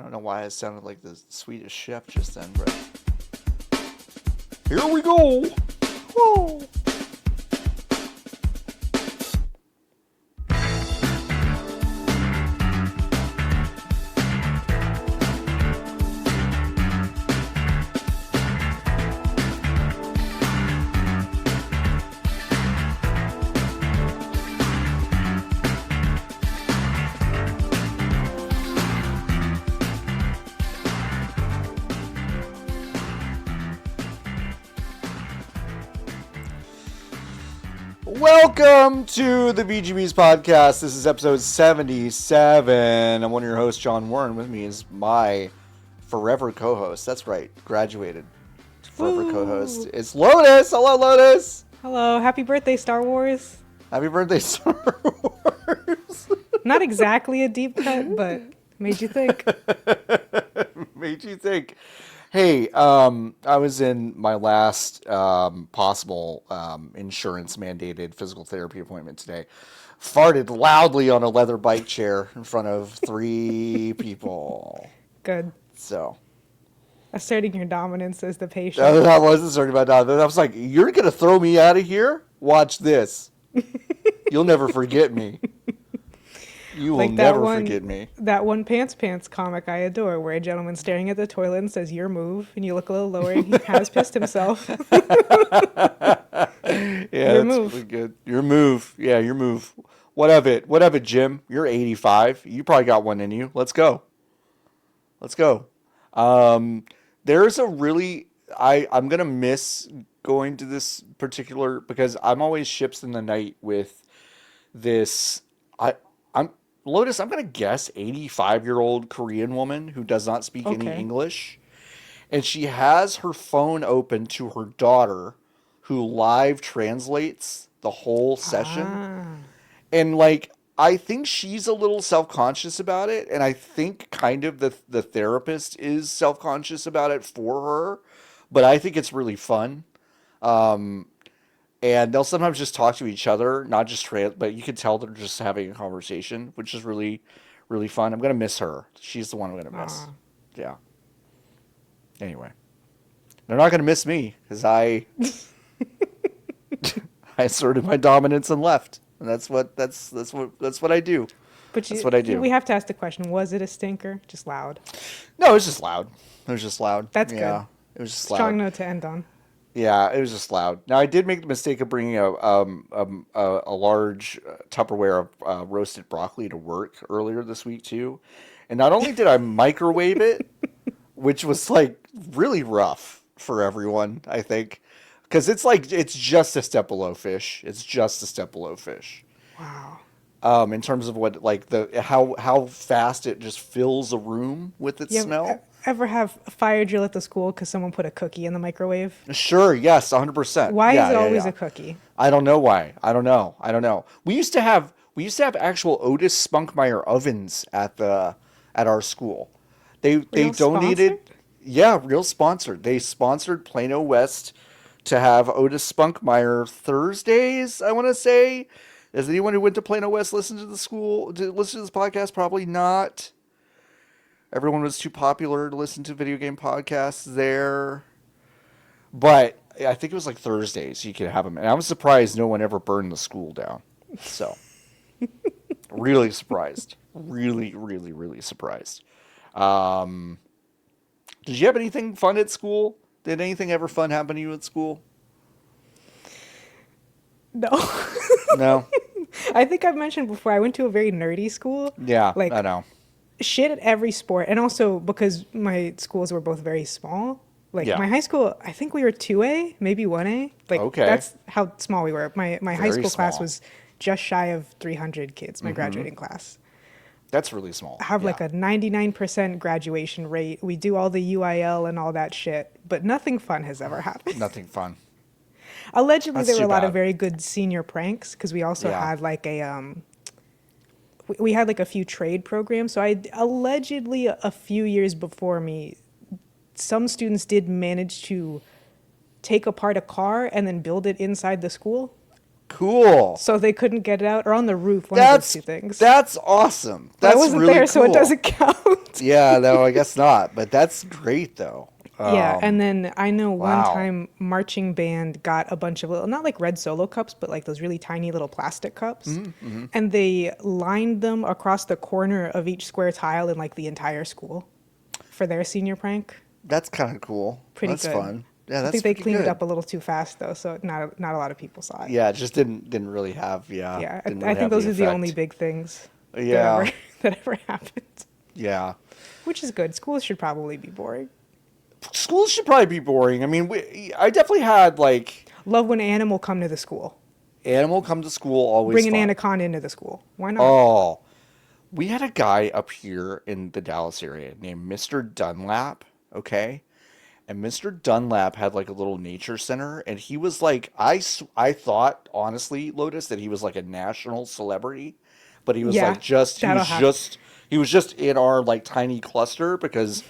I don't know why it sounded like the Swedish chef just then, but here we go. Whoa. Welcome to the BGB's podcast. This is episode 77. I'm one of your hosts, John Warren. With me is my forever co-host. That's right, graduated forever co-host. It's Lotus. Hello, Lotus. Hello. Happy birthday, Star Wars. Happy birthday, Star Wars. Not exactly a deep cut, but made you think. Made you think. Hey, I was in my last possible insurance mandated physical therapy appointment today. Farted loudly on a leather bike chair in front of 3 people. Good. So. Asserting your dominance as the patient. I wasn't asserting my dominance. I was like, you're going to throw me out of here? Watch this. You'll never forget me. You will never forget me. That one Pants comic I adore, where a gentleman's staring at the toilet and says, "Your move," and you look a little lower and he has pissed himself. Yeah, your that's move. really good. Your move. Yeah, your move. What of it? What of it, Jim? You're 85. You probably got one in you. Let's go. Let's go. There's a really... I'm going to miss going to this particular... Because I'm always ships in the night with this... Lotus, I'm going to guess 85-year-old Korean woman who does not speak any English. And she has her phone open to her daughter who live translates the whole session. And, like, I think she's a little self-conscious about it. And I think kind of the therapist is self-conscious about it for her. But I think it's really fun. And they'll sometimes just talk to each other, not just but you can tell they're just having a conversation, which is really, really fun. I'm going to miss her. She's the one I'm going to miss. Yeah. Anyway. They're not going to miss me because I asserted my dominance and left. And that's what I do. That's what I do. We have to ask the question, was it a stinker? Just loud? No, it was just loud. It was just loud. That's good. It was just Strong loud. note to end on. Yeah, it was just loud. Now, I did make the mistake of bringing a large Tupperware of roasted broccoli to work earlier this week, too. And not only did I microwave it, which was, like, really rough for everyone, I think. Because it's just a step below fish. It's just a step below fish. Wow. In terms of what, like, how fast it just fills a room with its smell. Ever have a fire drill at the school because someone put a cookie in the microwave? Sure, yes, 100%. Why is it always a cookie? I don't know why. I don't know. We used to have actual Otis Spunkmeyer ovens at our school. They donated. Sponsored? Yeah, real sponsored. They sponsored Plano West to have Otis Spunkmeyer Thursdays, I want to say. Has anyone who went to Plano West listen to this podcast? Probably not. Everyone was too popular to listen to video game podcasts there. But I think it was like Thursdays you could have them. And I was surprised no one ever burned the school down. So, really surprised. Really, really, really surprised. Did you have anything fun at school? Did anything ever fun happen to you at school? No. No? I think I've mentioned before, I went to a very nerdy school. Yeah, like, I know. Shit at every sport, and also because my schools were both very small. Like my high school, I think we were 2A, maybe 1A. Like that's how small we were. My high school class was just shy of 300 kids. My graduating class. That's really small. I have like a 99% graduation rate. We do all the UIL and all that shit, but nothing fun has ever happened. Nothing fun. Allegedly, there were a lot of very good senior pranks because we also had like we had like a few trade programs. So allegedly a few years before me, some students did manage to take apart a car and then build it inside the school. Cool. So they couldn't get it out, or on the roof, one of those two things. That's awesome. That's I wasn't really there, cool. so it doesn't count. Yeah, no, I guess not. But that's great though. Yeah, and then I know one Wow. time marching band got a bunch of little, not like red Solo cups, but like those really tiny little plastic cups, and they lined them across the corner of each square tile in like the entire school for their senior prank. That's kind of cool. Pretty That's good. fun. Yeah, I that's think they pretty cleaned it good. up a little too fast though, so not a lot of people saw it. Yeah, it just didn't really have Yeah, didn't I really think have the those are the only effect. big things that ever Yeah, that ever happened, yeah. which is good. Schools should probably be boring. Schools should probably be boring. I mean, I definitely had like Love when animal come to the school. animal come to school always Bring an fun. anaconda into the school. Why not? Oh, we had a guy up here in the Dallas area named Mr. Dunlap. Okay, and Mr. Dunlap had like a little nature center, and he was like, I thought honestly, Lotus, that he was like a national celebrity, but he was Yeah, like just that'll happen. he was just in our like tiny cluster because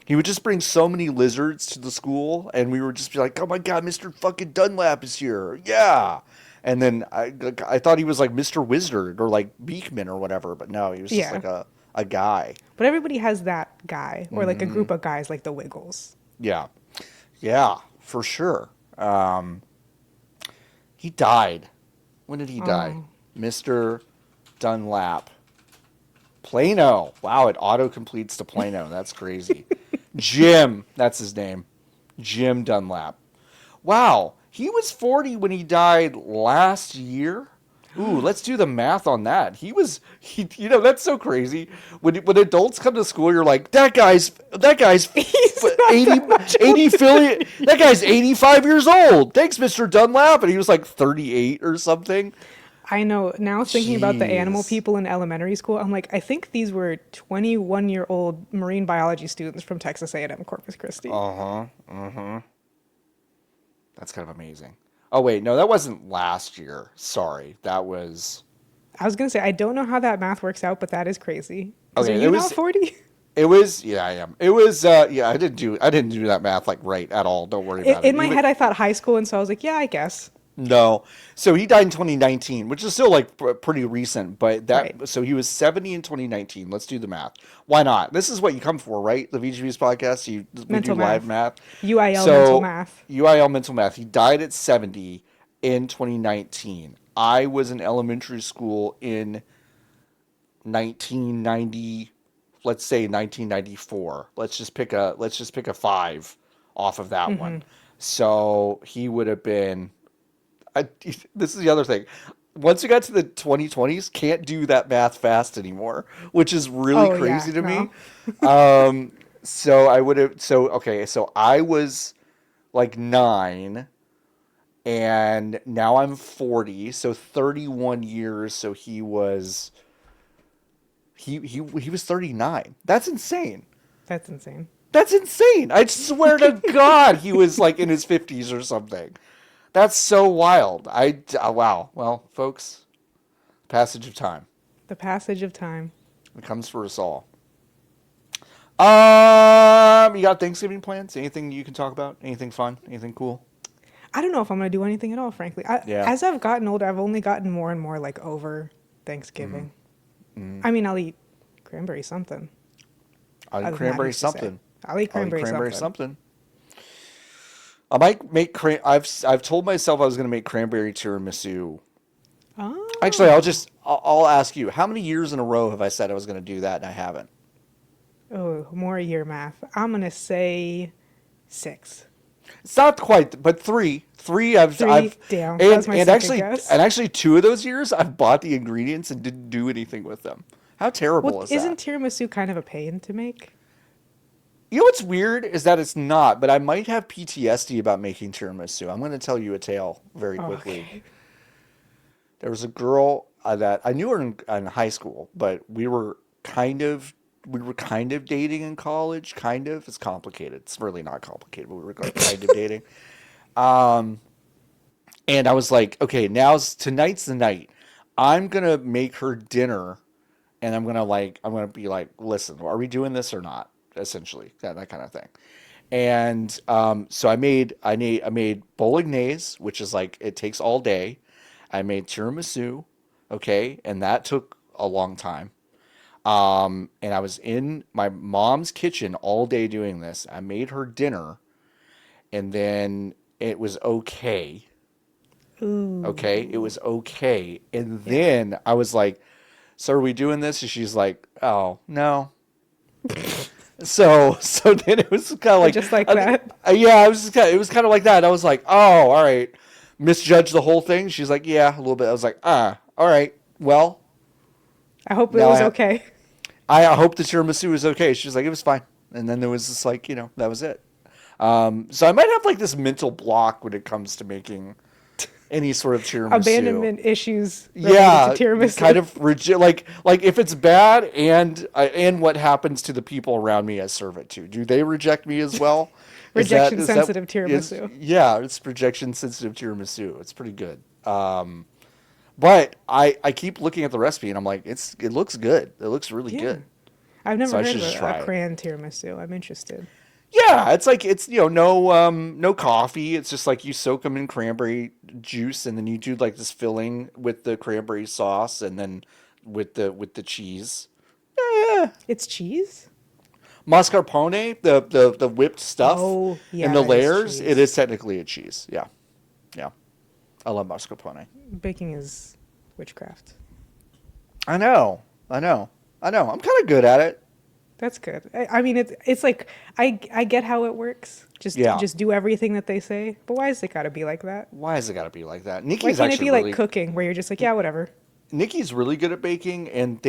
he would just bring so many lizards to the school, and we would just be like, "Oh my god, Mr. fucking Dunlap is here!" Yeah, and then I thought he was like Mr. Wizard or like Beekman or whatever, but no, he was just Yeah. like a guy. But everybody has that guy or like a group of guys like the Wiggles. Yeah, yeah, for sure. Um, he died. When did he die? Oh. Mr. Dunlap. Plano. Wow, it auto completes to Plano. That's crazy. Jim, that's his name. Jim Dunlap. Wow, he was 40 when he died last year. Ooh, let's do the math on that. That's so crazy. When adults come to school, you're like, that guy's He's not 80, that much 80 older. that guy's 85 years old. Thanks, Mr. Dunlap. And he was like 38 or something. I know. Now thinking about the animal Jeez. people in elementary school, I'm like, I think these were 21-year-old marine biology students from Texas A&M Corpus Christi. Uh-huh. Uh-huh. That's kind of amazing. Oh, wait. No, that wasn't last year. Sorry. That was... I was gonna say I don't know how that math works out, but that is crazy. Because are Okay, you not 40? yeah, I am. It was, yeah, I didn't do that math, like, right at all. Don't worry about it. In my head, I thought high school, and so I was like, yeah, I guess. No. So he died in 2019, which is still, like, pretty recent, but Right. so he was 70 in 2019. Let's do the math. Why not? This is what you come for, right? The VGV's podcast, we do Mental live math. math. UIL mental So, math. UIL mental math. He died at 70 in 2019. I was in elementary school in 1990, let's say 1994. Let's just pick a 5 off of that one. So he would have been this is the other thing. Once you got to the 2020s, can't do that math fast anymore, which is really Oh yeah, crazy to me. no. So I would have so okay, so I was like 9 and now I'm 40, so 31 years, so he was 39. That's insane. That's insane. That's insane. I swear to God, he was like in his 50s or something. That's so wild. Wow. Well, folks, passage of time. The passage of time. It comes for us all. You got Thanksgiving plans? Anything you can talk about? Anything fun? Anything cool? I don't know if I'm gonna do anything at all, frankly. Yeah. As I've gotten older, I've only gotten more and more like over Thanksgiving. I mean, I'll eat cranberry something. I'll eat Other than that, cranberry who's to say? something. I'll eat I'll eat cranberry cranberry something. something. I might make I've told myself I was going to make cranberry tiramisu. Actually, Oh. I'll ask you. How many years in a row have I said I was going to do that and I haven't? Oh, more year math. I'm gonna say 6. It's not quite, but three. I've 3 I've down. That was my second actually guess. 2 of those years I've bought the ingredients and didn't do anything with them. How terrible Well, is isn't that? tiramisu kind of a pain to make? You know what's weird is that it's not, but I might have PTSD about making tiramisu. I'm going to tell you a tale very Oh, quickly. okay. There was a girl that I knew her in high school, but we were kind of dating in college. Kind of. It's complicated. It's really not complicated, but we were kind of dating. And I was like, okay, tonight's the night. I'm gonna make her dinner, and I'm gonna be like, listen, are we doing this or not? Essentially, that kind of thing. And so I made bolognese, which is like it takes all day. I made tiramisu, okay, and that took a long time. And I was in my mom's kitchen all day doing this. I made her dinner, and then it was okay. Ooh. Okay, it was okay. And Yeah. then I was like, "So are we doing this?" And she's like, "Oh no." So then it was kind of like Just like that. yeah, I was just it was kind of like that. I was like, "Oh, all right." Misjudged the whole thing. She's like, "Yeah, a little bit." I was like, "Ah, all right. Well, I hope it now was okay. I hope the tiramisu is okay." She's like, "It was fine." And then there was just like, that was it. So I might have like this mental block when it comes to making any sort of tiramisu. Abandonment issues related Yeah, to tiramisu. kind of like if it's bad and what happens to the people around me I serve it to. Do they reject me as well? Rejection sensitive tiramisu. Yeah, it's rejection sensitive tiramisu. It's pretty good. But I keep looking at the recipe and I'm like, it looks good. It looks really good. I've never So I heard should of just a try it. crayon tiramisu. I'm interested. Yeah, it's like no coffee. It's just like you soak them in cranberry juice and then you do like this filling with the cranberry sauce and then with the cheese. Yeah. It's cheese? Mascarpone, the whipped stuff Oh, yeah, and the that is layers, cheese. it is technically a cheese. Yeah. Yeah. I love mascarpone. Baking is witchcraft. I know. I'm kind of good at it. That's good. I mean, it's like I get how it works. Just do everything that they say. But why is it got to be like that? Why has it got to be like that? Why Nikki's can't it actually be really like cooking, where you're just like, yeah, whatever? Nikki's really good at baking, and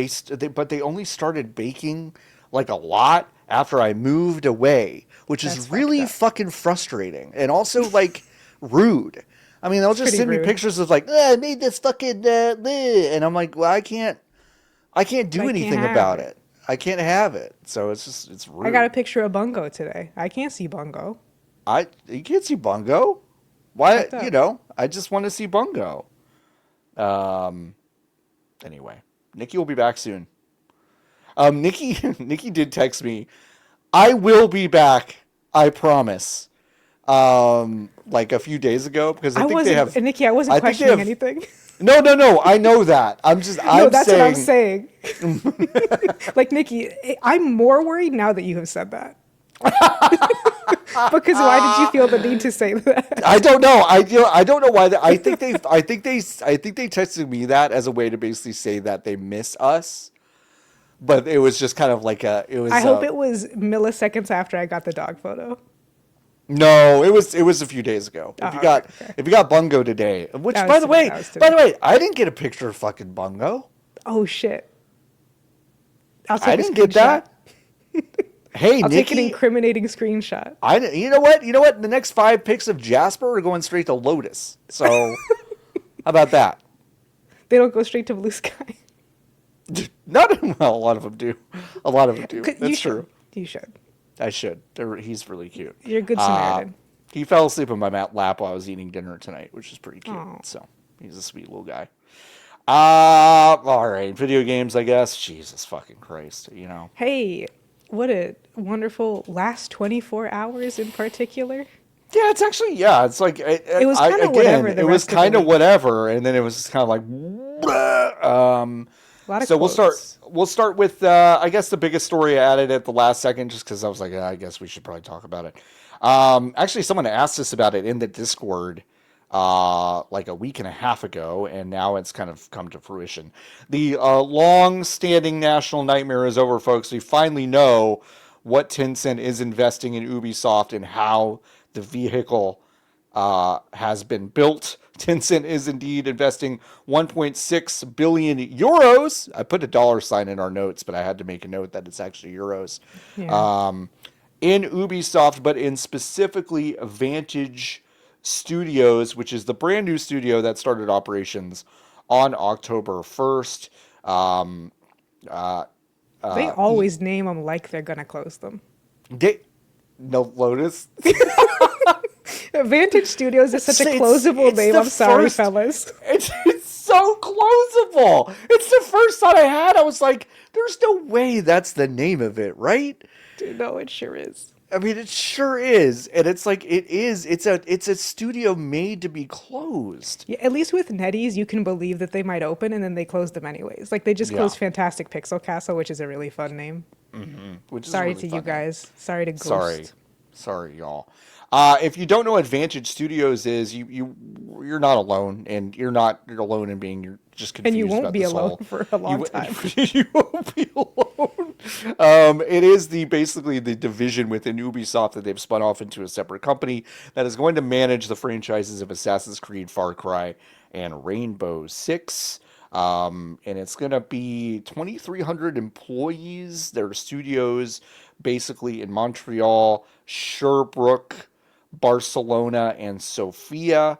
but they only started baking like a lot after I moved away, which That's is really fucked up. fucking frustrating and also like rude. I mean, they'll just pretty send me rude. pictures of like, I made this fucking, bleh," and I'm like, well, I can't do I can't anything have about it. it. I can't have it. So it's rude. I got a picture of Bungo today. I can't see Bungo. You can't see Bungo. Why? Fucked up. I just want to see Bungo. Anyway, Nikki will be back soon. Nikki did text me. I will be back. I promise. Like a few days ago because I think they have. Nikki, I wasn't questioning anything. No. I know that. I'm just. No, that's what I'm saying. Like, Nikki, I'm more worried now that you have said that. Because why did you feel the need to say that? I don't know. I don't know why. I think they texted me that as a way to basically say that they miss us. But it was just kind of like I hope it was milliseconds after I got the dog photo. No, it was a few days ago. If you got Bungo today, which by the way, I didn't get a picture of fucking Bungo. Oh shit! I didn't get that. Hey, I'll Nikki, take an incriminating screenshot. You know what? The next 5 pics of Jasper are going straight to Lotus. So, how about that? They don't go straight to Blue Sky. Well, a lot of them do. That's true. You should. I should. He's really cute. You're a good Samaritan. He fell asleep on my lap while I was eating dinner tonight, which is pretty cute. Aww. So he's a sweet little guy. All right, video games, I guess. Jesus fucking Christ, Hey, what a wonderful last 24 hours in particular. Yeah, it's actually It's like it was kind of whatever. It was kind of whatever, and then it was just kind of like. A lot of so quotes. we'll start with I guess the biggest story I added at the last second just because I was like, I guess we should probably talk about it. Actually, someone asked us about it in the Discord like a week and a half ago, and now it's kind of come to fruition. The long-standing national nightmare is over, folks. We finally know what Tencent is investing in Ubisoft and how the vehicle has been built. Tencent is indeed investing 1.6 billion euros. I put a dollar sign in our notes, but I had to make a note that it's actually euros. Yeah. In Ubisoft, but in specifically Vantage Studios, which is the brand new studio that started operations on October 1st. They always name them like they're going to close them. No, Lotus. Vantage Studios is such a closable name. I'm sorry, fellas. It's so closable. It's the first thought I had. I was like, there's no way that's the name of it, right? Dude, no, it sure is. I mean, it sure is, and it's like it is. It's a studio made to be closed. Yeah, at least with NetEase, you can believe that they might open and then they close them anyways. Like they just Yeah, closed Fantastic Pixel Castle, which is a really fun name. which is a Sorry really to you fun name. guys. Sorry to Sorry, Ghost. sorry, y'all. If you don't know what Vantage Studios is, you're not alone, and you're alone in being you're just And you confused won't about be this alone whole. for a long You time. you won't be alone. It is basically the division within Ubisoft that they've spun off into a separate company that is going to manage the franchises of Assassin's Creed, Far Cry, and Rainbow Six. And it's going to be 2,300 employees. Their studios basically in Montreal, Sherbrooke, Barcelona, and Sofia.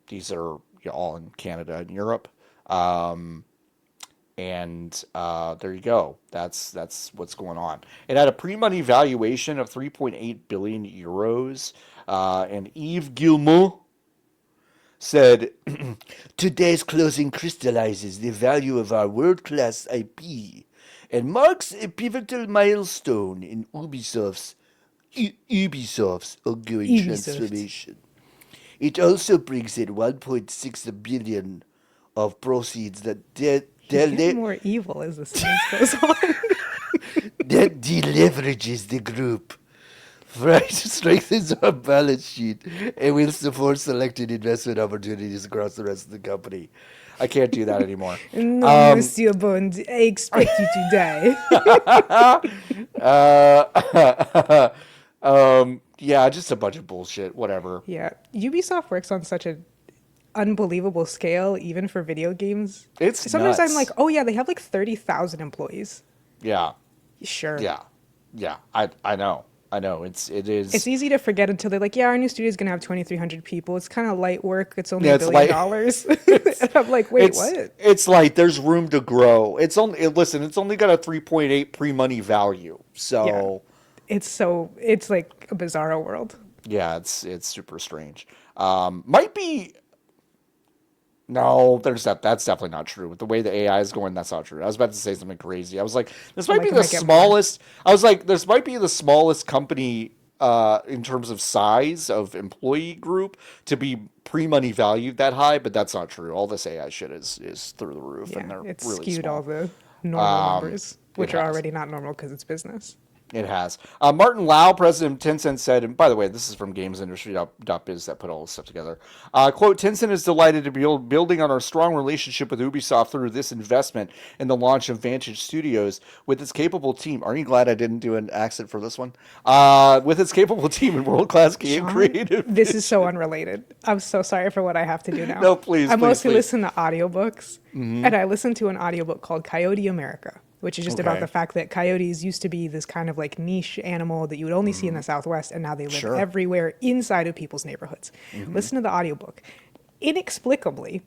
These are all in Canada and Europe. Um, and there you go. That's what's going on. It had a pre-money valuation of 3.8 billion euros. And Yves Guillemot said, "Today's closing crystallizes the value of our world-class IP and marks a pivotal milestone in Ubisoft's ongoing Ubisoft. transformation. It also brings in 1.6 billion of proceeds He's getting more evil as the series goes on. that deleverages the group, right, strengthens our balance sheet, and will support selected investment opportunities across the rest of the company." I can't do that anymore. No, Monsieur Bond, I expect you to Yeah, just a bunch of bullshit. Whatever. die. Yeah, Ubisoft works on such an unbelievable scale, even for video games. It's Sometimes I'm nuts. like, oh yeah, they have like 30,000 employees. Yeah, Sure. yeah, yeah. I know. I know. It It's is. easy to forget until they're like, yeah, our new studio is going to have 2,300 people. It's kind of light work. It's only Yeah, $1 it's billion. like And I'm like, wait, what? it's like there's room to grow. Listen. It's only got a 3.8 pre-money value. Yeah. So It's like a bizarro world. yeah, it's super strange. Might be. No, there's that. That's definitely not true. With the way the AI is going, that's not true. I was about to say something crazy. I was like, this I'm might be like, I the might get more. smallest. I was like, this might be the smallest company in terms of size of employee group to be pre-money valued that high, but that's not true. All this AI shit is through the roof, and Yeah, they're it's really skewed all small. the normal numbers, It which are has. already not normal because it's business. It has. Martin Lau, president of Tencent, said, and by the way, this is from GamesIndustry.biz that put all this stuff together. Quote, "Tencent is delighted to be building on our strong relationship with Ubisoft through this investment in the launch of Vantage Studios with its capable team." Aren't you glad I didn't do an accent for this one? With its capable team and world-class game Sean, creative this is so vision. unrelated. I'm so sorry for what I have to do now. No, please, I please, mostly please. listen to audiobooks, and I listened to an audiobook called Coyote America, which is just about the Okay. fact that coyotes used to be this kind of like niche animal that you would only see in the Southwest, and now they live Sure. everywhere inside of people's neighborhoods. Listen to the audiobook. Inexplicably,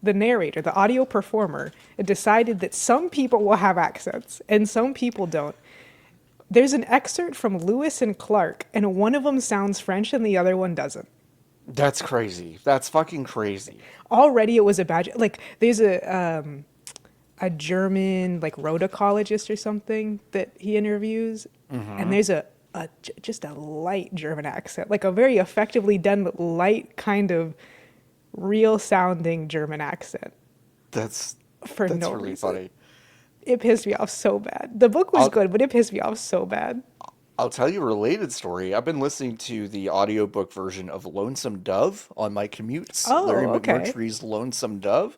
the narrator, the audio performer, decided that some people will have accents and some people don't. There's an excerpt from Lewis and Clark, and one of them sounds French and the other one doesn't. That's crazy. That's fucking crazy. Already, it was a bad. Like, there's a German like rhodocologist or something that he interviews, and there's just a light German accent, like a very effectively done but light kind of real sounding German accent That's for that's no really reason. funny. It pissed me off so bad. The book was I'll good, but it pissed me off so bad. I'll tell you a related story. I've been listening to the audiobook version of Lonesome Dove on my commutes. Larry Oh, okay. McMurtry's Lonesome Dove,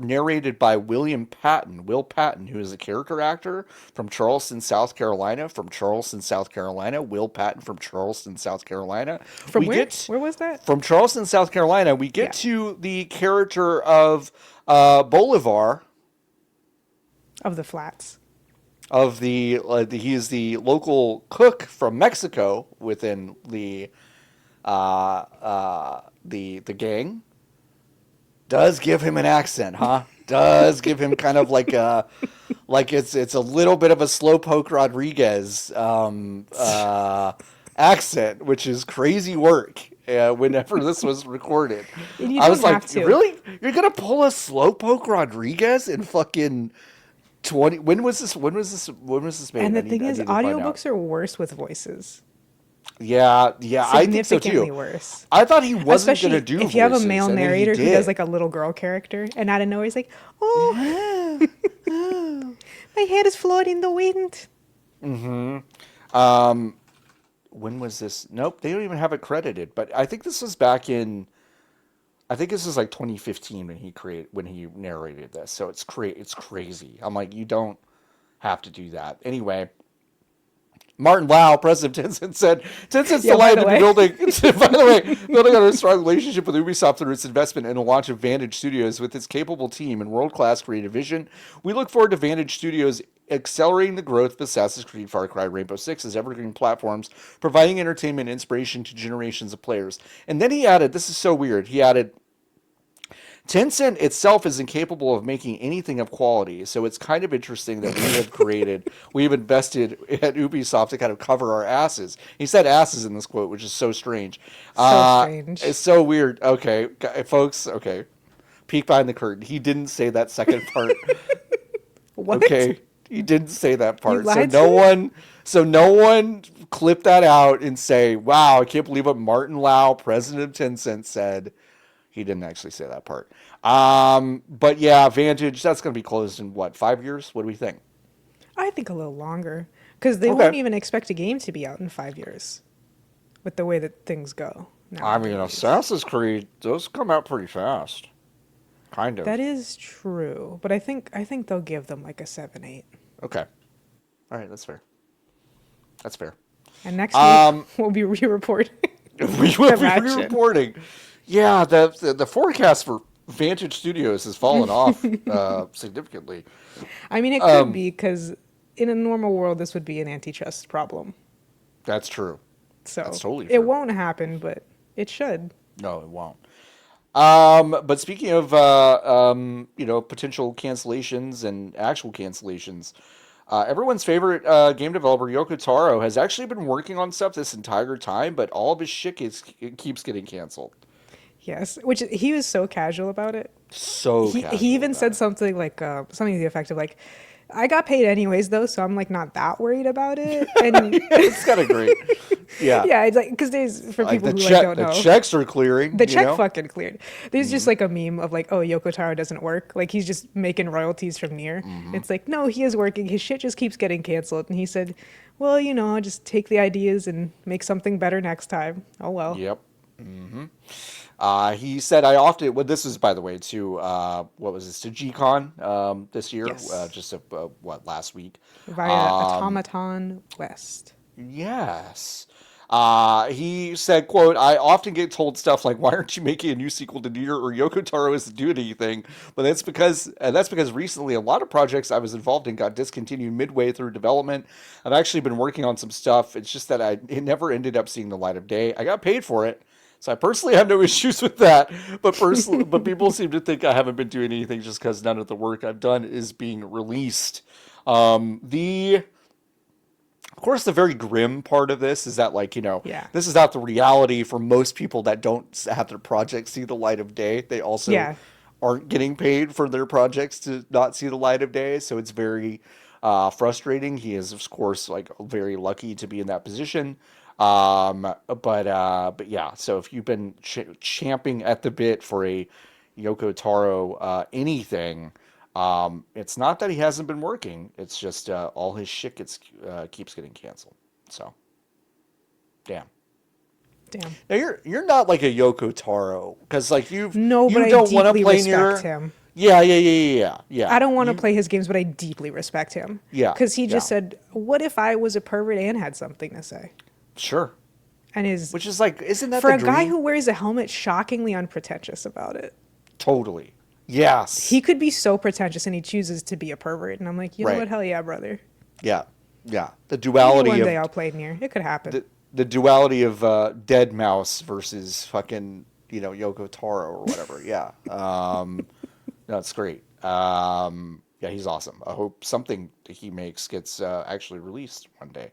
narrated by William Patton. Will Patton, who is a character actor from Charleston, South Carolina. From Charleston, South Carolina. Will Patton from Charleston, South Carolina. From We where? get Where was that? from Charleston, South Carolina. We get Yeah. to the character of Bolivar Of the flats. of he is the local cook from Mexico within the gang. Does give him an accent, huh? Does give him kind of like it's a little bit of a Slowpoke Rodriguez accent, which is crazy work. Whenever this was recorded, And you I was don't have like, to. "Really? You're gonna pull a Slowpoke Rodriguez and fucking 20. When was this? When was this made? And the thing is, audiobooks are worse with voices. Yeah, I think so Significantly too. worse. I thought he wasn't going to Especially do if you have a voices, male and then he narrator who does did. like a little girl character, and out of nowhere he's like, "Oh, my head is floating in the wind." When was this? Nope, they don't even have it credited. But I think this was back in. I think this was like 2015 when he narrated this. So it's crazy. I'm like, you don't have to do that anyway. Martin Lau, president of Tencent, said Tencent's delighted to be building, by the way, building on a strong relationship with Ubisoft through its investment in the launch of Vantage Studios with its capable team and world-class creative vision. We look forward to Vantage Studios accelerating the growth of Assassin's Creed, Far Cry, Rainbow Six as evergreen platforms, providing entertainment and inspiration to generations of players. And then he added, this is so weird, he added, Tencent itself is incapable of making anything of quality, so it's kind of interesting that we've invested at Ubisoft to kind of cover our asses. He said asses in this quote, which is so strange. So strange. It's so weird. Okay, folks, okay. Peek behind the curtain. He didn't say that second part. What? Okay, he didn't say that part. You lied to me? So no one clip that out and say, wow, I can't believe what Martin Lau, president of Tencent, said. He didn't actually say that part. But yeah, Vantage, that's going to be closed in what, 5 years? What do we think? I think a little longer. Because they won't even expect a game to be out in 5 years with the way that things go. I mean, Assassin's Creed, those come out pretty fast. Kind of. That is true. But I think they'll give them like a 7, 8. Okay. All right, that's fair. That's fair. And next week, we'll be re-reporting. We will be re-reporting. Yeah, the forecast for Vantage Studios has fallen off significantly. I mean, it could be because in a normal world, this would be an antitrust problem. That's true. So that's totally true. It won't happen, but it should. No, it won't. But speaking of potential cancellations and actual cancellations, everyone's favorite game developer Yoko Taro has actually been working on stuff this entire time, but all of his shit keeps getting canceled. Yes, which he was so casual about it. He even said something like something to the effect of like, I got paid anyways though, so I'm like not that worried about it. And it's kind of great. Yeah. Yeah, it's like because there's for people who don't know, the checks are clearing. The check fucking cleared. There's just like a meme of like, oh, Yoko Taro doesn't work. Like he's just making royalties from Nier. It's like, no, he is working. His shit just keeps getting canceled. And he said, well, I'll just take the ideas and make something better next time. Oh well. Yep. He said, this was, by the way, to, what was this, to G-Con this year, yes. Last week? Via Automaton West. Yes. He said, quote, I often get told stuff like, why aren't you making a new sequel to Nier or Yoko Taro isn't doing anything? But that's because recently a lot of projects I was involved in got discontinued midway through development. I've actually been working on some stuff. It's just that it never ended up seeing the light of day. I got paid for it. So I personally have no issues with that, but people seem to think I haven't been doing anything just because none of the work I've done is being released. Of course, the very grim part of this is that, this is not the reality for most people that don't have their projects see the light of day. They also aren't getting paid for their projects to not see the light of day, so it's very frustrating. He is, of course, very lucky to be in that position. But yeah, so if you've been champing at the bit for a Yoko Taro anything, it's not that he hasn't been working. It's just all his shit keeps getting canceled. So, damn. Now you're not like a Yoko Taro because you don't want to play near him. Yeah. I don't want to play his games, but I deeply respect him. Yeah, because he just said, "What if I was a pervert and had something to say?" Sure. And which is isn't that for the a dream? guy who wears a helmet, shockingly unpretentious about it. Totally. Yes. He could be so pretentious, and he chooses to be a pervert. And I'm like, you know what? Hell yeah, brother. Yeah. The duality. Maybe one day I'll play Nier. It could happen. The duality of Dead Mouse versus fucking Yoko Taro or whatever. Yeah. That's great. Yeah, he's awesome. I hope something that he makes gets actually released one day.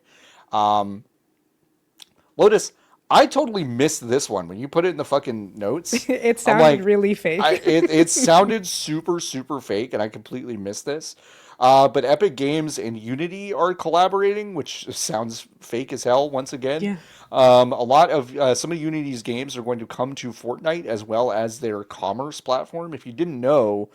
Lotus, I totally missed this one when you put it in the fucking notes. It sounded really fake. It sounded super, super fake, and I completely missed this. But Epic Games and Unity are collaborating, which sounds fake as hell once again. Yeah. A lot of some of Unity's games are going to come to Fortnite as well as their commerce platform. If you didn't know,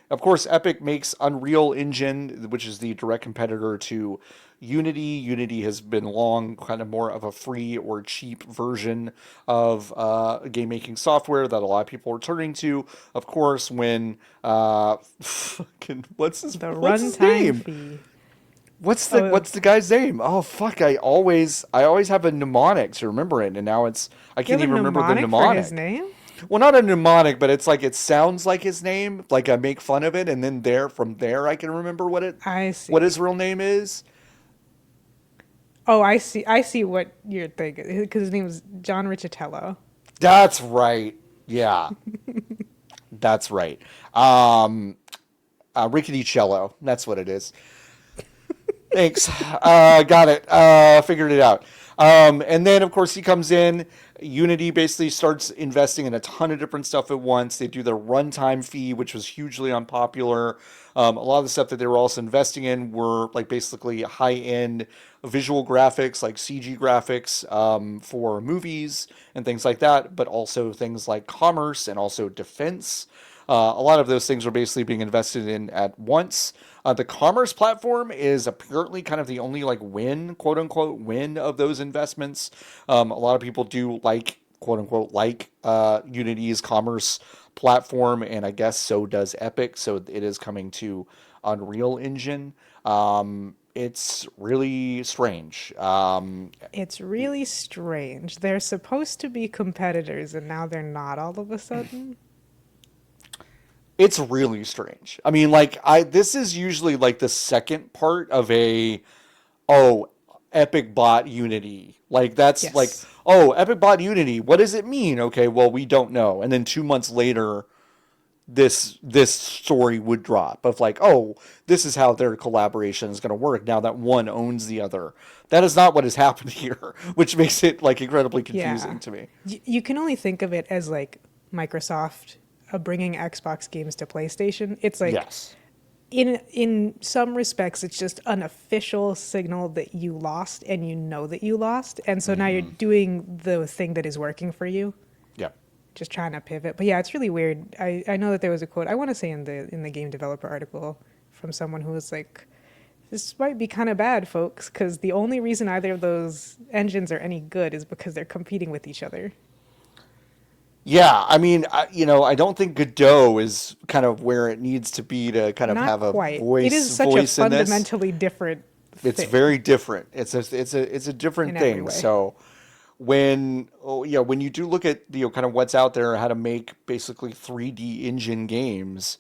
of course, Epic makes Unreal Engine, which is the direct competitor to Unity. Unity has been long kind of more of a free or cheap version of game making software that a lot of people are turning to. Of course, when The what's his runtime name? fee. What's the guy's name? Oh fuck! I always have a mnemonic to remember it, and now I You can't have a even remember the mnemonic for his mnemonic. name? Well, not a mnemonic, but it's like it sounds like his name. Like I make fun of it, and then from there I can remember I what see. his real name is. Oh, I see. I see what you're thinking because his name is John Riccitello. That's right. Yeah, that's right. Um, Rickety Cello. That's what it is. Thanks. Got it. Figured it out. And then, of course, he comes in. Unity basically starts investing in a ton of different stuff at once. They do their runtime fee, which was hugely unpopular. A lot of the stuff that they were also investing in were like basically high end visual graphics, like CG graphics for movies and things like that, but also things like commerce and also defense. A lot of those things are basically being invested in at once. The commerce platform is apparently kind of the only like win, quote unquote, win of those investments. A lot of people do like, quote unquote, like Unity's commerce platform, and I guess so does Epic. So it is coming to Unreal Engine. It's really strange. It's really strange. They're supposed to be competitors, and now they're not all of a sudden. It's really strange. I mean, like this is usually like the second part of a oh, Epic bought Unity. Like that's like, Yes. oh, Epic bought Unity. What does it mean? Okay, well, we don't know. And then 2 months later, this story would drop of like, oh, this is how their collaboration is going to work now that one owns the other. That is not what has happened here, which makes it like incredibly Yeah. confusing to me. You can only think of it as like Microsoft bringing Xbox games to PlayStation. It's like Yes. in some respects it's just an official signal that you lost and you know that you lost, and so now you're doing the thing that is working for you, Yep. just trying to pivot. But yeah, it's really weird. I know that there was a quote, I want to say in the game developer article, from someone who was like, this might be kind of bad, folks, because the only reason either of those engines are any good is because they're competing with each other. Yeah, I mean, I don't think Godot is kind of where it needs to be to kind of Not have a quite. It is such a voice in this. fundamentally different It's thing very different. It's a different in every thing. way. So when you do look at kind of what's out there, how to make basically 3D engine games,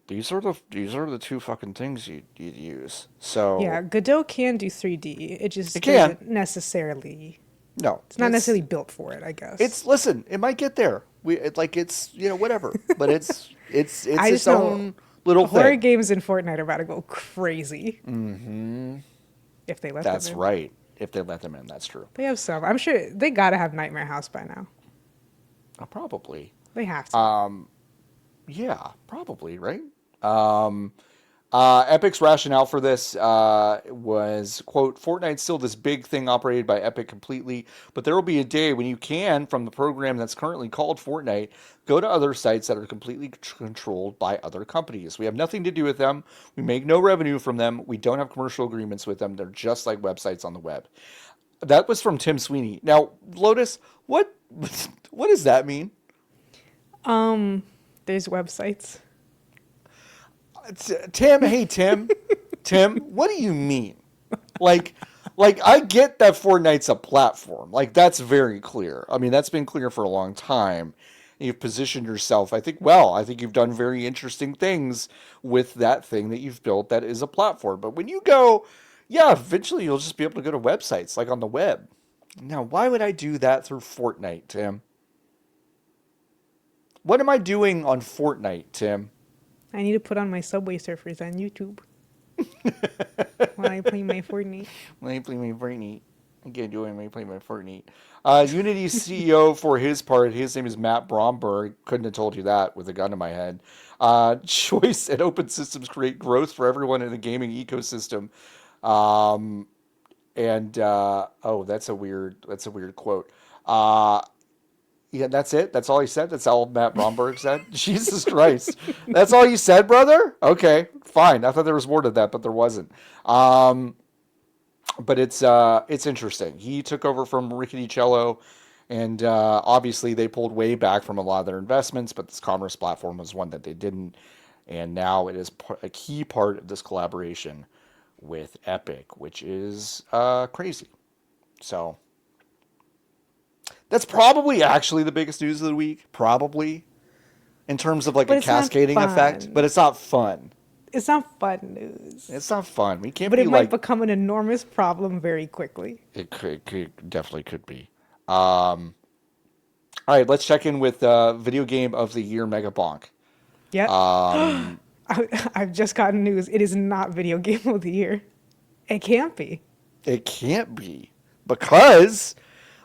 these are the two fucking things you'd use. Yeah, So Godot can do 3D. It it just can. isn't necessarily. No, It's not necessarily built for it, I guess. listen, it might get there. It's whatever, but it's I its just know own little horror thing. games in Fortnite are about to go crazy if they let them That's in. right. If they let them in, that's true. They have some. I'm sure they gotta have Nightmare House by now. Probably. They have to. Yeah, probably, right? Um, Epic's rationale for this was, quote, Fortnite's still this big thing operated by Epic completely, but there will be a day when you can, from the program that's currently called Fortnite, go to other sites that are completely controlled by other companies. We have nothing to do with them. We make no revenue from them. We don't have commercial agreements with them. They're just like websites on the web. That was from Tim Sweeney. Now, Lotus, what what does that mean? There's websites. Tim, hey Tim, what do you mean? Like, I get that Fortnite's a platform. Like that's very clear. I mean, that's been clear for a long time. You've positioned yourself, I think, well. I think you've done very interesting things with that thing that you've built that is a platform. But when you go, yeah, eventually you'll just be able to go to websites like on the web. Now, why would I do that through Fortnite, Tim? What am I doing on Fortnite, Tim? I need to put on my Subway Surfers on YouTube while I play my Fortnite. Let me play my Fortnite. I can't do anything. Play my Fortnite. Unity CEO for his part, his name is Matt Bromberg. Couldn't have told you that with a gun to my head. Choice and open systems create growth for everyone in the gaming ecosystem. Um, and oh, that's a weird quote. Uh, yeah, that's it. That's all he said. That's all Matt Bromberg said. Jesus Christ, that's all you said, brother? Okay, fine. I thought there was more to that, but there wasn't. Um, but it's interesting. He took over from Rickety Cello, and obviously they pulled way back from a lot of their investments. But this commerce platform was one that they didn't, and now it is a key part of this collaboration with Epic, which is crazy. So that's probably actually the biggest news of the week, probably in terms of like But a it's not cascading effect. But fun. it's not fun. It's not fun news. It's not fun. We can't But be it might like become an enormous problem very quickly. definitely could be. All right, let's check in with video game of the year Megabonk. Yep. Um, I've just gotten news. It is not video game of the year. It can't be. it can't be because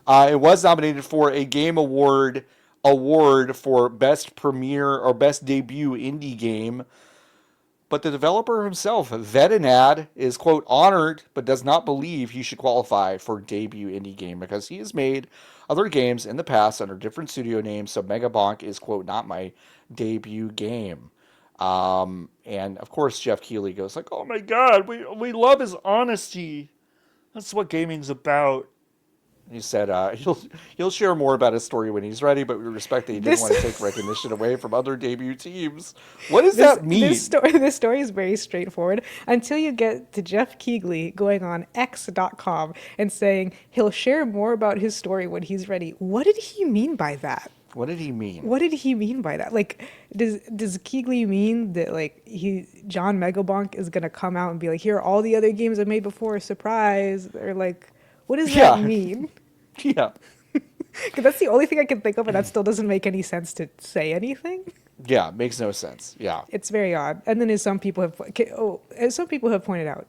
it was nominated for a Game award for best premiere or best debut indie game. But the developer himself, Vetinad, is, quote, honored but does not believe he should qualify for debut indie game because he has made other games in the past under different studio names. So Megabonk is, quote, not my debut game. And of course, Jeff Keighley goes like, oh my God, we love his honesty. That's what gaming's about. He said he'll share more about his story when he's ready, but we respect that he didn't This want to take recognition away from other debut teams. What does this that mean? this story is very straightforward until you get to Jeff Keighley going on X.com and saying he'll share more about his story when he's ready. What did he mean by that? What did he mean? What did he mean by that? Like, does Keighley mean that like John Megabonk is gonna come out and be like, here are all the other games I made before, surprise, or like, what does that Yeah, mean? yeah, Because that's the only thing I can think of, and that still doesn't make any sense to say anything. yeah. Makes no sense. Yeah, It's very odd. And then, as some people have pointed out,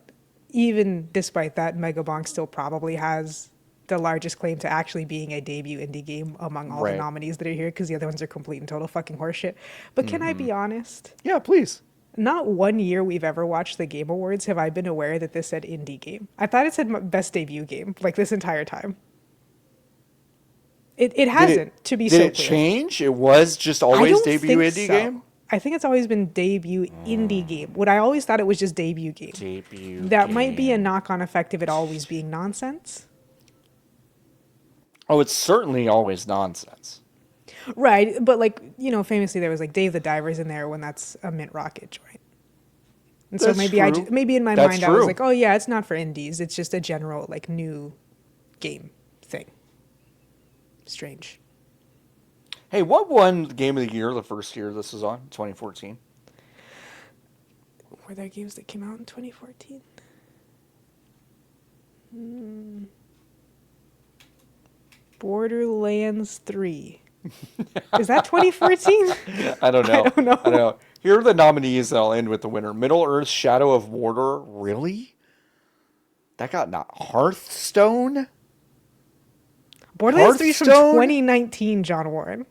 even despite that, Megabonk still probably has the largest claim to actually being a debut indie game among all the right. nominees that are here, because the other ones are complete and total fucking horseshit. But can I be honest? Yeah, please. Not one year we've ever watched the Game Awards have I been aware that this said indie game. I thought it said best debut game, like this entire time. It hasn't, to be Did so it clear. change? It was just I always don't debut think indie so. game. I think it's always been debut indie game. What I always thought it was just debut game. Debut. That might be a knock-on effect of it always being nonsense. Oh, it's certainly always nonsense. Right, but like, famously there was like Dave the Diver's in there when that's a Mint Rocket joint. And so That's maybe true. maybe in my That's mind I was true. like, oh yeah, it's not for indies. It's just a general like new game thing. Strange. Hey, what won Game of the Year the first year this was on? 2014. Were there games that came out in 2014? Borderlands 3. Is that 2014? I don't know. I don't know. I don't know. Here are the nominees, and I'll end with the winner. Middle Earth: Shadow of Mordor. Really? That got not Hearthstone. Borderlands 3 is from Hearthstone? 2019, John Warren.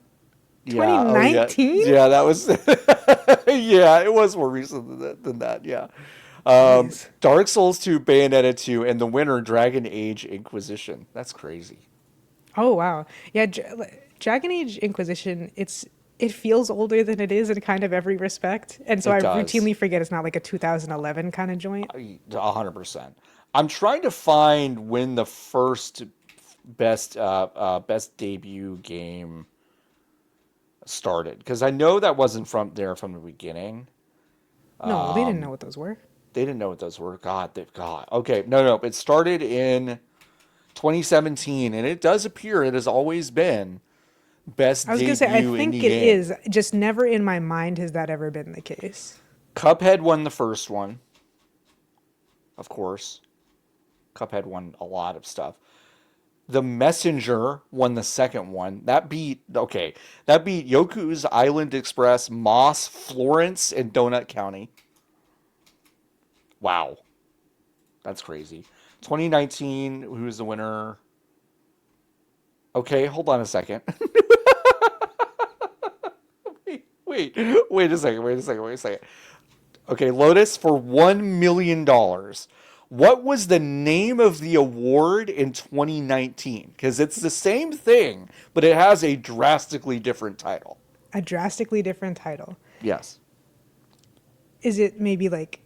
Yeah. Oh, yeah. 2019? Yeah, that was. Yeah, it was more recent than that. Yeah. Jeez. Dark Souls 2, Bayonetta 2, and the winner, Dragon Age Inquisition. That's crazy. Oh wow. Yeah, Dragon Age Inquisition, it feels older than it is in kind of every respect. And so It I does. routinely forget it's not like a 2011 kind of joint. 100%. I'm trying to find when the first best debut game started, because I know that wasn't from the beginning. No, they didn't know what those were. They didn't know what those were. God. Okay, no. It started in 2017, and it does appear it has always been best I was debut gonna say, I think indie it game. is. Just never in my mind has that ever been the case. Cuphead won the first one, of course. Cuphead won a lot of stuff. The Messenger won the second one. That beat Yoku's Island Express, Moss, Florence, and Donut County. Wow. That's crazy. 2019, who's the winner? Okay, hold on a second. Wait a second. Okay, Lotus, for $1 million. What was the name of the award in 2019? Because it's the same thing, but it has a drastically different title. A drastically different title. Yes. Is it maybe like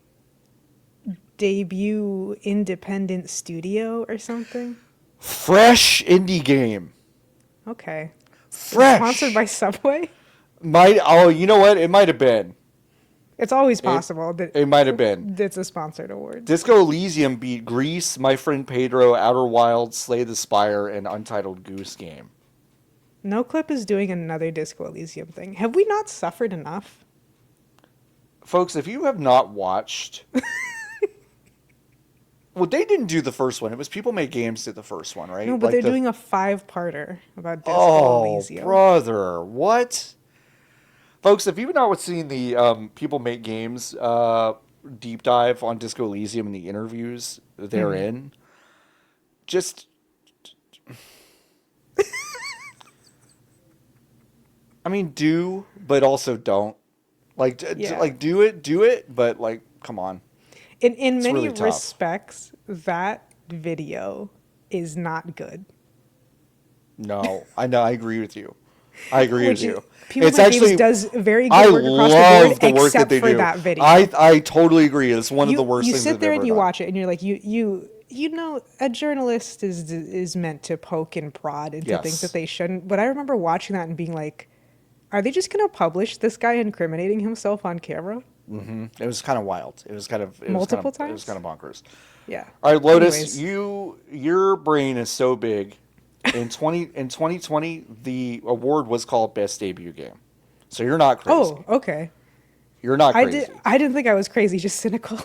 debut independent studio or something? Fresh indie game. Okay. Fresh. Sponsored by Subway? You know what? It might have been. It's always possible that it might have been. It's a sponsored award. Disco Elysium beat Grease, My Friend Pedro, Outer Wilds, Slay the Spire, and Untitled Goose Game. NoClip is doing another Disco Elysium thing. Have we not suffered enough? Folks, if you have not watched... Well, they didn't do the first one. It was People Make Games did the first one, right? No, but they're doing a 5-parter about Disco Elysium. Oh, brother. What? Folks, if you've not seen the People Make Games deep dive on Disco Elysium and the interviews they're in, just... I mean, do, but also don't. Like, do it, but, like, come on. In many really respects, that video is not good. No, I know. I agree with you. People Make Games does very good work across the board, except for that video. I totally agree. It's one of the worst things. You sit there and you watch it, and you're like, you know, a journalist is meant to poke and prod into things that they shouldn't. But I remember watching that and being like, are they just going to publish this guy incriminating himself on camera? Mm-hmm. It was kind of wild. It was kind of multiple times. It was kind of bonkers. Yeah. All right, Lotus, your brain is so big. In 2020, the award was called Best Debut Game. So you're not crazy. Oh, okay. You're not crazy. I didn't think I was crazy, just cynical.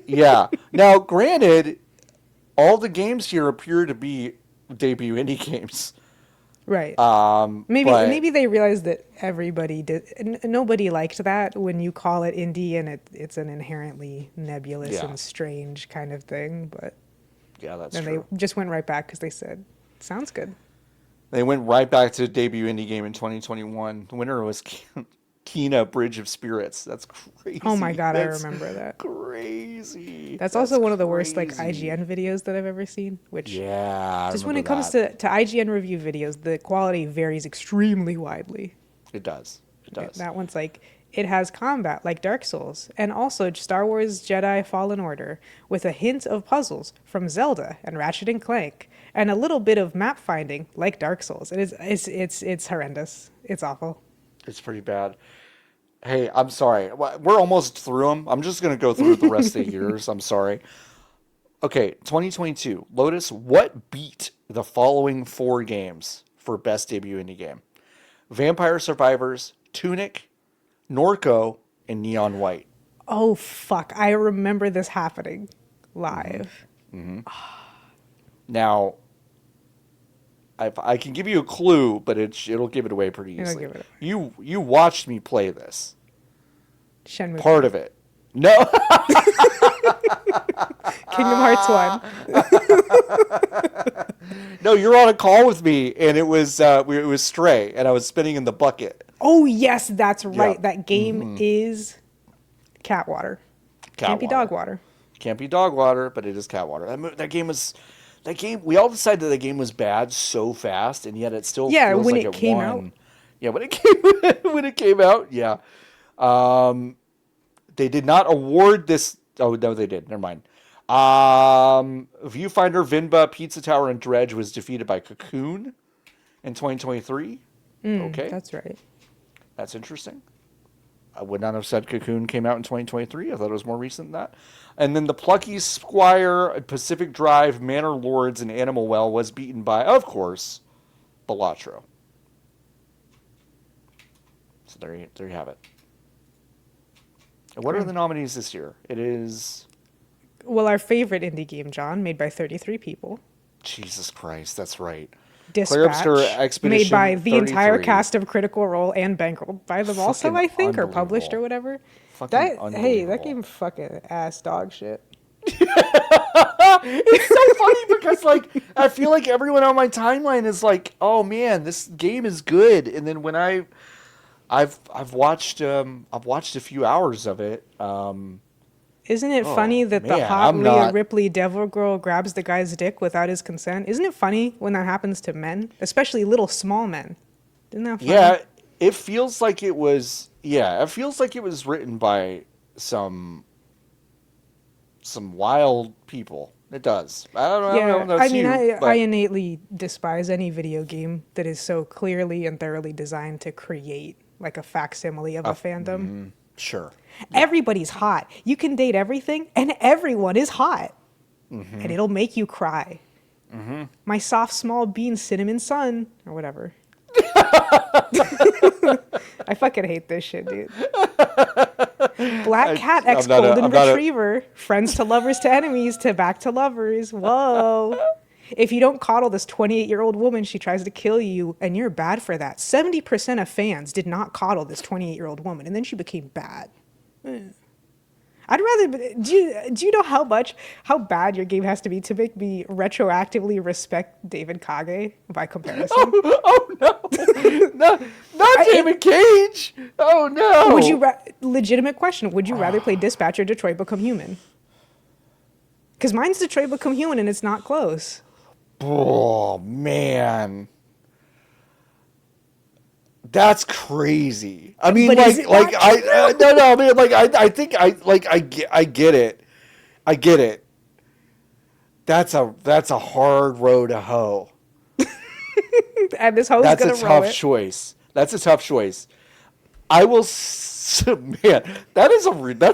Yeah. Now, granted, all the games here appear to be debut indie games. Right. Maybe they realized that everybody did. Nobody liked that when you call it indie and it's an inherently nebulous and strange kind of thing. But yeah, that's true. And they just went right back because they said, "Sounds good." They went right back to debut indie game in 2021. The winner was Kena Bridge of Spirits. That's crazy. Oh my god, I remember that. Crazy. That's also one of the worst like IGN videos that I've ever seen. Which just when it comes to IGN review videos, the quality varies extremely widely. It does. That one's like it has combat like Dark Souls, and also Star Wars Jedi Fallen Order with a hint of puzzles from Zelda and Ratchet and Clank, and a little bit of map finding like Dark Souls. It's horrendous. It's awful. It's pretty bad. Hey, I'm sorry. We're almost through them. I'm just going to go through the rest of the years. I'm sorry. Okay, 2022. Lotus, what beat the following 4 games for Best Debut Indie Game? Vampire Survivors, Tunic, Norco, and Neon White. Oh, fuck. I remember this happening live. Mm-hmm. Now... I can give you a clue, but it'll give it away pretty easily. You watched me play this. Shenmue. Part of it. No. Kingdom Hearts 1. No, you're on a call with me, and it was Stray, and I was spinning in the bucket. Oh yes, that's right. Yeah. That game is cat water. Can't be dog water. Can't be dog water, but it is cat water. That game was. That game, we all decided that the game was bad so fast, and yet it still feels when like it came won. out. Yeah, when it came out, yeah. They did not award this. Oh no, they did. Never mind. Viewfinder, Vinba, Pizza Tower, and Dredge was defeated by Cocoon in 2023. Okay, that's right. That's interesting. I would not have said Cocoon came out in 2023. I thought it was more recent than that. And then the Plucky Squire, Pacific Drive, Manor Lords, and Animal Well was beaten by, of course, Balatro. So there you have it. And what are the nominees this year? It is... Well, our favorite indie game, John, made by 33 people. Jesus Christ, that's right. Dispatch, made by the entire cast of Critical Role and bankrolled by them also, I think, or published or whatever. That game fucking ass dog shit. It's so funny because like I feel like everyone on my timeline is like, "Oh man, this game is good," and then when I've watched a few hours of it. Isn't it funny Oh that the man, hot I'm Rhea not. Ripley devil girl grabs the guy's dick without his consent? Isn't it funny when that happens to men, especially little small men? Isn't that funny? Yeah, it feels like it was. Yeah, it feels like it was written by some wild people. It does. I don't know Yeah, if I that's mean, you, I but innately despise any video game that is so clearly and thoroughly designed to create like a facsimile of a fandom. sure. Yeah. Everybody's hot. You can date everything, and everyone is hot, and it'll make you cry. My soft, small bean cinnamon sun, or whatever. I fucking hate this shit, dude. Black cat I'm ex not a. golden I'm not a. retriever. Friends to lovers to enemies to back to lovers. Whoa. If you don't coddle this 28-year-old woman, she tries to kill you, and you're bad for that. 70% of fans did not coddle this 28-year-old woman, and then she became bad. I'd rather. Do you know how bad your game has to be to make me retroactively respect David Kage by comparison? Oh no! Not David Cage! Oh Would you no! legitimate question? Would you rather play Dispatch or Detroit Become Human? Because mine's Detroit Become Human, and it's not close. Oh man, that's crazy. I mean, But is it like not I true? no, I mean, like I think I get it. I get it. That's a hard row to hoe. And this hoe's That's a gonna row tough it. choice. That's a tough choice. I will, man. That's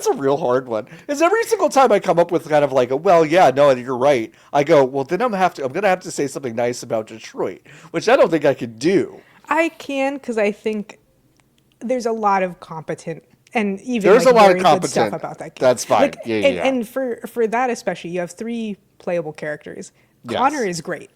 a real hard one. Because every single time I come up with kind of like a well, yeah, no, you're right. I go, well, then I'm gonna have to say something nice about Detroit, which I don't think I could do. I can because I think there's a lot of competent and even There's like a lot of very good stuff competent. about that game. That's fine. Like Yeah, yeah, and, yeah. and for that especially, you have three playable characters. Connor Yes. is great.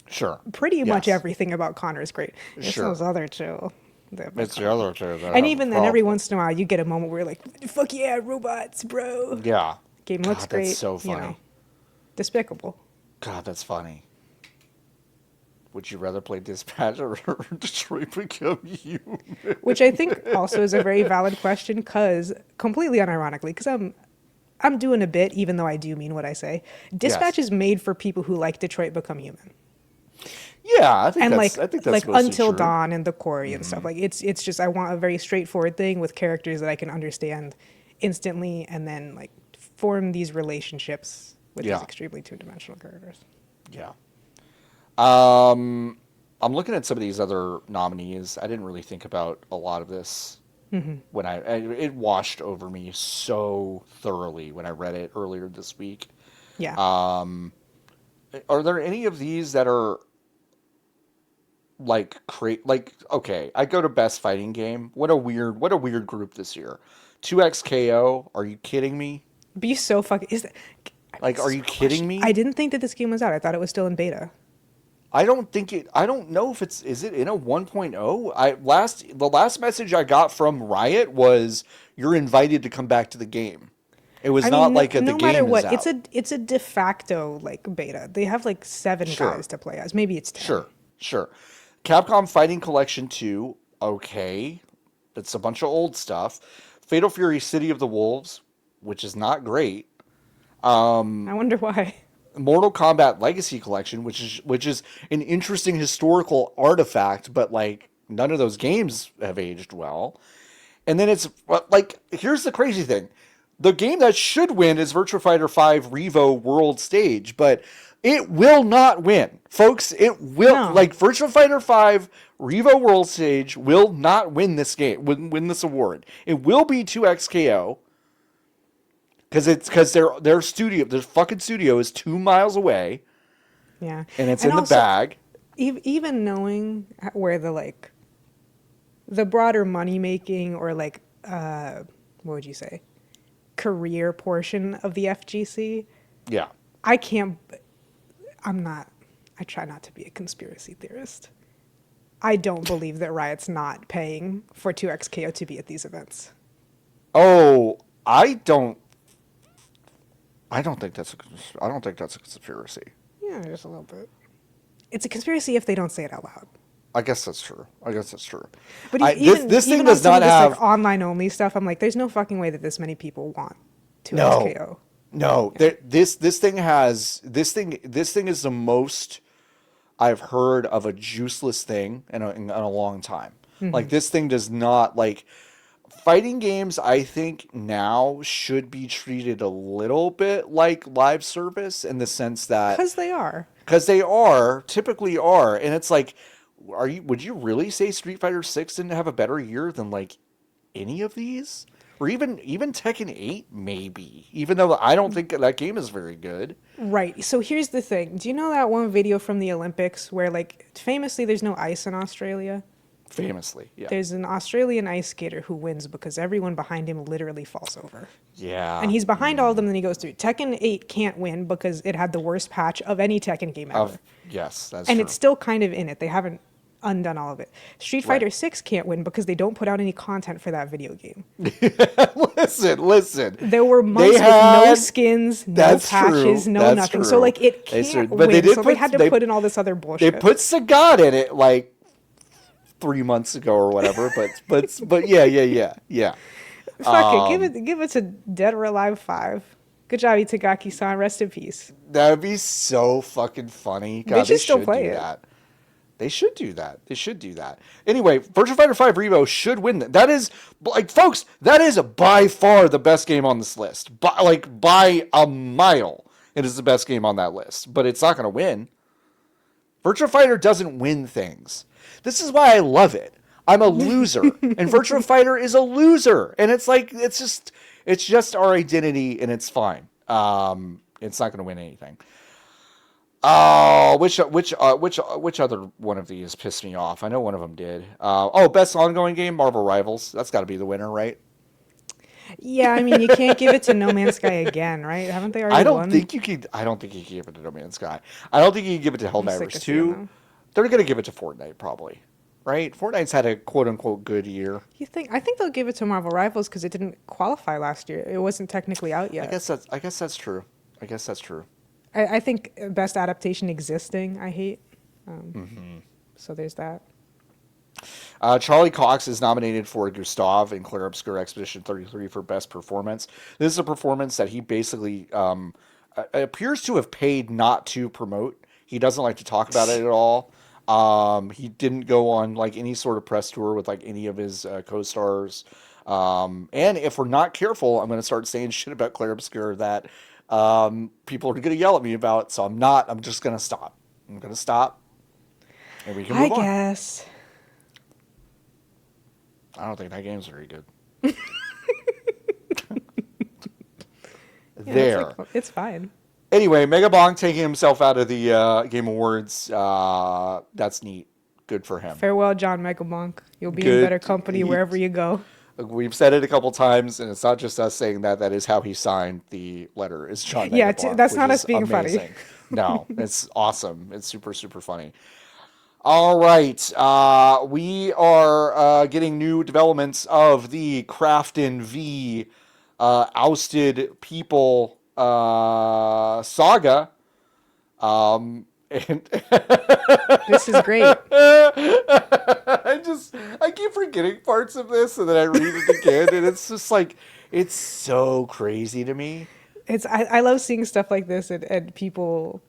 Sure. Pretty much Yes. everything about Connor is great. It's Sure. those other two. That It's become- the other two that And have the even then, every problem. once in a while, you get a moment where you're like, "Fuck yeah, robots, bro!" Yeah. Game God, looks that's great. so funny. Despicable. God, that's funny. Would you rather play Dispatch or Detroit Become Human? Which I think also is a very valid question, because completely unironically, because I'm doing a bit, even though I do mean what I say. Dispatch Yes. is made for people who like Detroit Become Human, Yeah, and I think that's like mostly Until true. Dawn and the Quarry and stuff. Like it's just I want a very straightforward thing with characters that I can understand instantly, and then like form these relationships with these Yeah. extremely two-dimensional characters. Yeah. I'm looking at some of these other nominees. I didn't really think about a lot of this when it washed over me so thoroughly when I read it earlier this week. Yeah. Are there any of these that are like okay, I go to best fighting game. What a weird group this year. 2XKO, are you kidding me? Be so fucking is that Like, are you kidding I me? didn't think that this game was out. I thought it was still in beta. I don't know if is it in a 1.0? The last message I got from Riot was you're invited to come back to the game. It was I not mean, no, like the no matter game is what, out. it's a de facto like beta. They have like seven Sure. guys to play as. Maybe it's 10. Sure. Sure. Capcom Fighting Collection 2, okay. It's a bunch of old stuff. Fatal Fury City of the Wolves, which is not great. I wonder why. Mortal Kombat Legacy Collection, which is an interesting historical artifact, but like none of those games have aged well. And then it's like here's the crazy thing. The game that should win is Virtua Fighter 5 Revo World Stage, but it will not win. Folks, it will No. like Virtua Fighter 5 Revo World Stage will not win this game, win this award. It will be 2XKO. Because their fucking studio is 2 miles away, Yeah. and it's And in the also, bag. even knowing where the broader money making or like what would you say, career portion of the FGC, Yeah, I can't. I'm not. I try not to be a conspiracy theorist. I don't believe that Riot's not paying for 2XKO to be at these events. oh, I don't. I don't think that's a conspiracy. Yeah, just a little bit. It's a conspiracy if they don't say it out loud. I guess that's true. But This thing even on does some not of this have like online only stuff, I'm like, there's no fucking way that this many people want to no, SKO. no. Yeah. This thing is the most I've heard of a juiceless thing in a long time. Mm-hmm. Like this thing does not like fighting games. I think now should be treated a little bit like live service in the sense that Because they are. because they are typically are, and it's like, would you really say Street Fighter 6 didn't have a better year than like any of these? Or even Tekken 8 maybe, even though I don't think that game is very good. Right. So here's the thing. Do you know that one video from the Olympics where like famously there's no ice in Australia? Famously, yeah. There's an Australian ice skater who wins because everyone behind him literally falls over. Yeah. And he's behind all of them, then he goes through. Tekken 8 can't win because it had the worst patch of any Tekken game ever. Yes, that's and true. It's still kind of in it. They haven't undone all of it. Street Fighter 6 can't win because they don't put out any content for that video game. Listen. There were months with no skins, no patches, no nothing. True. So like it can't win. So they had to put in all this other bullshit. They put Sagat in it like 3 months ago or whatever, but yeah. Fuck it, give it to Dead or Alive 5. Good job, Itagaki-san. Rest in peace. That would be so fucking funny. God, they should still play it. That. They should do that. Anyway, Virtua Fighter 5 Revo should win. That is, like, folks, that is by far the best game on this list. By a mile, it is the best game on that list. But it's not going to win. Virtua Fighter doesn't win things. This is why I love it. I'm a loser, and Virtua Fighter is a loser, and it's like it's just our identity, and it's fine. It's not going to win anything. Oh, which other one of these pissed me off? I know one of them did. Best ongoing game, Marvel Rivals. That's got to be the winner, right? Yeah, I mean, you can't give it to No Man's Sky again, right? Haven't they already won? I don't think you can give it to No Man's Sky. I don't think you can give it to Helldivers 2. They're going to give it to Fortnite, probably. Right? Fortnite's had a quote-unquote good year. I think they'll give it to Marvel Rivals because it didn't qualify last year. It wasn't technically out yet. I guess that's true. I think best adaptation existing, I hate. So there's that. Charlie Cox is nominated for Gustav in Clair Obscur Expedition 33 for Best Performance. This is a performance that he basically appears to have paid not to promote. He doesn't like to talk about it at all. He didn't go on like any sort of press tour with like any of his co-stars. And if we're not careful, I'm going to start saying shit about Clair Obscur that people are going to yell at me about. So I'm not. I'm just going to stop. And we can move on. I guess. I don't think that game's very good. There. It's fine. Anyway, Megabonk taking himself out of the Game Awards. That's neat. Good for him. Farewell, John Megabonk. You'll be in better company wherever you go. We've said it a couple times, and it's not just us saying that. That is how he signed the letter. Is John Megabonk. Yeah, that's not us being funny. No, it's awesome. It's super, super funny. All right. We are getting new developments of the Krafton v. Ousted People saga. And this is great. I keep forgetting parts of this, and then I read it again, and it's just like, it's so crazy to me. I love seeing stuff like this, and people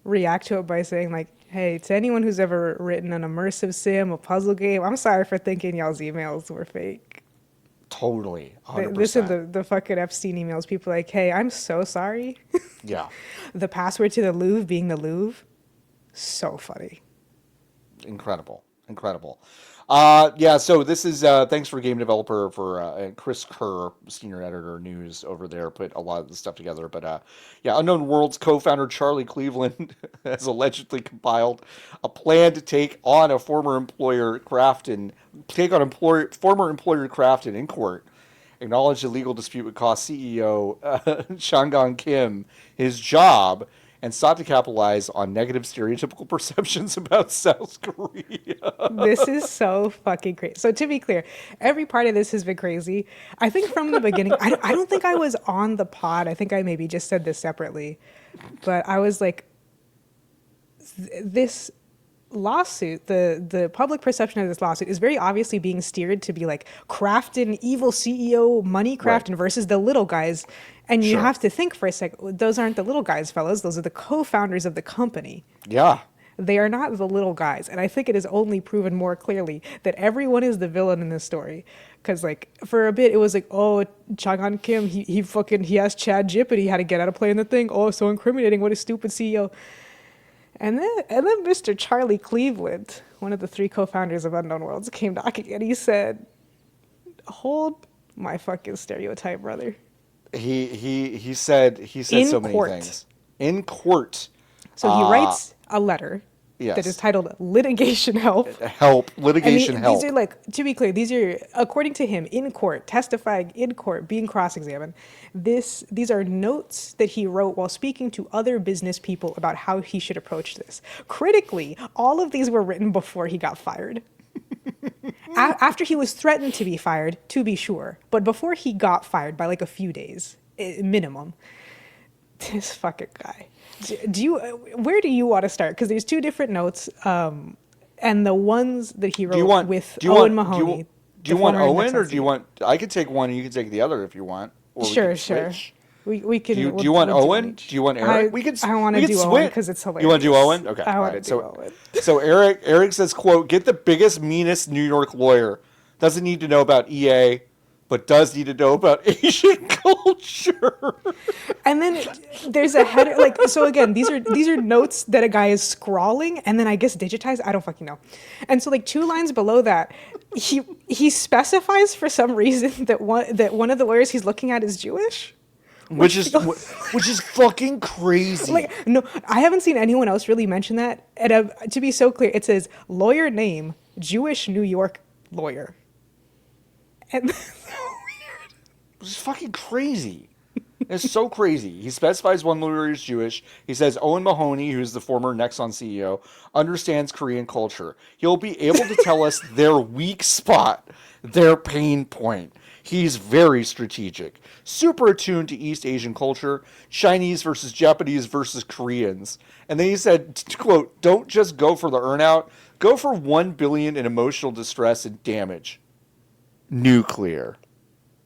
react to it by saying like, hey, to anyone who's ever written an immersive sim, a puzzle game, I'm sorry for thinking y'all's emails were fake. Totally. 100%. This is the fucking Epstein emails. People like, hey, I'm so sorry. Yeah. The password to the Louvre being the Louvre. So funny. Incredible. So this is thanks for game developer for Chris Kerr, senior editor news over there, put a lot of the stuff together. But Unknown Worlds co-founder Charlie Cleveland has allegedly compiled a plan to take on former employer Krafton in court. Acknowledged a legal dispute would cost CEO Shangang Kim his job, and sought to capitalize on negative stereotypical perceptions about South Korea. This is so fucking crazy. So to be clear, every part of this has been crazy. I think from the beginning, I don't think I was on the pod. I think I maybe just said this separately, but I was like, this lawsuit, the public perception of this lawsuit is very obviously being steered to be like Krafton, evil CEO, money Krafton Right. versus the little guys. And you Sure. have to think for a second, those aren't the little guys, fellas. Those are the co-founders of the company. Yeah. They are not the little guys. And I think it is only proven more clearly that everyone is the villain in this story. Because, like, for a bit, it was like, oh, Chang-an Kim, he asked Chad Jippity how to get out of playing the thing. Oh, so incriminating. What a stupid CEO. And then Mr. Charlie Cleveland, one of the 3 co-founders of Unknown Worlds, came knocking and he said, hold my fucking stereotype, brother. He said In so court. many things. In court. So he writes a letter Yes. that is titled Litigation Help. Litigation help. These are like, to be clear, these are, according to him, in court, testifying in court, being cross-examined. These are notes that he wrote while speaking to other business people about how he should approach this. Critically, all of these were written before he got fired. After he was threatened to be fired, to be sure, but before he got fired by like a few days, minimum. This fucking guy. Where do you want to start? Because there's 2 different notes, and the ones that he wrote with Owen Mahoney. Do you want Owen, or do you want? I could take one, and you can take the other if you want. Or Sure. We can. Do you want Owen? Do you want Eric? I want to do Owen because it's hilarious. You want to do Owen? Okay. I want to do Owen. So Eric says, "quote Get the biggest, meanest New York lawyer. Doesn't need to know about EA, but does need to know about Asian culture." And then there's a header, like, so again, these are notes that a guy is scrawling and then I guess digitized. I don't fucking know. And so like 2 lines below that, he specifies for some reason that one of the lawyers he's looking at is Jewish. Which is fucking crazy. Like, no, I haven't seen anyone else really mention that. And to be so clear, it says lawyer name, Jewish New York lawyer. And that's so weird. It's fucking crazy. It's so crazy. He specifies one lawyer is Jewish. He says Owen Mahoney, who's the former Nexon CEO, understands Korean culture. He'll be able to tell us their weak spot, their pain point. He's very strategic, super attuned to East Asian culture, Chinese versus Japanese versus Koreans. And then he said, quote, don't just go for the earnout, go for $1 billion in emotional distress and damage. Nuclear.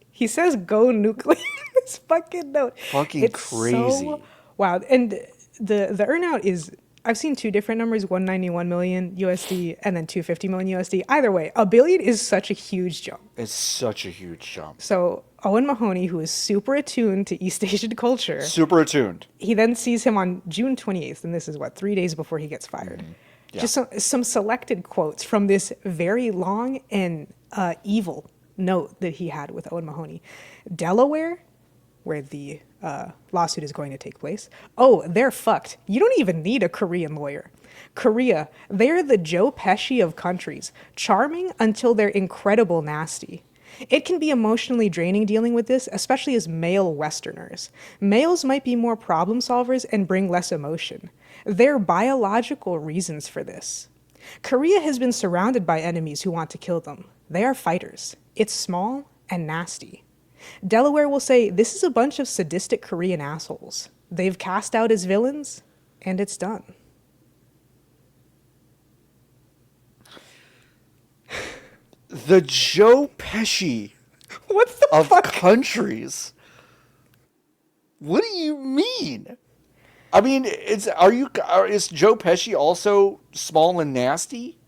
He says go nuclear in this fucking note. Fucking crazy. So wild. And the earnout is, I've seen 2 different numbers, 191 million USD and then 250 million USD. Either way, $1 billion is such a huge jump. It's such a huge jump. So Owen Mahoney, who is super attuned to East Asian culture. Super attuned. He then sees him on June 28th, and this is 3 days before he gets fired. Mm-hmm. Yeah. Just some selected quotes from this very long and evil note that he had with Owen Mahoney. Delaware, where the lawsuit is going to take place. Oh, they're fucked. You don't even need a Korean lawyer. Korea, they're the Joe Pesci of countries, charming until they're incredible nasty. It can be emotionally draining dealing with this, especially as male Westerners. Males might be more problem solvers and bring less emotion. There are biological reasons for this. Korea has been surrounded by enemies who want to kill them. They are fighters. It's small and nasty. Delaware will say, this is a bunch of sadistic Korean assholes. They've cast out as villains, and it's done. The Joe Pesci what the of fuck? Countries. What do you mean? I mean, is Joe Pesci also small and nasty?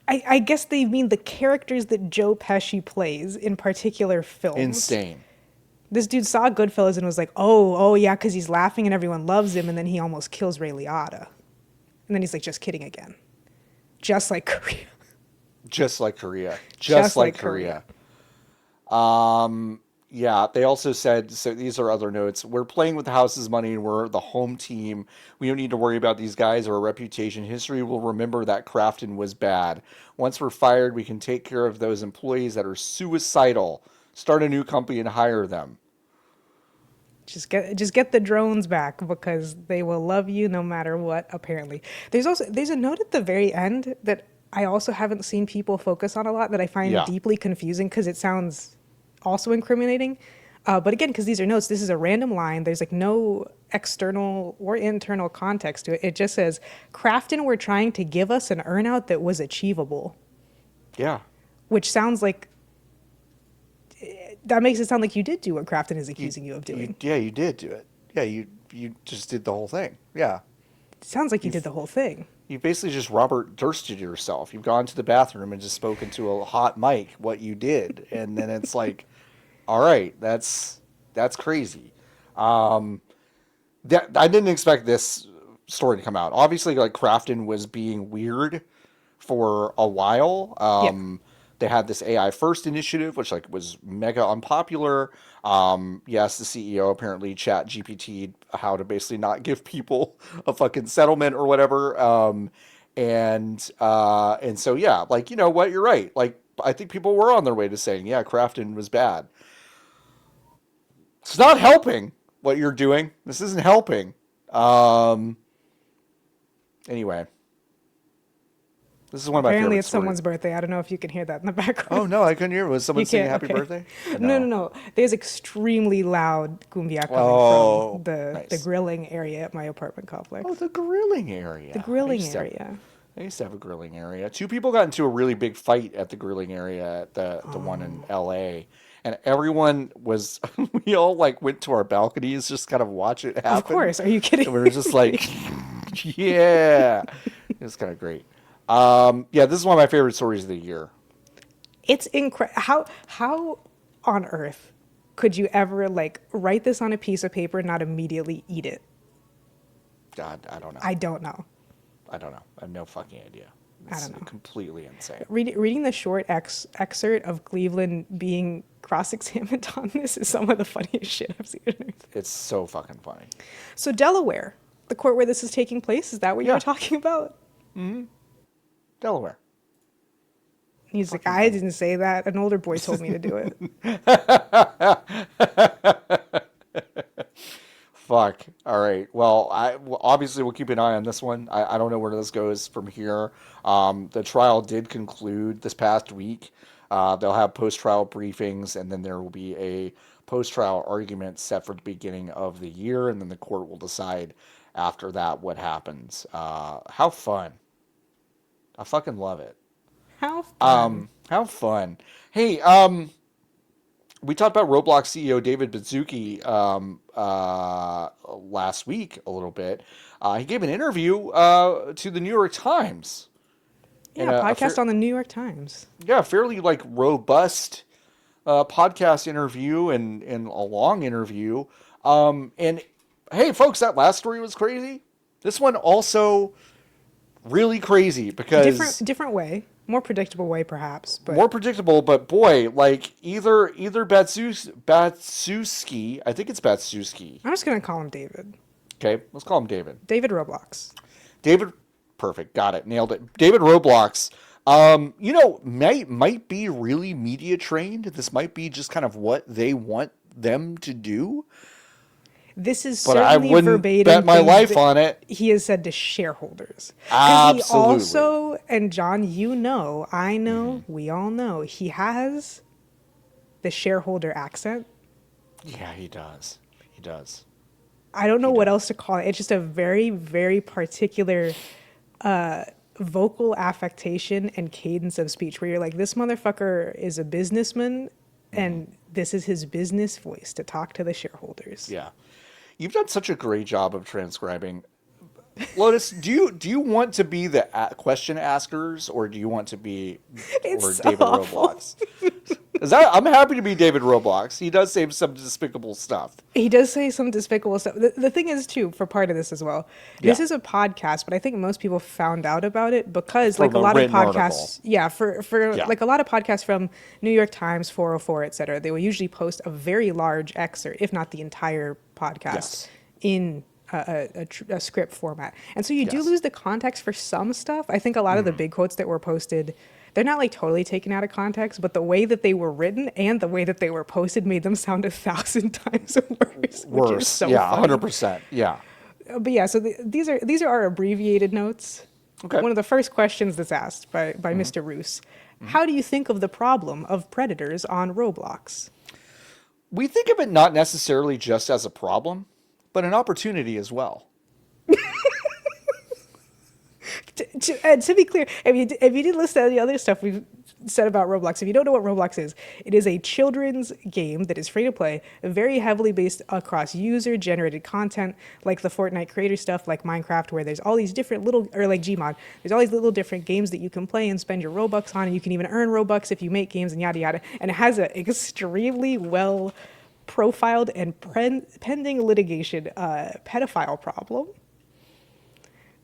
I guess they mean the characters that Joe Pesci plays in particular films. Insane. This dude saw Goodfellas and was like, oh yeah, because he's laughing and everyone loves him, and then he almost kills Ray Liotta. And then he's like, just kidding again. Just like Korea. Just like Korea. Just like Korea. Yeah, they also said, so these are other notes, we're playing with the house's money and we're the home team. We don't need to worry about these guys or a reputation. History will remember that Krafton was bad. Once we're fired, we can take care of those employees that are suicidal, start a new company and hire them. Just get the drones back because they will love you no matter what, apparently. There's a note at the very end that I also haven't seen people focus on a lot that I find deeply confusing because it sounds also incriminating. But again, because these are notes, this is a random line. There's like no external or internal context to it. It just says, Krafton were trying to give us an earnout that was achievable. Yeah. Which sounds like, that makes it sound like you did do what Krafton is accusing you of doing. You did do it. Yeah, you just did the whole thing. Yeah. It sounds like you did the whole thing. You basically just Robert Dursted yourself. You've gone to the bathroom and just spoken to a hot mic what you did. And then it's like, all right, that's crazy. I didn't expect this story to come out. Obviously, like, Krafton was being weird for a while. They had this AI first initiative, which like was mega unpopular. Yes, the CEO apparently chat GPT'd how to basically not give people a fucking settlement or whatever. And so, yeah, like, you know what? You're right. Like, I think people were on their way to saying, yeah, Krafton was bad. It's not helping what you're doing. This isn't helping. Anyway. This is one of my favorite Apparently it's stories. Someone's birthday. I don't know if you can hear that in the background. Oh, no, I couldn't hear. Was someone singing happy birthday? No. There's extremely loud cumbia coming from the grilling area at my apartment complex. Oh, the grilling area. The grilling area. I used to have a grilling area. 2 people got into a really big fight at the grilling area at the one in L.A., and everyone was, we all like went to our balconies just kind of watch it happen. Of course. Are you kidding? And we were just like, yeah. It was kind of great. Yeah, this is one of my favorite stories of the year. It's incredible. How on earth could you ever like write this on a piece of paper and not immediately eat it? God, I don't know. I don't know. I have no fucking idea. I don't know. Completely insane. Reading the short excerpt of Cleveland being cross-examined on this is some of the funniest shit I've seen. It's so fucking funny. So Delaware, the court where this is taking place, is that what you were talking about? Mm-hmm. Delaware. He's like, I didn't say that. An older boy told me to do it. Fuck. All right. Well, obviously we'll keep an eye on this one. I don't know where this goes from here. The trial did conclude this past week. They'll have post-trial briefings, and then there will be a post-trial argument set for the beginning of the year, and then the court will decide after that what happens. How fun. I fucking love it. How fun. How fun. Hey, we talked about Roblox CEO David Baszucki last week a little bit. He gave an interview to the New York Times. Yeah, podcast on the New York Times. Yeah, fairly like robust podcast interview and a long interview. And hey, folks, that last story was crazy. This one also really crazy because different way. More predictable way, perhaps. But more predictable, but boy, like either Batsuski, I think it's Batsuski. I'm just gonna call him David. Okay, let's call him David. David Roblox. David, perfect, got it, nailed it. David Roblox, might be really media trained. This might be just kind of what they want them to do. This is but certainly I wouldn't verbatim bet my life on it. He has said to shareholders. Absolutely. He also, and John, you know, I know, we all know, he has the shareholder accent. Yeah, he does. He does. I don't know what else to call it. It's just a very, very particular vocal affectation and cadence of speech where you're like, this motherfucker is a businessman and this is his business voice to talk to the shareholders. Yeah. You've done such a great job of transcribing. Lotus, do you want to be the question askers, or do you want to be David Roblox? I'm happy to be David Roblox. He does say some despicable stuff. He does say some despicable stuff. The thing is, too, for part of this as well, this is a podcast, but I think most people found out about it because, like a lot of podcasts, like a lot of podcasts from New York Times, 404, et cetera, they will usually post a very large excerpt, if not the entire podcast, in a script format. And so you do lose the context for some stuff. I think a lot of the big quotes that were posted, they're not like totally taken out of context, but the way that they were written and the way that they were posted made them sound 1,000 times worse. Which is so funny. 100%. Yeah. But yeah, so these are our abbreviated notes. Okay. One of the first questions that's asked by Mr. Roos. How do you think of the problem of predators on Roblox? We think of it not necessarily just as a problem, but an opportunity as well. To be clear, if you did listen to the other stuff we've said about Roblox, if you don't know what Roblox is, it is a children's game that is free to play, very heavily based across user-generated content, like the Fortnite creator stuff, like Minecraft, where there's all these different little, or like Gmod, there's all these little different games that you can play and spend your Robux on, and you can even earn Robux if you make games and yada yada. And it has an extremely well profiled and pending litigation pedophile problem.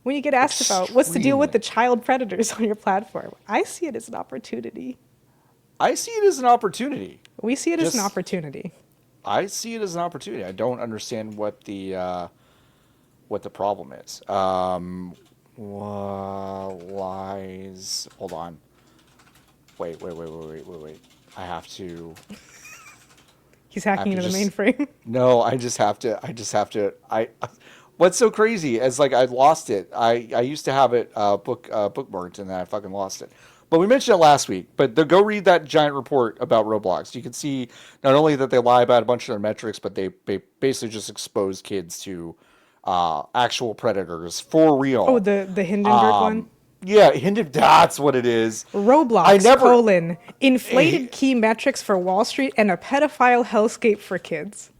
When you get asked about what's the deal with the child predators on your platform, I see it as an opportunity. I see it as an opportunity. We see it as an opportunity. I see it as an opportunity. I don't understand what the problem is. Lies. Hold on. Wait. I have to. He's hacking into the mainframe. No, I just have to. What's so crazy is like I lost it. I used to have it bookmarked and then I fucking lost it. But we mentioned it last week. But go read that giant report about Roblox. You can see not only that they lie about a bunch of their metrics, but they basically just expose kids to actual predators for real. Oh, the Hindenburg one? Yeah, that's what it is. Roblox, inflated key metrics for Wall Street and a pedophile hellscape for kids.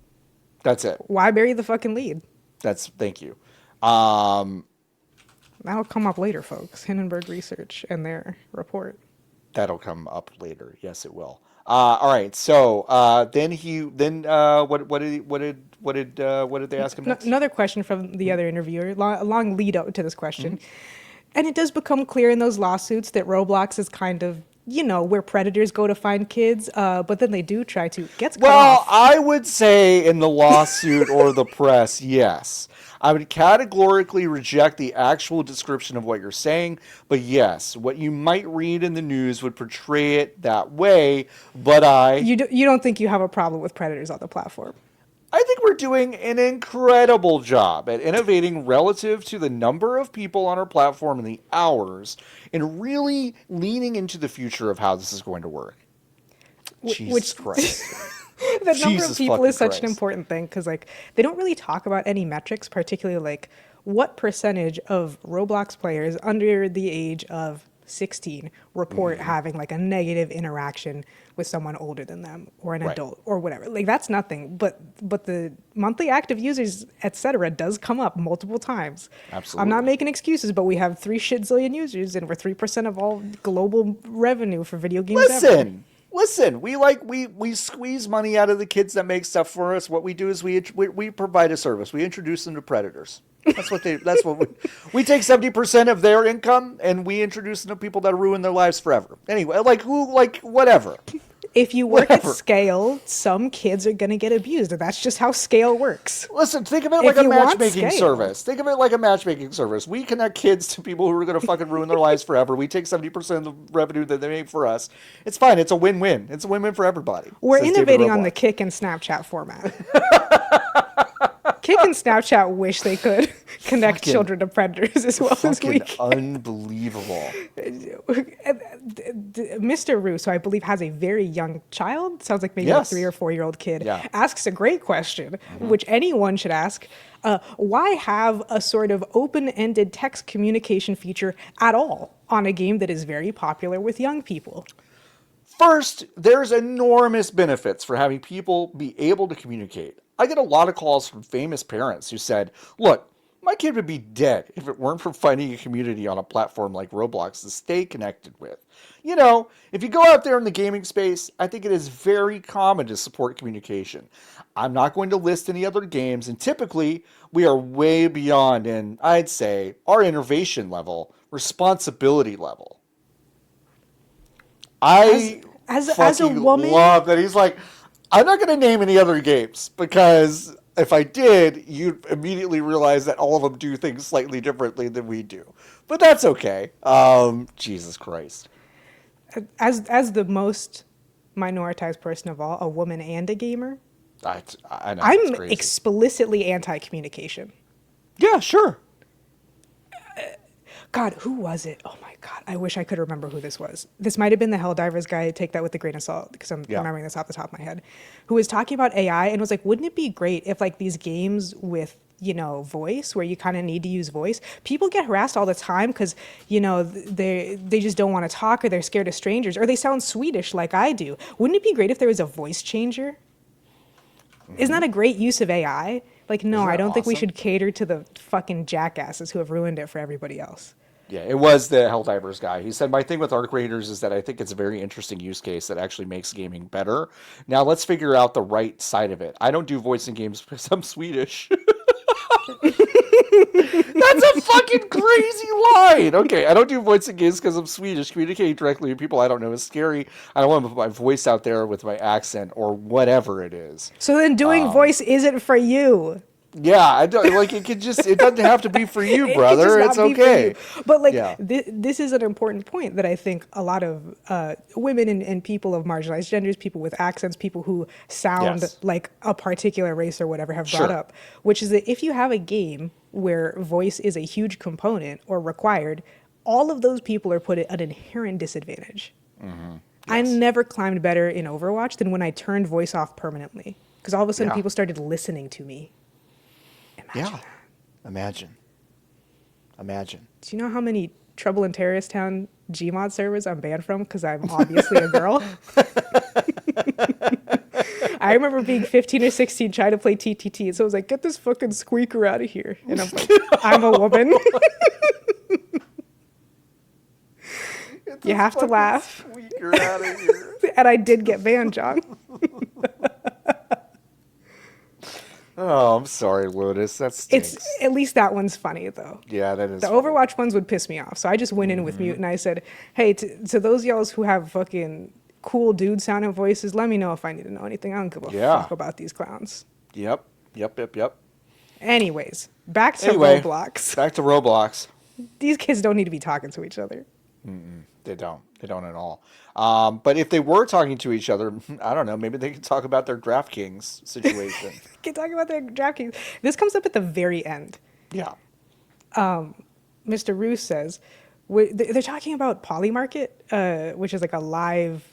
That's it. Why bury the fucking lead? Thank you. That'll come up later, folks. Hindenburg Research and their report. That'll come up later. Yes, it will. All right. So what did they ask him next? Another question from the other interviewer, a long lead up to this question. And it does become clear in those lawsuits that Roblox is kind of, where predators go to find kids, but then they do try to get cut off. I would say in the lawsuit or the press, yes. I would categorically reject the actual description of what you're saying, but yes, what you might read in the news would portray it that way, but You don't think you have a problem with predators on the platform? I think we're doing an incredible job at innovating relative to the number of people on our platform and the hours, and really leaning into the future of how this is going to work. Jesus Christ. The number of people is such an important thing because they don't really talk about any metrics, particularly what percentage of Roblox players under the age of 16 report having a negative interaction with someone older than them or an adult or whatever. That's nothing, but the monthly active users, etc., does come up multiple times. Absolutely. I'm not making excuses, but we have 3 shit-zillion users and we're 3% of all global revenue for video games. Listen, we squeeze money out of the kids that make stuff for us. What we do is we provide a service. We introduce them to predators. We take 70% of their income and we introduce them to people that ruin their lives forever. Anyway, whatever. If you work at scale, some kids are going to get abused, and that's just how scale works. Listen, think of it like a matchmaking service. Think of it like a matchmaking service. We connect kids to people who are going to fucking ruin their lives forever. We take 70% of the revenue that they make for us. It's fine. It's a win-win. It's a win-win for everybody. We're innovating on the Kik and Snapchat format. Kik and Snapchat wish they could connect children to predators as well as we can. Unbelievable. Mr. Roos, who I believe has a very young child, sounds like maybe a 3 or 4-year-old kid, asks a great question, which anyone should ask. Why have a sort of open-ended text communication feature at all on a game that is very popular with young people? First, there's enormous benefits for having people be able to communicate. I get a lot of calls from famous parents who said, look, my kid would be dead if it weren't for finding a community on a platform like Roblox to stay connected with. If you go out there in the gaming space, I think it is very common to support communication. I'm not going to list any other games, and typically we are way beyond, and I'd say, our innovation level, responsibility level. As a woman, love that he's like, I'm not going to name any other games because if I did, you'd immediately realize that all of them do things slightly differently than we do. But that's okay. Jesus Christ. As the most minoritized person of all, a woman and a gamer, I know. It's I'm crazy. explicitly anti-communication. Yeah, sure. God, who was it? Oh my God, I wish I could remember who this was. This might have been the Helldivers guy. Take that with a grain of salt because I'm remembering this off the top of my head. Who was talking about AI and was like, wouldn't it be great if like these games with voice where you kind of need to use voice, people get harassed all the time because they just don't want to talk or they're scared of strangers or they sound Swedish like I do. Wouldn't it be great if there was a voice changer? Isn't that a great use of AI? Like, no, I don't think we should cater to the fucking jackasses who have ruined it for everybody else. Yeah, it was the Helldivers guy. He said, my thing with Arc Raiders is that I think it's a very interesting use case that actually makes gaming better. Now, let's figure out the right side of it. I don't do voice in games because I'm Swedish. That's a fucking crazy line. Okay, I don't do voice in games because I'm Swedish. Communicating directly with people I don't know is scary. I don't want to put my voice out there with my accent or whatever it is. So then doing voice isn't for you. Yeah, I don't like it. It doesn't have to be for you, brother. It's okay. But like, this is an important point that I think a lot of women and people of marginalized genders, people with accents, people who sound like a particular race or whatever have brought up, which is that if you have a game where voice is a huge component or required, all of those people are put at an inherent disadvantage. Mm-hmm. Yes. I never climbed better in Overwatch than when I turned voice off permanently because all of a sudden people started listening to me. Imagine. Do you know how many Trouble in Terrorist Town Gmod servers I'm banned from because I'm obviously a girl? I remember being 15 or 16 trying to play TTT, so I was like, get this fucking squeaker out of here. And I'm like, I'm a woman. You have to laugh. Squeaker out of here. And I did get banned, John. Oh, I'm sorry, Lotus. That stinks. At least that one's funny, though. Yeah, that is. The funny. Overwatch ones would piss me off, so I just went in with mute and I said, "Hey, to those y'alls who have fucking cool dude sounding voices, let me know if I need to know anything. I don't give a fuck about these clowns." Yep. Anyways, back to Roblox. Back to Roblox. These kids don't need to be talking to each other. They don't. They don't at all. But if they were talking to each other, I don't know, maybe they could talk about their DraftKings situation. They can talk about their DraftKings. This comes up at the very end. Yeah. Mr. Roos says, they're talking about Polymarket, which is like a live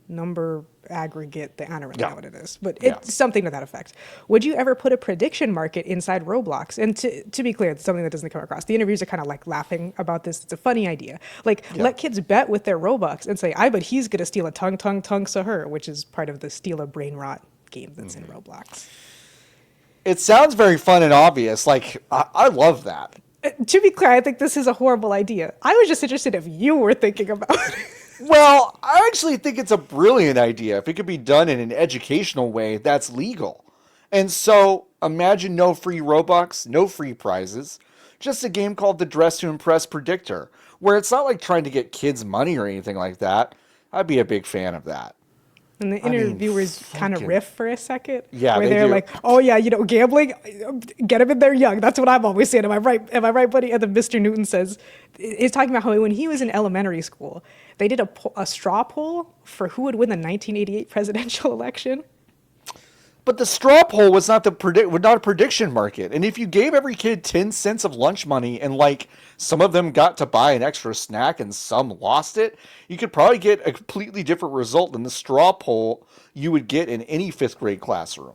number aggregate. I don't really know what it is, but it's something to that effect. Would you ever put a prediction market inside Roblox? And to be clear, it's something that doesn't come across. The interviews are kind of like laughing about this. It's a funny idea. Let kids bet with their Robux and say, I bet he's going to steal a tongue to her, which is part of the steal a brain rot game that's in Roblox. It sounds very fun and obvious. I love that. To be clear, I think this is a horrible idea. I was just interested if you were thinking about it. Well, I actually think it's a brilliant idea if it could be done in an educational way that's legal. And so imagine no free Robux, no free prizes, just a game called the Dress to Impress Predictor, where it's not like trying to get kids money or anything like that. I'd be a big fan of that. And the interviewers kind of riff for a second. Yeah, where they're like, oh yeah, gambling, get them in there young. That's what I'm always saying. Am I right, buddy? And then Mr. Newton says, he's talking about how when he was in elementary school, they did a straw poll for who would win the 1988 presidential election. But the straw poll was not a prediction market. And if you gave every kid 10 cents of lunch money and some of them got to buy an extra snack and some lost it, you could probably get a completely different result than the straw poll you would get in any 5th grade classroom.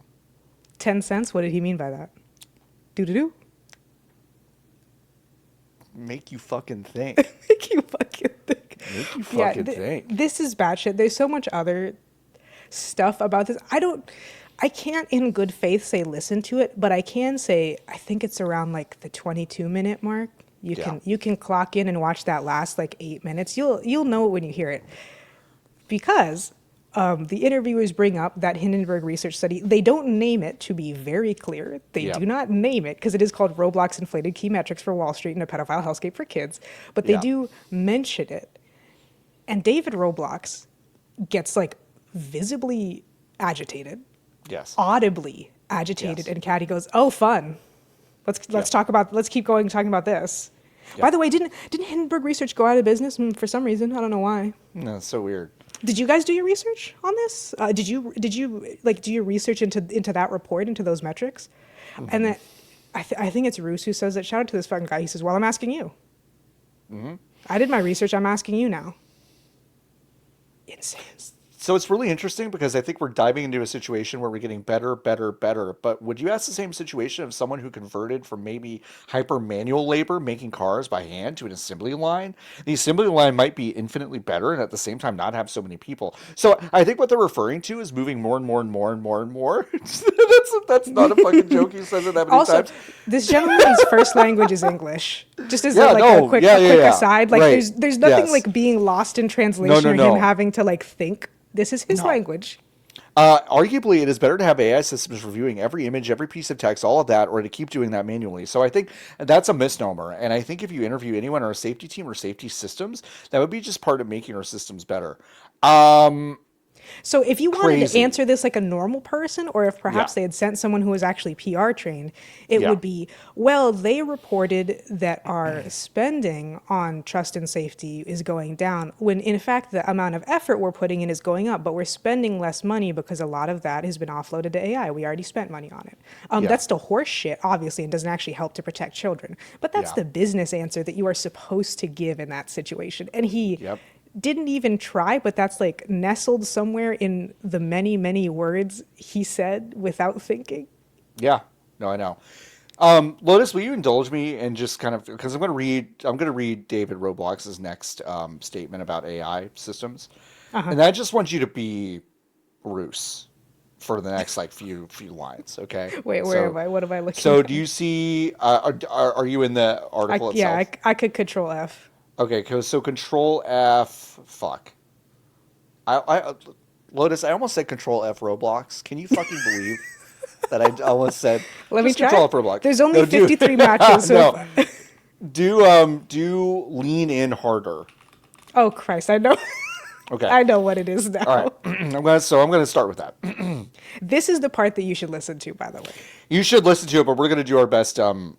10 cents? What did he mean by that? Do-do-do? Make you fucking think. Make you fucking think. Make you fucking think. This is bad shit. There's so much other stuff about this. I can't in good faith say listen to it, but I can say I think it's around the 22-minute mark. You can clock in and watch that last 8 minutes. You'll know it when you hear it. Because the interviewers bring up that Hindenburg research study. They don't name it, to be very clear. They do not name it because it is called Roblox Inflated Key Metrics for Wall Street and a Pedophile Hellscape for Kids. But they do mention it. And David Roblox gets visibly agitated. Yes. Audibly agitated, Yes. and Caddy goes, "Oh, fun. Let's talk about. Let's keep going talking about this." Yep. By the way, didn't Hindenburg Research go out of business for some reason? I don't know why. No, it's so weird. Did you guys do your research on this? Did you like do your research into that report, into those metrics? Mm-hmm. And then I think it's Roos who says that. Shout out to this fucking guy. He says, "Well, I'm asking you. Mm-hmm. I did my research. I'm asking you now." Insane. So it's really interesting because I think we're diving into a situation where we're getting better, better, better. But would you ask the same situation of someone who converted from maybe hyper manual labor, making cars by hand, to an assembly line? The assembly line might be infinitely better and at the same time not have so many people. So I think what they're referring to is moving more and more and more and more and more. That's not a fucking joke. He says it that many Also, times. this gentleman's first language is English. Just as a quick aside, like Right. there's nothing Yes. like being lost in translation or him having to like think. This is his language. Arguably, it is better to have AI systems reviewing every image, every piece of text, all of that, or to keep doing that manually. So I think that's a misnomer. And I think if you interview anyone on our safety team or safety systems, that would be just part of making our systems better. So if you wanted to Crazy. answer this like a normal person, or if perhaps they had sent someone who was actually PR trained, it would be, well, they reported that our spending on trust and safety is going down, when in fact the amount of effort we're putting in is going up, but we're spending less money because a lot of that has been offloaded to AI. We already spent money on it. That's still horse shit, obviously, and doesn't actually help to protect children. But that's the business answer that you are supposed to give in that situation. And he didn't even try, but that's like nestled somewhere in the many, many words he said without thinking. Yeah, no, I know. Lotus, will you indulge me and just kind of, because I'm going to read David Roblox's next statement about AI systems, and I just want you to be Bruce for the next like few lines, okay? Wait, where am I? What am I looking? So, at? do you see? Are you in the article itself? Yeah, I could Control F. Okay, so Control F. Fuck. Lotus, I almost said Control F Roblox. Can you fucking believe that I almost said? Let me try. Control F Roblox. There's only 53 matches. So do lean in harder. Oh Christ, I know. Okay. I know what it is now. All right. I'm gonna start with that. This is the part that you should listen to, by the way. You should listen to it, but we're gonna do our best scam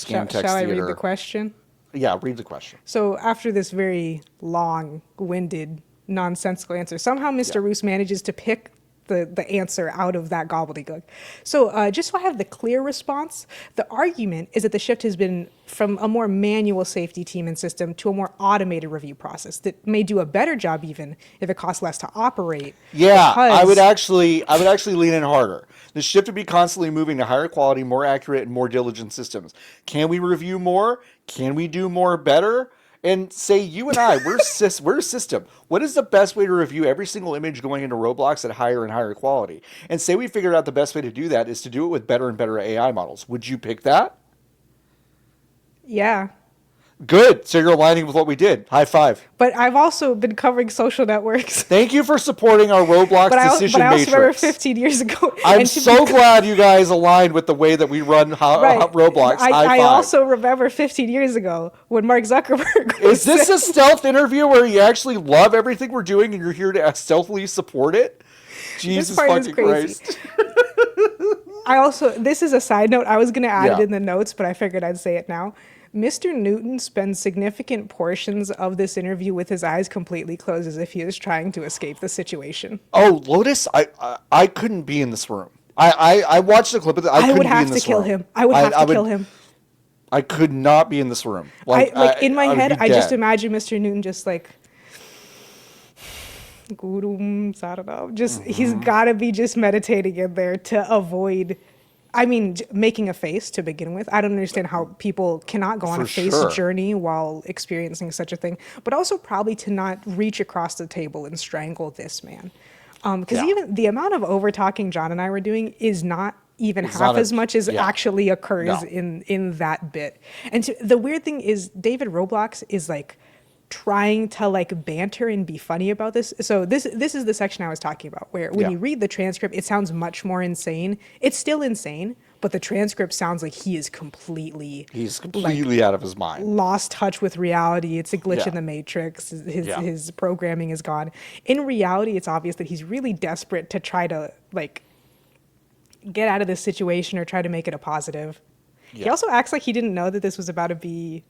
text Shall I theater. read the question? Yeah, read the question. So after this very long-winded, nonsensical answer, somehow Mr. Roos manages to pick the answer out of that gobbledygook. So just so I have the clear response, the argument is that the shift has been from a more manual safety team and system to a more automated review process that may do a better job even if it costs less to operate. Yeah, I would actually lean in harder. The shift would be constantly moving to higher quality, more accurate, and more diligent systems. Can we review more? Can we do more better? And say you and I, we're a system. What is the best way to review every single image going into Roblox at higher and higher quality? And say we figured out the best way to do that is to do it with better and better AI models. Would you pick that? Yeah. Good. So you're aligning with what we did. High five. But I've also been covering social networks. Thank you for supporting our Roblox decision matrix. But I also remember 15 years ago. I'm so glad you guys aligned with the way that we run Roblox. High five. I also remember 15 years ago when Mark Zuckerberg Is this a stealth interview where you actually love everything we're doing and you're here to stealthily support it? Jesus fucking Christ. This is a side note. I was going to add it in the notes, but I figured I'd say it now. Mr. Newton spends significant portions of this interview with his eyes completely closed as if he is trying to escape the situation. Oh, Lotus, I couldn't be in this room. I watched the clip of it. I would have to kill him. I would have to kill him. I could not be in this room. In my head, I just imagine Mr. Newton just like, he's got to be just meditating in there to avoid. I mean, making a face to begin with. I don't understand how people cannot go on a face journey while experiencing such a thing, but also probably to not reach across the table and strangle this man. Because even the amount of over-talking John and I were doing is not even half as much as actually occurs in that bit. And the weird thing is David Roblox is like trying to like banter and be funny about this. So this is the section I was talking about where when you read the transcript, it sounds much more insane. It's still insane, but the transcript sounds like he's completely out of his mind. Lost touch with reality. It's a glitch in the matrix. His programming is gone. In reality, it's obvious that he's really desperate to try to like get out of this situation or try to make it a positive. Yeah. He also acts like he didn't know that this was about to be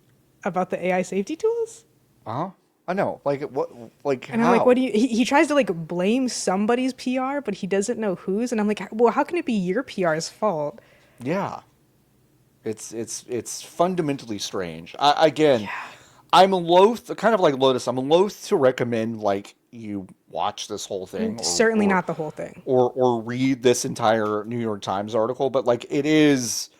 about the AI safety tools. I know. Like what? Like and how? I'm like, what do you? He tries to like blame somebody's PR, but he doesn't know whose. And I'm like, well, how can it be your PR's fault? Yeah, it's fundamentally strange. Again, I'm loath, kind of like Lotus. I'm loath to recommend like you watch this whole thing. Certainly not the whole thing. Or read this entire New York Times article, but like it is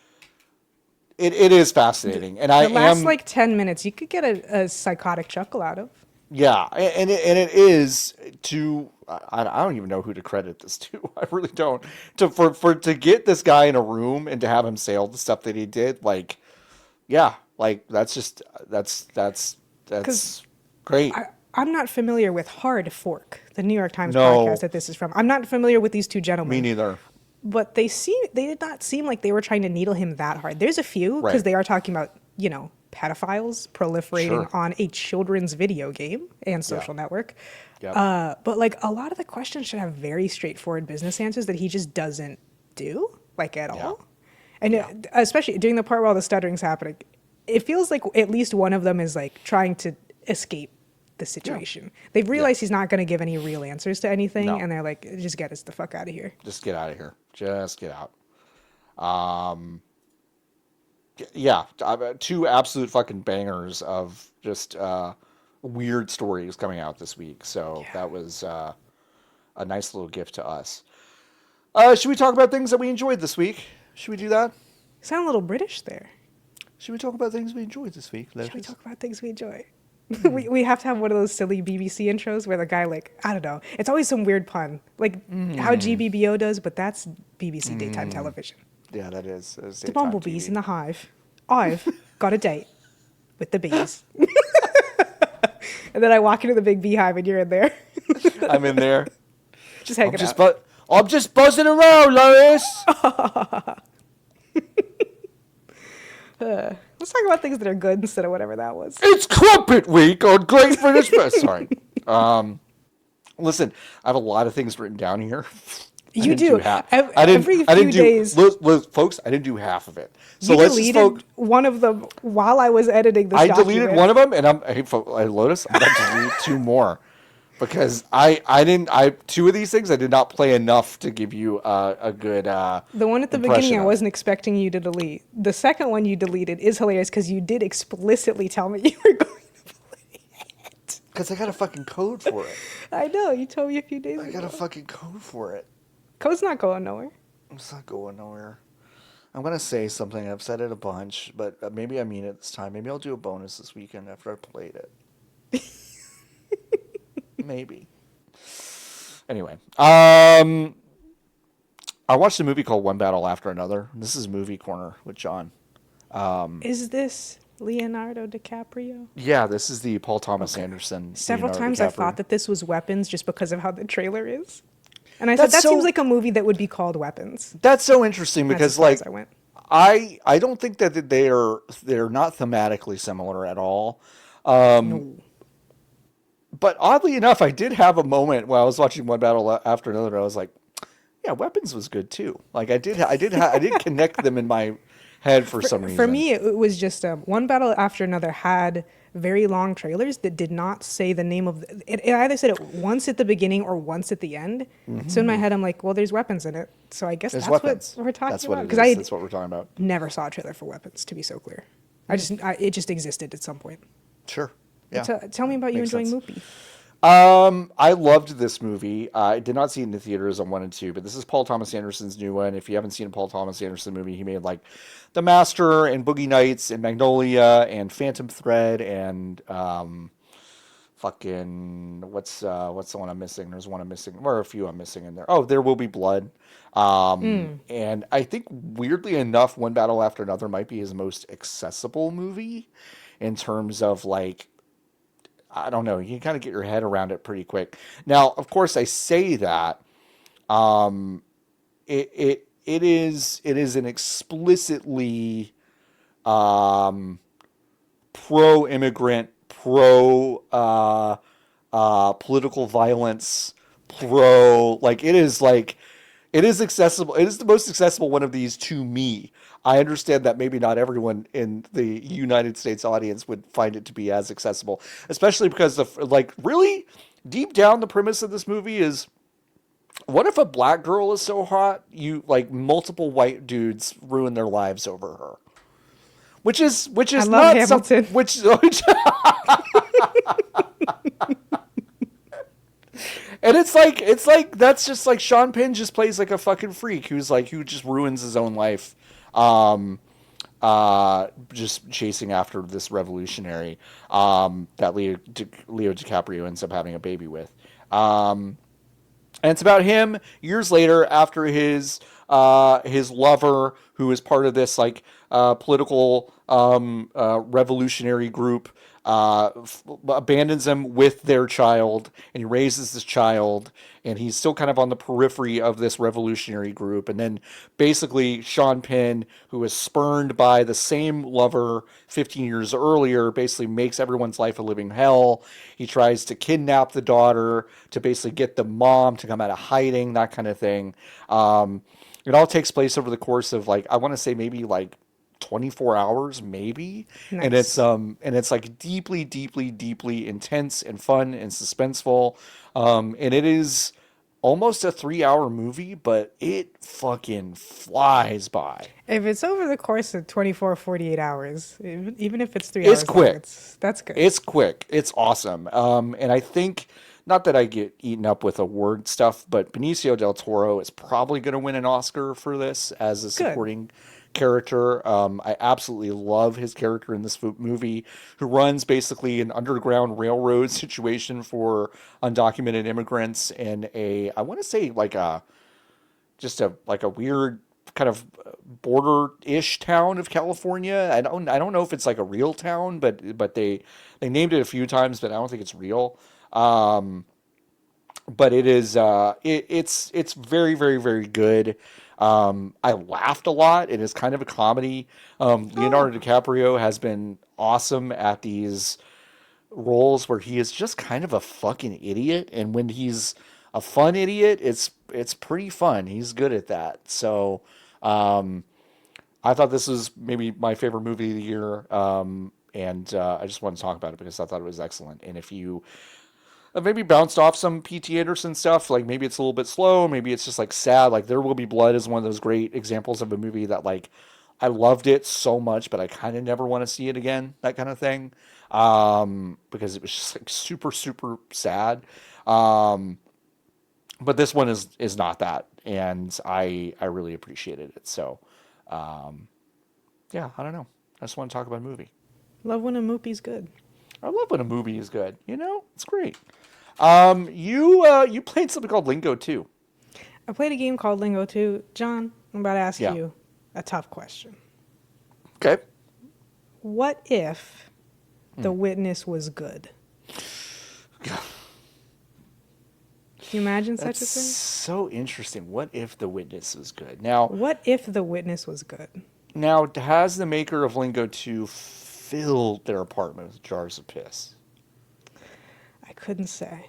fascinating, and the last like 10 minutes you could get a psychotic chuckle out of. Yeah, and it is to I don't even know who to credit this to. I really don't. To get this guy in a room and to have him say all the stuff that he did, like, yeah, like that's great. I'm not familiar with Hard Fork, the New York Times podcast that this is from. I'm not familiar with these two gentlemen. Me neither. But they did not seem like they were trying to needle him that hard. There's a few, because they are talking about, pedophiles proliferating on a children's video game and social network. Yep. But like a lot of the questions should have very straightforward business answers that he just doesn't do, like at all. And especially during the part while the stuttering's happening, it feels like at least one of them is like trying to escape the situation. They've realized he's not going to give any real answers to anything, and they're like, just get us the fuck out of here. Just get out of here. Just get out. Two absolute fucking bangers of just weird stories coming out this week. So that was a nice little gift to us. Should we talk about things that we enjoyed this week? Should we do that? You sound a little British there. Should we talk about things we enjoyed this week? Should we talk about things we enjoy? we have to have one of those silly BBC intros where the guy, like, I don't know, it's always some weird pun, like how GBBO does, but that's BBC daytime television. Yeah, that is. The bumblebees in the hive. I've got a date with the bees. And then I walk into the big beehive and you're in there. I'm in there. Just hanging out. I'm just buzzing around, Lois. Let's talk about things that are good instead of whatever that was. It's Crumpet Week on Great British Best. Sorry. Listen, I have a lot of things written down here. You do. Every few days. Folks, I didn't do half of it. So let's deleted one of them while I was editing this document. I deleted one of them, and Lotus, I'm about to delete two more. Because two of these things I did not play enough to give you a good the one at the beginning I wasn't expecting you to delete. The second one you deleted is hilarious because you did explicitly tell me you were going to play it. Because I got a fucking code for it. I know, you told me a few days ago. I got a fucking code for it. Code's not going nowhere. It's not going nowhere. I'm going to say something. I've said it a bunch, but maybe I mean it this time. Maybe I'll do a bonus this weekend after I played it. Maybe. Anyway, I watched a movie called One Battle After Another. This is Movie Corner with John. Is this Leonardo DiCaprio? Yeah, this is the Paul Thomas Anderson. Several times I thought that this was Weapons just because of how the trailer is. And I said, that seems like a movie that would be called Weapons. That's so interesting because like I don't think that they're not thematically similar at all. No. But oddly enough, I did have a moment when I was watching One Battle After Another. I was like, "Yeah, Weapons was good too." Like I did connect them in my head for some reason. For me, it was just One Battle After Another had very long trailers that did not say the name of it. It either said it once at the beginning or once at the end. Mm-hmm. So in my head, I'm like, "Well, there's weapons in it." So I guess that's what we're talking about. Because that's what we're talking about. Never saw a trailer for Weapons, to be so clear. It just existed at some point. Sure. Yeah. Tell me about you enjoying Moopy. I loved this movie. I did not see it in the theaters. I wanted to, but this is Paul Thomas Anderson's new one. If you haven't seen a Paul Thomas Anderson movie, he made like The Master and Boogie Nights and Magnolia and Phantom Thread and fucking what's the one I'm missing? There's one I'm missing, or a few I'm missing in there. Oh, There Will Be Blood. And I think weirdly enough, One Battle After Another might be his most accessible movie in terms of like, I don't know, you can kind of get your head around it pretty quick. Now, of course, I say that it is an explicitly pro-immigrant, pro political violence, like it is like It is accessible. It is the most accessible one of these to me. I understand that maybe not everyone in the United States audience would find it to be as accessible, especially because like really deep down the premise of this movie is what if a black girl is so hot you like multiple white dudes ruin their lives over her? Which I is love not some Hamilton. which and it's like that's just like Sean Penn just plays like a fucking freak who just ruins his own life, um, just chasing after this revolutionary that Leo DiCaprio ends up having a baby with. And it's about him years later after his lover, who is part of this like political revolutionary group, abandons him with their child, and he raises this child, and he's still kind of on the periphery of this revolutionary group. And then basically Sean Penn, who was spurned by the same lover 15 years earlier, basically makes everyone's life a living hell. He tries to kidnap the daughter to basically get the mom to come out of hiding, that kind of thing. It all takes place over the course of like, I want to say maybe like 24 hours maybe. Nice. And it's like deeply, deeply, deeply intense and fun and suspenseful. And it is almost a 3 hour movie, but it fucking flies by. If it's over the course of 24, 48 hours, even if it's three It's hours long, quick. that's good. It's quick. It's awesome. And I think, not that I get eaten up with award stuff, but Benicio del Toro is probably going to win an Oscar for this as a Good. supporting character. I absolutely love his character in this movie, who runs basically an underground railroad situation for undocumented immigrants in I want to say like a weird kind of border-ish town of California. I don't know if it's like a real town, but they named it a few times, but I don't think it's real. Um, but it is it's very, very, very good. I laughed a lot. It is kind of a comedy. Oh, Leonardo DiCaprio has been awesome at these roles where he is just kind of a fucking idiot, and when he's a fun idiot, it's pretty fun. He's good at that. So um, I thought this was maybe my favorite movie of the year, and I just wanted to talk about it because I thought it was excellent. And if you maybe bounced off some P.T. Anderson stuff, like maybe it's a little bit slow, maybe it's just like sad. Like There Will Be Blood is one of those great examples of a movie that like I loved it so much, but I kind of never want to see it again, that kind of thing, because it was just like super, super sad. Um, but this one is not that, and I really appreciated it. So um, yeah, I don't know. I just want to talk about a movie. love when a movie's good. I love when a movie is good. You know, it's great. You played something called Lingo too. I played a game called Lingo too. John, I'm about to ask Yeah. you a tough question. Okay. What if The Witness was good? Can you imagine such That's a thing? so interesting. What if The Witness is good? Now, What if The Witness was good? has the maker of Lingo 2 filled their apartment with jars of piss? I couldn't say.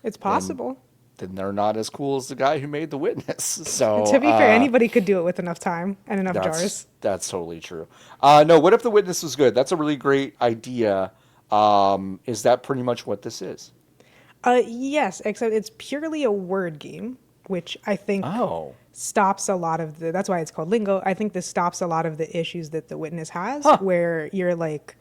It's Then possible. then they're not as cool as the guy who made The Witness. So To be fair, anybody could do it with enough time and enough jars. that's totally true. No, what if The Witness was good? That's a really great idea. Is that pretty much what this is? Yes, except it's purely a word game, which I think Oh. stops a lot of the. That's why it's called Lingo. I think this stops a lot of the issues that The Witness has, Huh. where you're like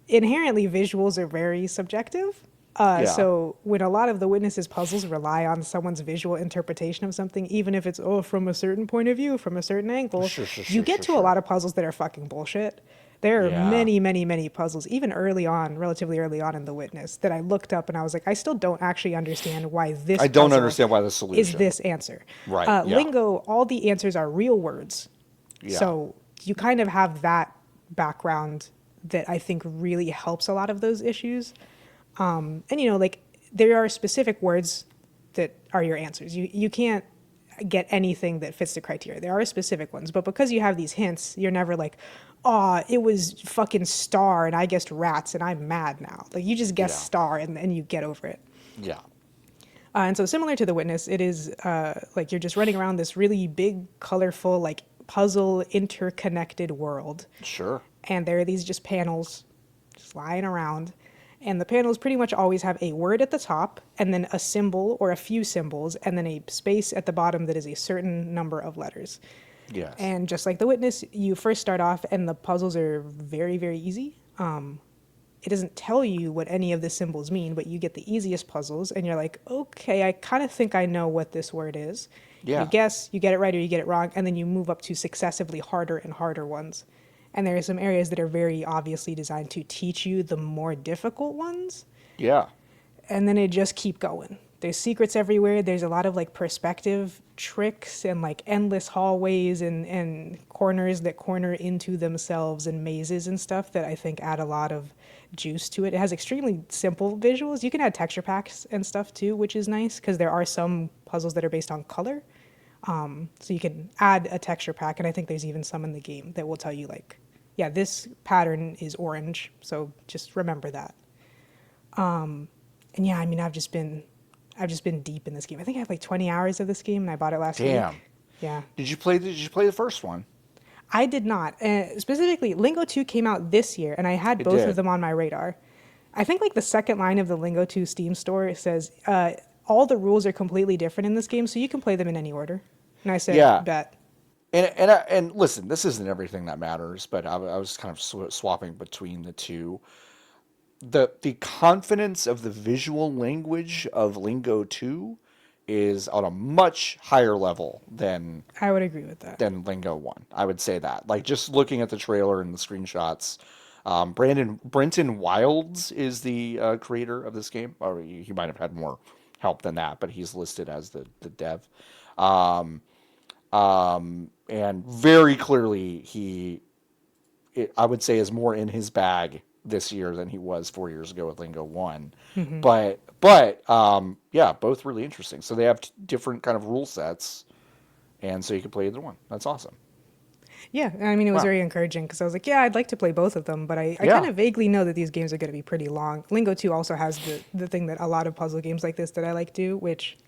inherently visuals are very subjective. Yeah. So when a lot of The Witness's puzzles rely on someone's visual interpretation of something, even if it's from a certain point of view, from a certain angle, Sure, sure, you sure, get sure, to a sure. lot of puzzles that are fucking bullshit. There are Yeah. many, many, many puzzles, even early on, relatively early on in The Witness, that I looked up and I was like, I still don't actually understand why this I don't puzzle understand why the is solution. this answer. Right. Yeah. Lingo, all the answers are real words. Yeah. So you kind of have that background that I think really helps a lot of those issues. And like there are specific words that are your answers. You can't get anything that fits the criteria. There are specific ones, but because you have these hints, you're never like, oh, it was fucking star and I guessed rats and I'm mad now. Like you just guess Yeah. star and you get over it. Yeah. And so similar to the Witness, it is like you're just running around this really big, colorful, like puzzle interconnected world. Sure. And there are these just panels just lying around. And the panels pretty much always have a word at the top, and then a symbol or a few symbols, and then a space at the bottom that is a certain number of letters. Yes. And just like the Witness, you first start off, and the puzzles are very, very easy. It doesn't tell you what any of the symbols mean, but you get the easiest puzzles, and you're like, okay, I kind of think I know what this word is. Yeah. You guess, you get it right or you get it wrong, and then you move up to successively harder and harder ones. And there are some areas that are very obviously designed to teach you the more difficult ones. Yeah. And then it just keep going. There's secrets everywhere. There's a lot of like perspective tricks and like endless hallways and corners that corner into themselves and mazes and stuff that I think add a lot of juice to it. It has extremely simple visuals. You can add texture packs and stuff too, which is nice because there are some puzzles that are based on color. So you can add a texture pack, and I think there's even some in the game that will tell you like, yeah, this pattern is orange, so just remember that. And yeah, I mean, I've just been deep in this game. I think I have like 20 hours of this game, and I bought it last week. Damn. Yeah. Did you play the first one? I did not. Specifically, Lingo 2 came out this year, and I had both of them on my radar. I think like the second line of the Lingo 2 Steam store says, all the rules are completely different in this game, so you can play them in any order. And I said, Yeah. bet. And listen, this isn't everything that matters, but I was kind of swapping between the two. The confidence of the visual language of Lingo 2 is on a much higher level than I would agree with that. Than Lingo 1. I would say that. Like just looking at the trailer and the screenshots, Brenton Wilds is the creator of this game. Or he might have had more help than that, but he's listed as the dev. And very clearly I would say is more in his bag this year than he was 4 years ago with Lingo 1. Mm-hmm. But yeah, both really interesting. So they have different kind of rule sets, and so you can play either one. That's awesome. Yeah, I mean, it was very encouraging because I was like, yeah, I'd like to play both of them, but I kind of vaguely know that these games are going to be pretty long. Lingo 2 also has the thing that a lot of puzzle games like this that I like do, which...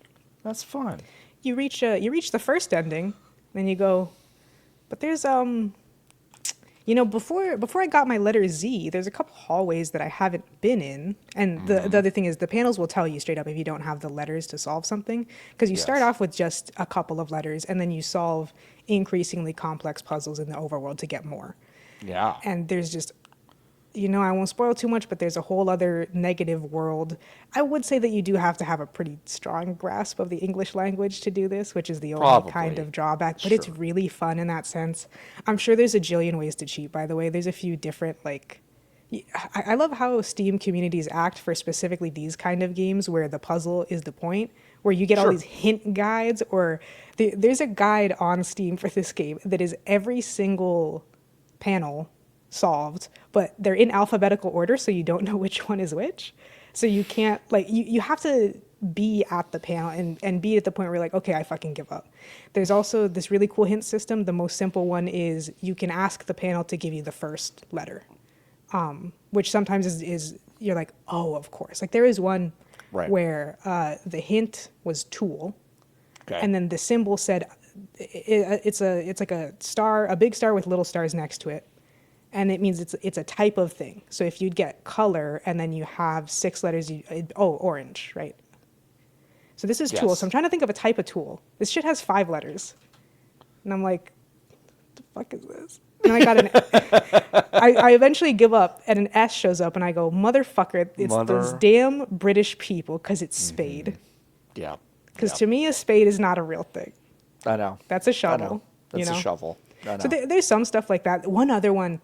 That's fun. You reach the first ending, then you go, but there's before I got my letter Z, there's a couple hallways that I haven't been in, and the other thing is the panels will tell you straight up if you don't have the letters to solve something, because you start off with just a couple of letters, and then you solve increasingly complex puzzles in the overworld to get more. Yeah. And there's just I won't spoil too much, but there's a whole other negative world. I would say that you do have to have a pretty strong grasp of the English language to do this, which is the only kind of drawback, but it's really fun in that sense. I'm sure there's a jillion ways to cheat, by the way. There's a few different, I love how Steam communities act for specifically these kind of games where the puzzle is the point, where you get all these hint guides, or there's a guide on Steam for this game that is every single panel solved, but they're in alphabetical order, so you don't know which one is which. So you can't, you have to be at the panel and be at the point where you're like, okay, I fucking give up. There's also this really cool hint system. The most simple one is you can ask the panel to give you the first letter, which sometimes is you're like, oh, of course. Like there is one where the hint was tool, and then the symbol said it's like a star, a big star with little stars next to it. And it means it's a type of thing. So if you'd get color and then you have 6 letters, orange, right? So this is tool. So I'm trying to think of a type of tool. This shit has 5 letters. And I'm like, what the fuck is this? And I got I eventually give up, and an S shows up, and I go, motherfucker, it's those damn British people, because it's spade. Mm-hmm. Yeah. Because to me, a spade is not a real thing. I know. That's a shovel. I know. That's a shovel. I know. So there's some stuff like that. One other one,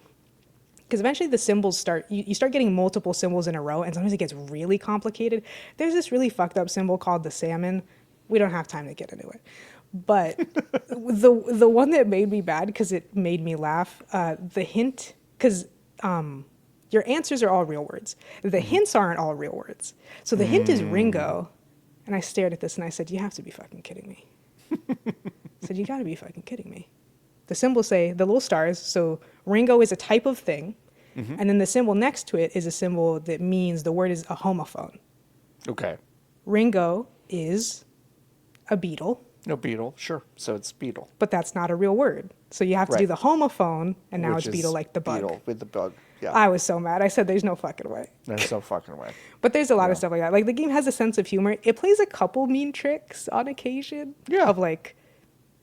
because eventually the symbols you start getting multiple symbols in a row, and sometimes it gets really complicated. There's this really fucked up symbol called the salmon. We don't have time to get into it. But the one that made me bad, because it made me laugh, the hint, because your answers are all real words. The hints aren't all real words. So the hint is Ringo. And I stared at this and I said, you have to be fucking kidding me. I said, you gotta be fucking kidding me. The symbols say the little stars, so Ringo is a type of thing, and then the symbol next to it is a symbol that means the word is a homophone. Okay. Ringo is a beetle. No, beetle, sure. So it's beetle. But that's not a real word. So you have to do the homophone, and now Which it's beetle like the bug. Beetle with the bug, yeah. I was so mad. I said there's no fucking way. There's no fucking way. But there's a lot of stuff like that. Like, the game has a sense of humor. It plays a couple mean tricks on occasion. Yeah. Of, like,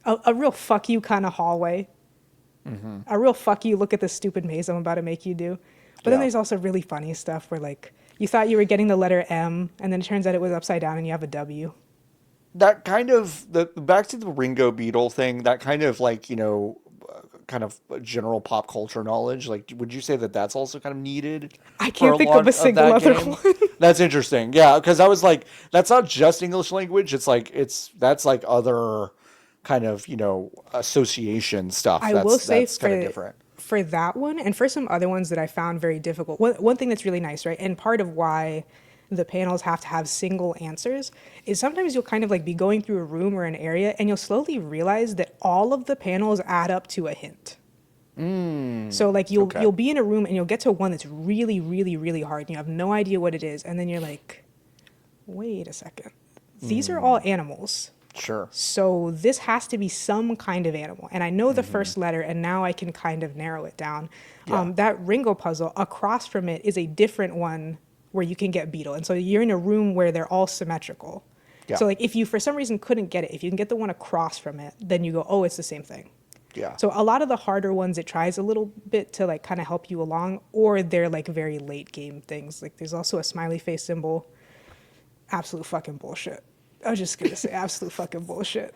a real fuck you kind of hallway. Mm-hmm. A real fuck you, look at this stupid maze I'm about to make you do. But then there's also really funny stuff where, like, you thought you were getting the letter M, and then it turns out it was upside down and you have a W. That kind of, back to the Ringo Beetle thing, that kind of, like, you know, kind of general pop culture knowledge, like, would you say that that's also kind of needed? I can't think of a single other one. That's interesting. Yeah, because I was like, that's not just English language. It's like, that's like other kind of, you know, association stuff. I will say that's kind of different. For that one, and for some other ones that I found very difficult, one thing that's really nice, right? And part of why the panels have to have single answers is sometimes you'll kind of like be going through a room or an area and you'll slowly realize that all of the panels add up to a hint. So like you'll be in a room and you'll get to one that's really, really, really hard and you have no idea what it is. And then you're like, wait a second. These are all animals. Sure. So this has to be some kind of animal. And I know the first letter and now I can kind of narrow it down. Yeah. That Ringo puzzle, across from it is a different one where you can get beetle. And so you're in a room where they're all symmetrical. Yeah. So like if you for some reason couldn't get it, if you can get the one across from it, then you go, oh, it's the same thing. Yeah. So a lot of the harder ones, it tries a little bit to like kind of help you along, or they're like very late game things. Like there's also a smiley face symbol. Absolute fucking bullshit. I was just going to say absolute fucking bullshit.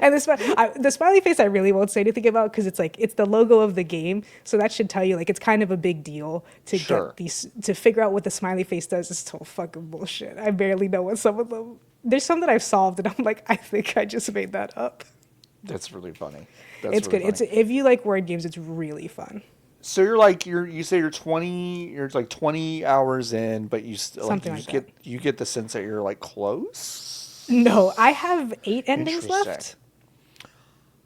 And the smiley face I really won't say anything about because it's like, it's the logo of the game. So that should tell you like it's kind of a big deal to get these, to figure out what the smiley face does is total fucking bullshit. I barely know what some of them, there's some that I've solved and I'm like, I think I just made that up. That's really funny. It's really good. Funny. If you like word games, it's really fun. So you're like you say you're like 20 hours in, but you still like you get the sense that you're like close. No, I have 8 endings left.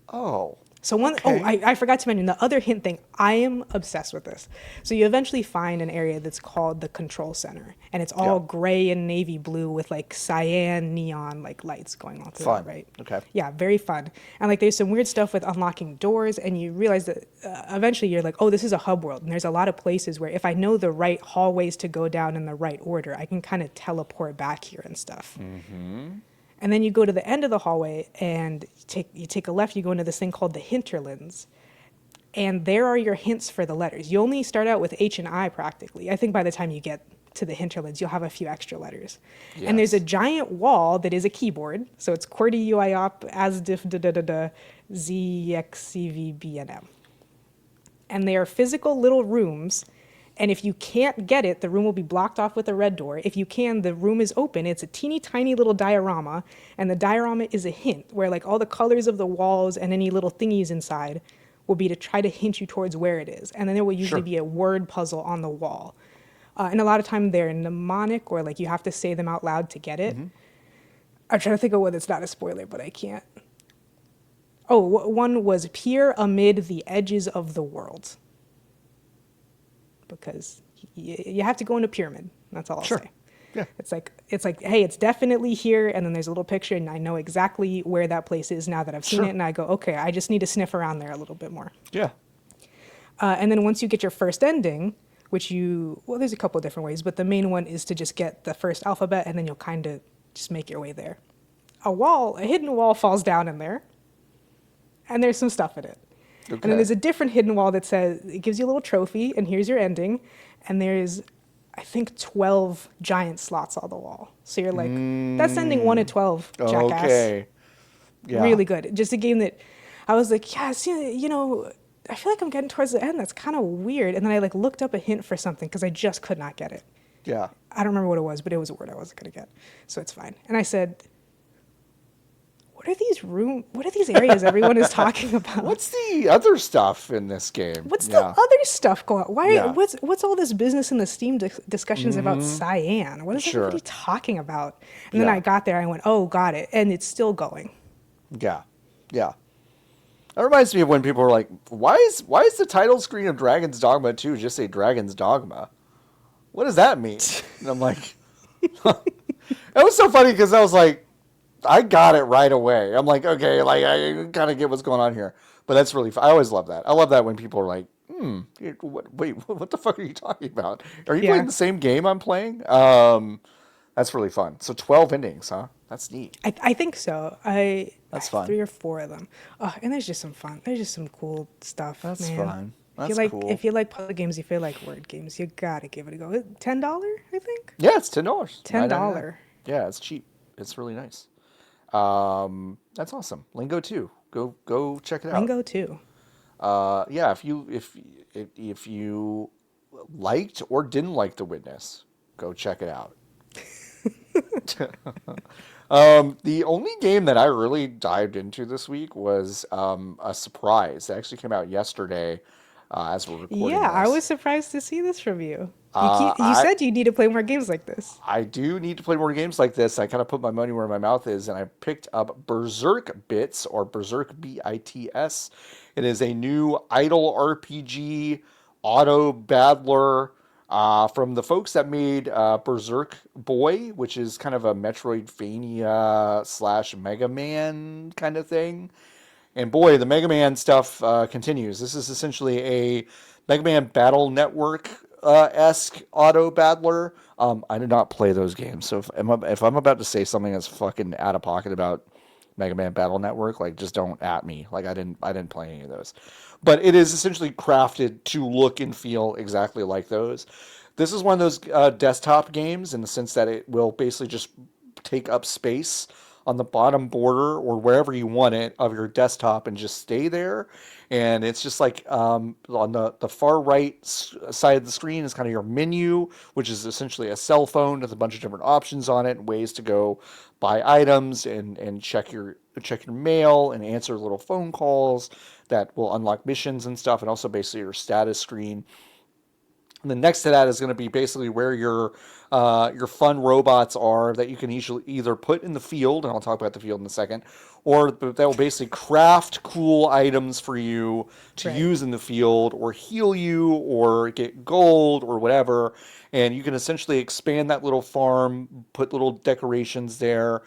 Oh. So I forgot to mention the other hint thing. I am obsessed with this. So you eventually find an area that's called the control center, and it's all gray and navy blue with like cyan neon like lights going on through it, right? Okay. Yeah, very fun. And like there's some weird stuff with unlocking doors, and you realize that eventually you're like, oh, this is a hub world, and there's a lot of places where if I know the right hallways to go down in the right order, I can kind of teleport back here and stuff. Mm-hmm. And then you go to the end of the hallway and you take a left, you go into this thing called the hinterlands. And there are your hints for the letters. You only start out with H and I practically. I think by the time you get to the hinterlands, you'll have a few extra letters. Yes. And there's a giant wall that is a keyboard. So it's QWERTY UIOP, ASDIF, ZXCVBNM. And they are physical little rooms. And if you can't get it, the room will be blocked off with a red door. If you can, the room is open. It's a teeny tiny little diorama. And the diorama is a hint where like all the colors of the walls and any little thingies inside will be to try to hint you towards where it is. And then there will usually be a word puzzle on the wall. And a lot of time they're mnemonic or like you have to say them out loud to get it. Mm-hmm. I'm trying to think of one that's not a spoiler, but I can't. Oh, one was peer amid the edges of the world. Because you have to go in a pyramid. That's all I'll say. Yeah. It's like, hey, it's definitely here. And then there's a little picture and I know exactly where that place is now that I've seen it. And I go, okay, I just need to sniff around there a little bit more. Yeah. And then once you get your first ending, there's a couple of different ways, but the main one is to just get the first alphabet and then you'll kind of just make your way there. A hidden wall falls down in there and there's some stuff in it. Okay. And then there's a different hidden wall that says, it gives you a little trophy, and here's your ending. And there's, I think, 12 giant slots on the wall. So you're like, that's ending 1 of 12, jackass. Okay. Yeah. Really good. Just a game that I was like, yeah, see, you know, I feel like I'm getting towards the end. That's kind of weird. And then I like looked up a hint for something because I just could not get it. Yeah. I don't remember what it was, but it was a word I wasn't going to get. So it's fine. And I said, what are these areas everyone is talking about? What's the other stuff in this game? What's the other stuff going on? What's all this business in the Steam discussions about cyan? What is everybody talking about? And then I got there, I went, oh, got it. And it's still going. Yeah. Yeah. That reminds me of when people were like, why is the title screen of Dragon's Dogma 2 just say Dragon's Dogma? What does that mean? And I'm like, It was so funny because I was like, I got it right away. I'm like, okay, like I kind of get what's going on here. But that's really fun. I always love that. I love that when people are like, wait, what the fuck are you talking about? Are you playing Yeah. the same game I'm playing? That's really fun. So 12 endings, huh? That's neat. I think so. I That's have fun. 3 or 4 of them. Oh, and there's just some fun. There's just some cool stuff, That's man. fun. If you That's like cool. if you like puzzle games, if you like word games, you gotta give it a go. $10, I think. Yeah, it's $10. $9.99. $10. Yeah, it's cheap. It's really nice. That's awesome. Lingo 2. Go check it out. Lingo too. Yeah, if you liked or didn't like The Witness, go check it out. The only game that I really dived into this week was a surprise. It actually came out yesterday as we're recording Yeah, I was this. surprised to see this from you. Uh, You I said you need to play more games like this. I do need to play more games like this. I kind of put my money where my mouth is, and I picked up Berserk B.I.T.S or Berserk B.I.T.S. It is a new idle RPG auto battler from the folks that made Berserk Boy, which is kind of a Metroidvania slash Mega Man kind of thing. And boy, the Mega Man stuff continues. This is essentially a Mega Man Battle Network esque auto battler. I did not play those games, so if I'm about to say something that's fucking out of pocket about Mega Man Battle Network, like just don't at me. Like I didn't play any of those, but it is essentially crafted to look and feel exactly like those. This is one of those desktop games in the sense that it will basically just take up space on the bottom border or wherever you want it of your desktop and just stay there. And it's just like on the far right side of the screen is kind of your menu, which is essentially a cell phone with a bunch of different options on it and ways to go buy items and check your mail and answer little phone calls that will unlock missions and stuff, and also basically your status screen. And then next to that is going to be basically where your fun robots are that you can easily either put in the field, and I'll talk about the field in a second, or that will basically craft cool items for you to Right. use in the field, or heal you, or get gold, or whatever. And you can essentially expand that little farm, put little decorations there,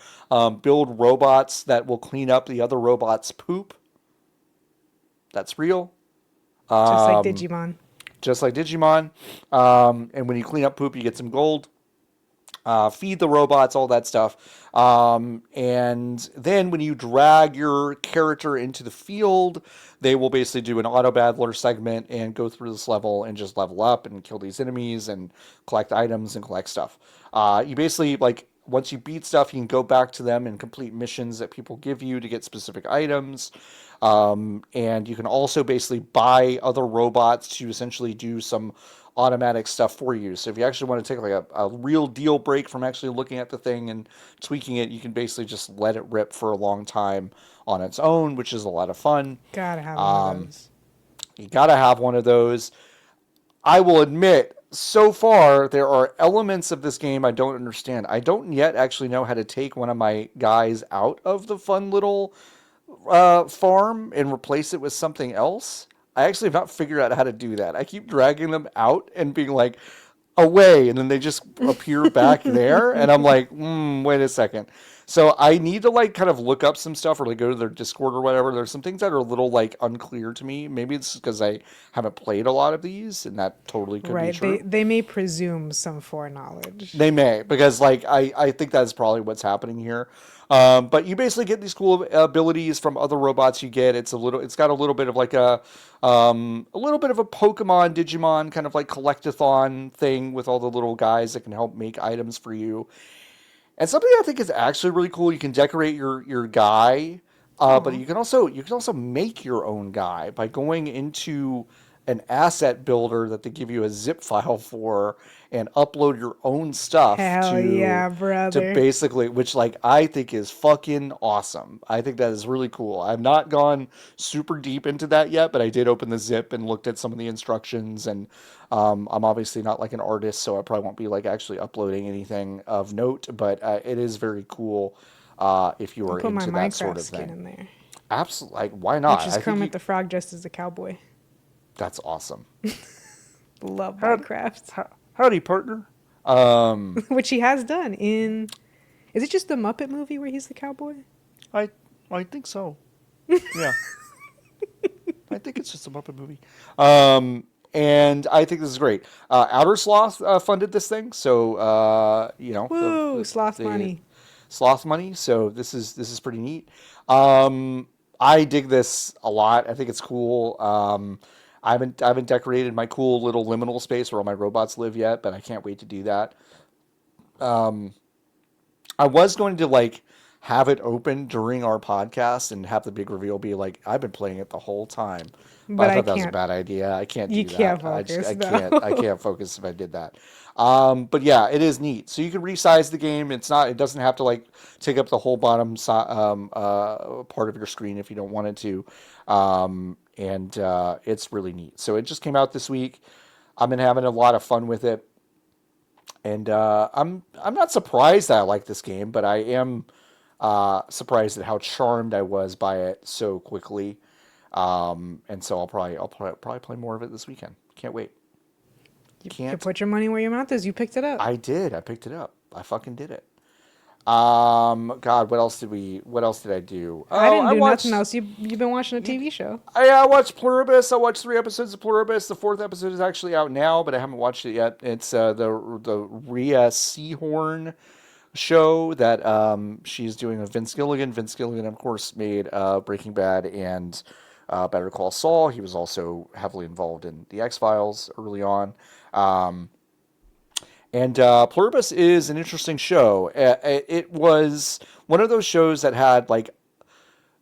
build robots that will clean up the other robots' poop. That's real. Just like Um, Digimon. just like Digimon. And when you clean up poop, you get some gold. Feed the robots, all that stuff. And then when you drag your character into the field, they will basically do an auto battler segment and go through this level and just level up and kill these enemies and collect items and collect stuff. You basically like once you beat stuff, you can go back to them and complete missions that people give you to get specific items. And you can also basically buy other robots to essentially do some automatic stuff for you. So if you actually want to take like a real deal break from actually looking at the thing and tweaking it, you can basically just let it rip for a long time on its own, which is a lot of fun. Gotta have one of Um, those. you gotta have one of those. I will admit, so far there are elements of this game I don't understand. I don't yet actually know how to take one of my guys out of the fun little farm and replace it with something else. I actually have not figured out how to do that. I keep dragging them out and being like, away, and then they just appear back there, and I'm like, wait a second. So I need to like kind of look up some stuff or like go to their Discord or whatever. There's some things that are a little like unclear to me. Maybe it's because I haven't played a lot of these, and that totally could be Right. They true. they may presume some foreknowledge. They may, because like I think that's probably what's happening here. But you basically get these cool abilities from other robots you get. It's got a little bit of like a little bit of a Pokemon, Digimon kind of like collectathon thing with all the little guys that can help make items for you. And something I think is actually really cool. You can decorate your guy, but Oh, you can also make your own guy by going into an asset builder that they give you a zip file for and upload your own stuff hell to yeah, brother. basically, which like I think is fucking awesome. I think that is really cool. I've not gone super deep into that yet, but I did open the zip and looked at some of the instructions. And I'm obviously not like an artist, so I probably won't be like actually uploading anything of note, but it is very cool if you I'll are put my into that Minecraft sort of skin thing. in there, Absolutely, like why which not? is I think Kermit you. the Frog dressed as a cowboy. That's awesome. Love How, Minecraft, howdy, partner. Um, which he has done in Is it just the Muppet movie where he's the cowboy? I I think so. Yeah, I think it's just a Muppet movie. And I think this is great. Outer Sloth funded this thing, so Woo, the sloth the money. sloth money. So this is pretty neat. I dig this a lot. I think it's cool. I haven't decorated my cool little liminal space where all my robots live yet, but I can't wait to do that. I was going to like have it open during our podcast and have the big reveal be like, I've been playing it the whole time. But But I I thought that was a can't. bad idea. I can't You do can't that. focus I can't though. focus if I did that. But yeah, it is neat. So you can resize the game. It doesn't have to like take up the whole bottom part of your screen if you don't want it to. And it's really neat. So it just came out this week. I've been having a lot of fun with it. And I'm not surprised that I like this game, but I am surprised at how charmed I was by it so quickly. And so I'll probably play more of it this weekend. Can't wait. You Can't. put your money where your mouth is. You picked it up. I did. I picked it up. I fucking did it. God, what else did I do? I Oh, didn't I do nothing watched. else. You've been watching a You, TV show. I watched Pluribus. I watched 3 episodes of Pluribus. The fourth episode is actually out now, but I haven't watched it yet. It's the Rhea Seahorn show that she's doing with Vince Gilligan. Vince Gilligan, of course, made Breaking Bad and Better Call Saul. He was also heavily involved in the X Files early on. Um, and Pluribus is an interesting show. It was one of those shows that had like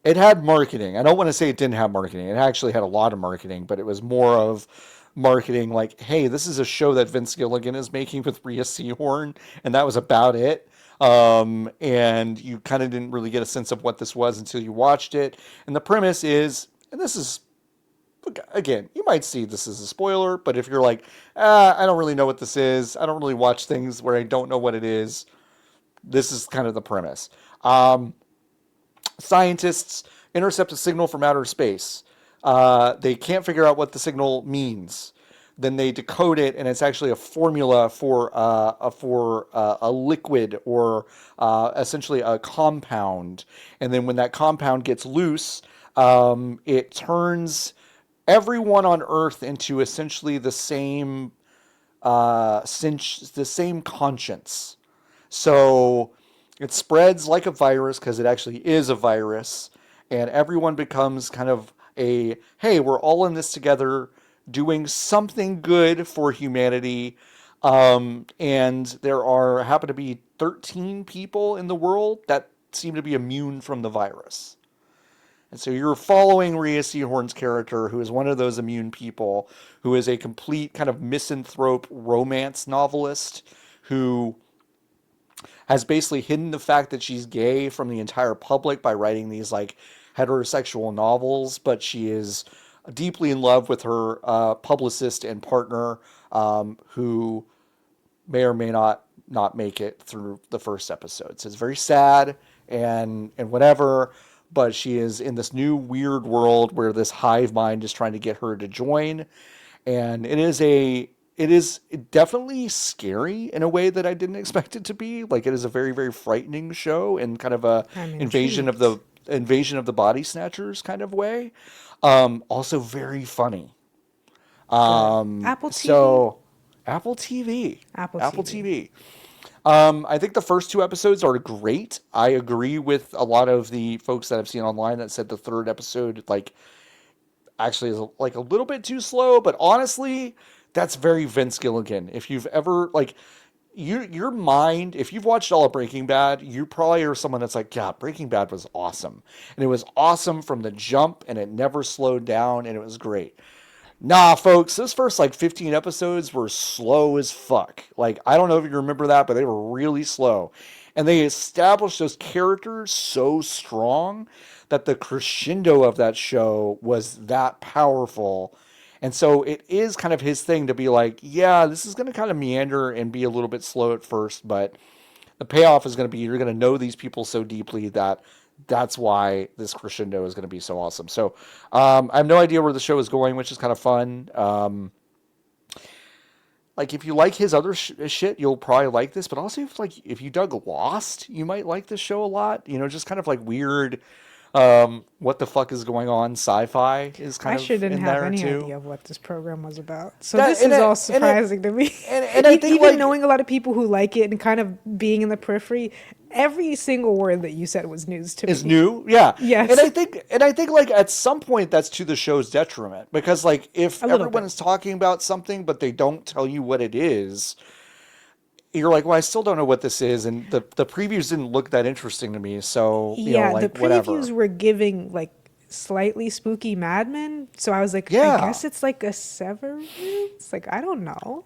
it had marketing. I don't want to say it didn't have marketing. It actually had a lot of marketing, but it was more of marketing like, hey, this is a show that Vince Gilligan is making with Rhea Seahorn, and that was about it. And you kind of didn't really get a sense of what this was until you watched it. And the premise is, and this is again, you might see this as a spoiler, but if you're like, I don't really know what this is, I don't really watch things where I don't know what it is, this is kind of the premise. Um, Scientists intercept a signal from outer space. They can't figure out what the signal means. Then they decode it, and it's actually a formula for a liquid or essentially a compound. And then when that compound gets loose, it turns everyone on Earth into essentially the same conscience. So it spreads like a virus because it actually is a virus, and everyone becomes kind of a hey, we're all in this together, doing something good for humanity. And there are happen to be 13 people in the world that seem to be immune from the virus. And so you're following Rhea Seahorn's character, who is one of those immune people, who is a complete kind of misanthrope romance novelist who has basically hidden the fact that she's gay from the entire public by writing these like heterosexual novels, but she is deeply in love with her publicist and partner, who may or may not make it through the first episode. So it's very sad and whatever, but she is in this new weird world where this hive mind is trying to get her to join, and it is definitely scary in a way that I didn't expect it to be. Like it is a very very frightening show and kind of a I'm invasion of intrigued. the invasion of the body snatchers kind of way. Also very funny. Good. Apple TV? So Apple TV, Apple Apple TV. TV. I think the first 2 episodes are great. I agree with a lot of the folks that I've seen online that said the third episode like actually is like a little bit too slow, but honestly, that's very Vince Gilligan. If you've ever like your mind, if you've watched all of Breaking Bad, you probably are someone that's like, yeah, Breaking Bad was awesome. And it was awesome from the jump and it never slowed down and it was great. Nah, folks, those first like 15 episodes were slow as fuck. Like, I don't know if you remember that, but they were really slow. And they established those characters so strong that the crescendo of that show was that powerful. And so it is kind of his thing to be like, yeah, this is going to kind of meander and be a little bit slow at first, but the payoff is going to be you're going to know these people so deeply that that's why this crescendo is going to be so awesome. So I have no idea where the show is going, which is kind of fun. like if you like his other shit, you'll probably like this. But also, if you dug Lost, you might like this show a lot. Just kind of like weird, what the fuck is going on? Sci-fi is I kind sure of didn't in have there any too. idea of what this program was about. So this is all surprising to me. And I think even knowing a lot of people who like it and kind of being in the periphery, every single word that you said was news to me. Is new, yeah. Yes. And I think like at some point that's to the show's detriment because like if everyone is talking about something but they don't tell you what it is, you're like, well, I still don't know what this is, and the previews didn't look that interesting to me. So the like previews were giving like slightly spooky Mad Men, so I was like, yeah. I guess it's like a Severance. Like I don't know.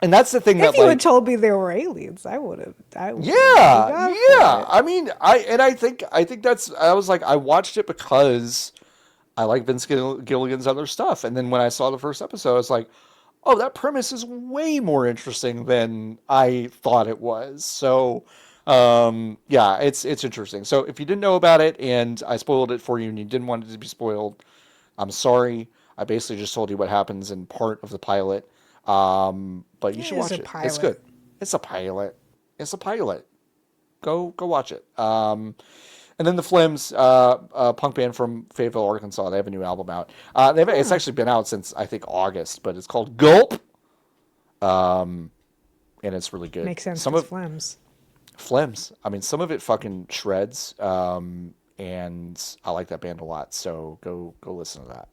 And that's the thing if you had told me there were aliens, I would have. Yeah. I mean, I think that's. I was like, I watched it because I like Vince Gilligan's other stuff, and then when I saw the first episode, I was like, oh, that premise is way more interesting than I thought it was. So, yeah, it's interesting. So if you didn't know about it and I spoiled it for you and you didn't want it to be spoiled, I'm sorry. I basically just told you what happens in part of the pilot. But you should watch it. It's good. It's a pilot. It's a pilot. Go watch it. And then the Phlegms, punk band from Fayetteville, Arkansas, they have a new album out. It's actually been out since I think August, but it's called Gulp. And it's really good. Makes sense. Some of Phlegms. Phlegms. I mean, some of it fucking shreds. And I like that band a lot. So go listen to that.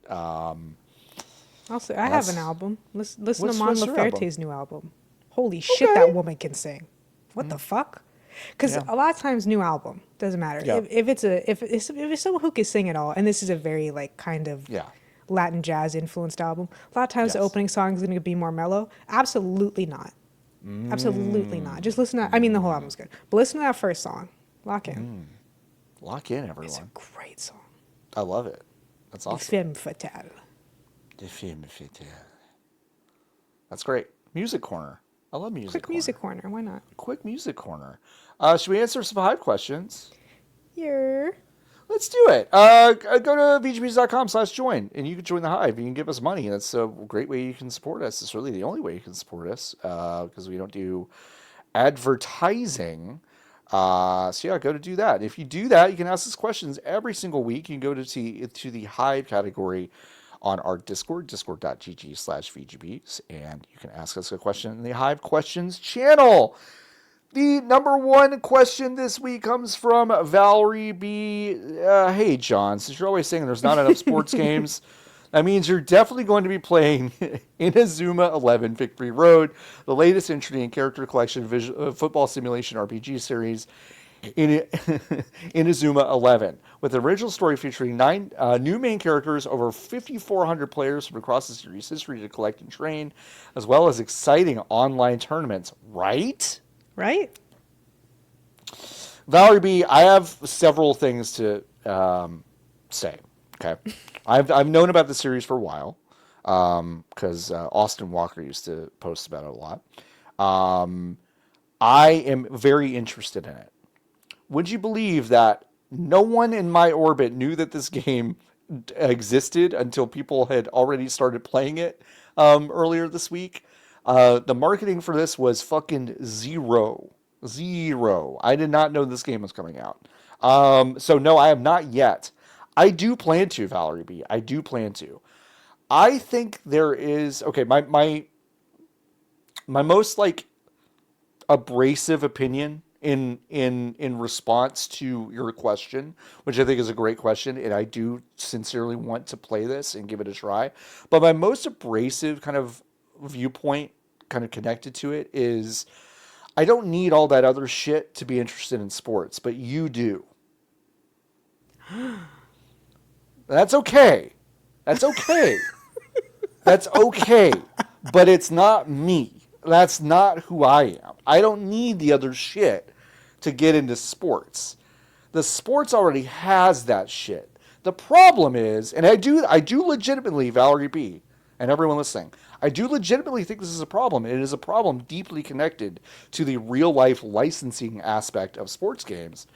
Also, I have an album. Listen to Mon Laferte's new album. Holy shit, that woman can sing. What the fuck? Because a lot of times, new album doesn't matter. Yeah. If it's someone who can sing at all, and this is a very like kind of Latin jazz influenced album. A lot of times, the opening song is going to be more mellow. Absolutely not. Absolutely not. Just listen to. I mean, the whole album's good, but listen to that first song. Lock in. Lock in, everyone. It's a great song. I love it. That's awesome. Femme fatale. That's great. Music corner. I love music. Quick music corner. Why not? Quick music corner. Should we answer some Hive questions? Yeah. Let's do it. Go to vgbs.com/join and you can join the Hive. You can give us money. That's a great way you can support us. It's really the only way you can support us because we don't do advertising. So yeah, go to do that. If you do that, you can ask us questions every single week. You can go to the Hive category on our Discord, discord.gg/VGBs, and you can ask us a question in the Hive Questions channel. The number one question this week comes from Valerie B. Hey, John, since you're always saying there's not enough sports games, that means you're definitely going to be playing Inazuma 11 Victory Road, the latest entry in character collection football simulation RPG series, Inazuma 11, with an original story featuring 9 new main characters, over 5,400 players from across the series' history to collect and train, as well as exciting online tournaments. Right? Valerie B., I have several things to say. Okay, I've known about the series for a while because Austin Walker used to post about it a lot. I am very interested in it. Would you believe that no one in my orbit knew that this game existed until people had already started playing it earlier this week? The marketing for this was fucking zero. I did not know this game was coming out. So no, I have not yet. I do plan to, Valerie B. I do plan to. I think there is my most like abrasive opinion in response to your question, which I think is a great question, and I do sincerely want to play this and give it a try. But my most abrasive kind of viewpoint, kind of connected to it, is I don't need all that other shit to be interested in sports, but you do. That's okay. That's okay. That's okay. But it's not me. That's not who I am. I don't need the other shit to get into sports. The sports already has that shit. The problem is, and I do legitimately, Valerie B., and everyone listening, I do legitimately think this is a problem. It is a problem deeply connected to the real-life licensing aspect of sports games.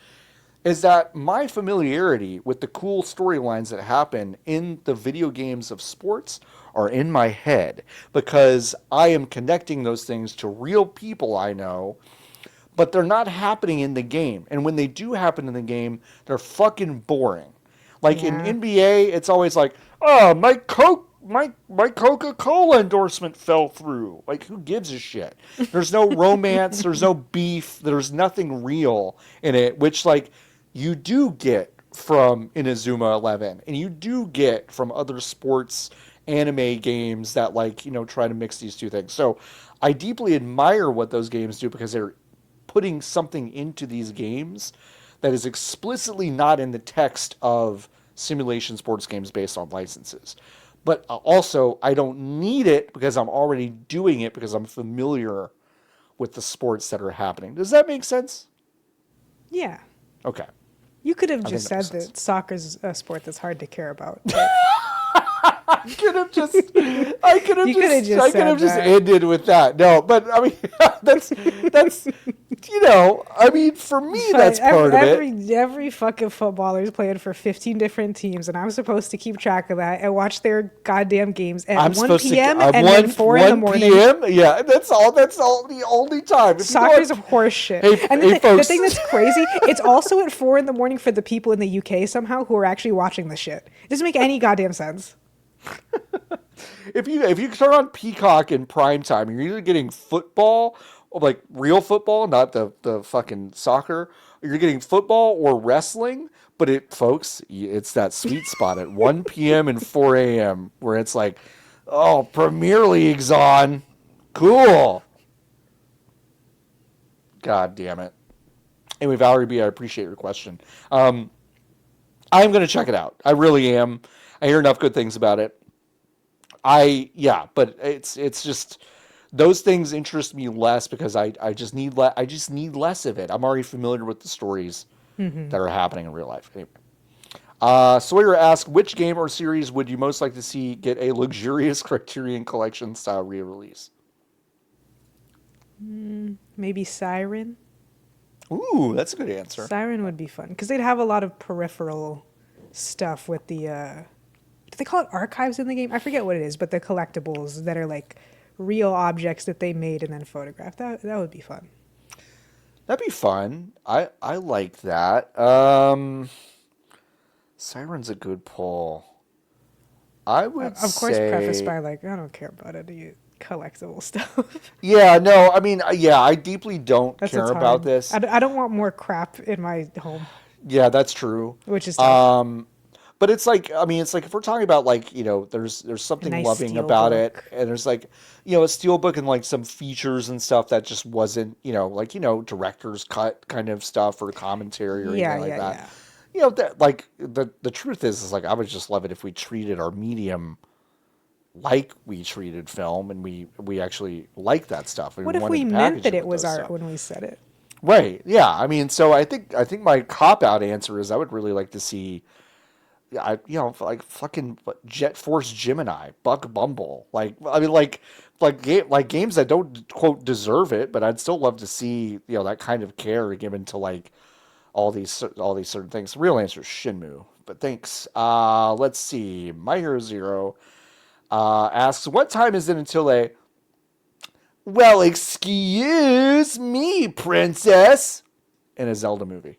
is that my familiarity with the cool storylines that happen in the video games of sports are in my head because I am connecting those things to real people I know, but they're not happening in the game. And when they do happen in the game, they're fucking boring. Like in Yeah. NBA, it's always like, oh, my Coca-Cola endorsement fell through. Like, who gives a shit? There's no romance, there's no beef, there's nothing real in it, which like you do get from Inazuma 11 and you do get from other sports anime games that like, try to mix these two things. So I deeply admire what those games do because they're putting something into these games that is explicitly not in the text of simulation sports games based on licenses. But also, I don't need it because I'm already doing it because I'm familiar with the sports that are happening. Does that make sense? Yeah. Okay. You could have I just think said that makes that soccer's a sport that's hard to care about. But I could have just, I could have You coulda just, just I could have said just that. ended with that. No, but I mean, that's, I mean, for me, that's part of it. every fucking footballer is playing for 15 different teams, and I'm supposed to keep track of that and watch their goddamn games at I'm 1 supposed p.m. to, and 1, then 4 in the 1 morning. p.m. Yeah, that's all the only time. If you go Soccer's on- horse shit. Hey, And hey, the folks. thing that's crazy, it's also at 4 in the morning for the people in the UK somehow who are actually watching the shit. It doesn't make any goddamn sense. If you turn on Peacock in prime time, you're either getting football, or like real football, not the fucking soccer. Or you're getting football or wrestling, but folks, it's that sweet spot at 1 p.m. and 4 a.m. where it's like, oh, Premier League's on, cool. God damn it. Anyway, Valerie B, I appreciate your question. I'm going to check it out. I really am. I hear enough good things about it. But it's just those things interest me less because I just need less of it. I'm already familiar with the stories that are happening in real life. Anyway, Sawyer asked, which game or series would you most like to see get a luxurious Criterion Collection style re-release? Maybe Siren. Ooh, that's a good answer. Siren would be fun because they'd have a lot of peripheral stuff with the. Do they call it archives in the game? I forget what it is, but the collectibles that are like real objects that they made and then photographed. That would be fun. That'd be fun. I like that. Siren's a good pull. I would Of course, say, prefaced by like, I don't care about any collectible stuff. Yeah, no, I mean, I deeply don't That's care what's about hard. this. I don't want more crap in my home, Yeah, that's true. which is tough. But it's like, I mean, it's like if we're talking about like, there's A something nice loving steel about book. it, and there's like, a steel book and like some features and stuff that just wasn't, like, director's cut kind of stuff or commentary or Yeah, anything like yeah, that. yeah. That like the truth is like I would just love it if we treated our medium like we treated film, and we actually like that stuff. And What if wanted we to meant package that it with was those art stuff. when we said it? Right. Yeah. I mean, so I think my cop out answer is I would really like to see, like fucking Jet Force Gemini, Buck Bumble. Like, I mean, like games that don't quote deserve it, but I'd still love to see that kind of care given to like all these certain things. The real answer is Shenmue. But thanks. Let's see. My Hero Zero asks, what time is it until a well, excuse me, princess, in a Zelda movie?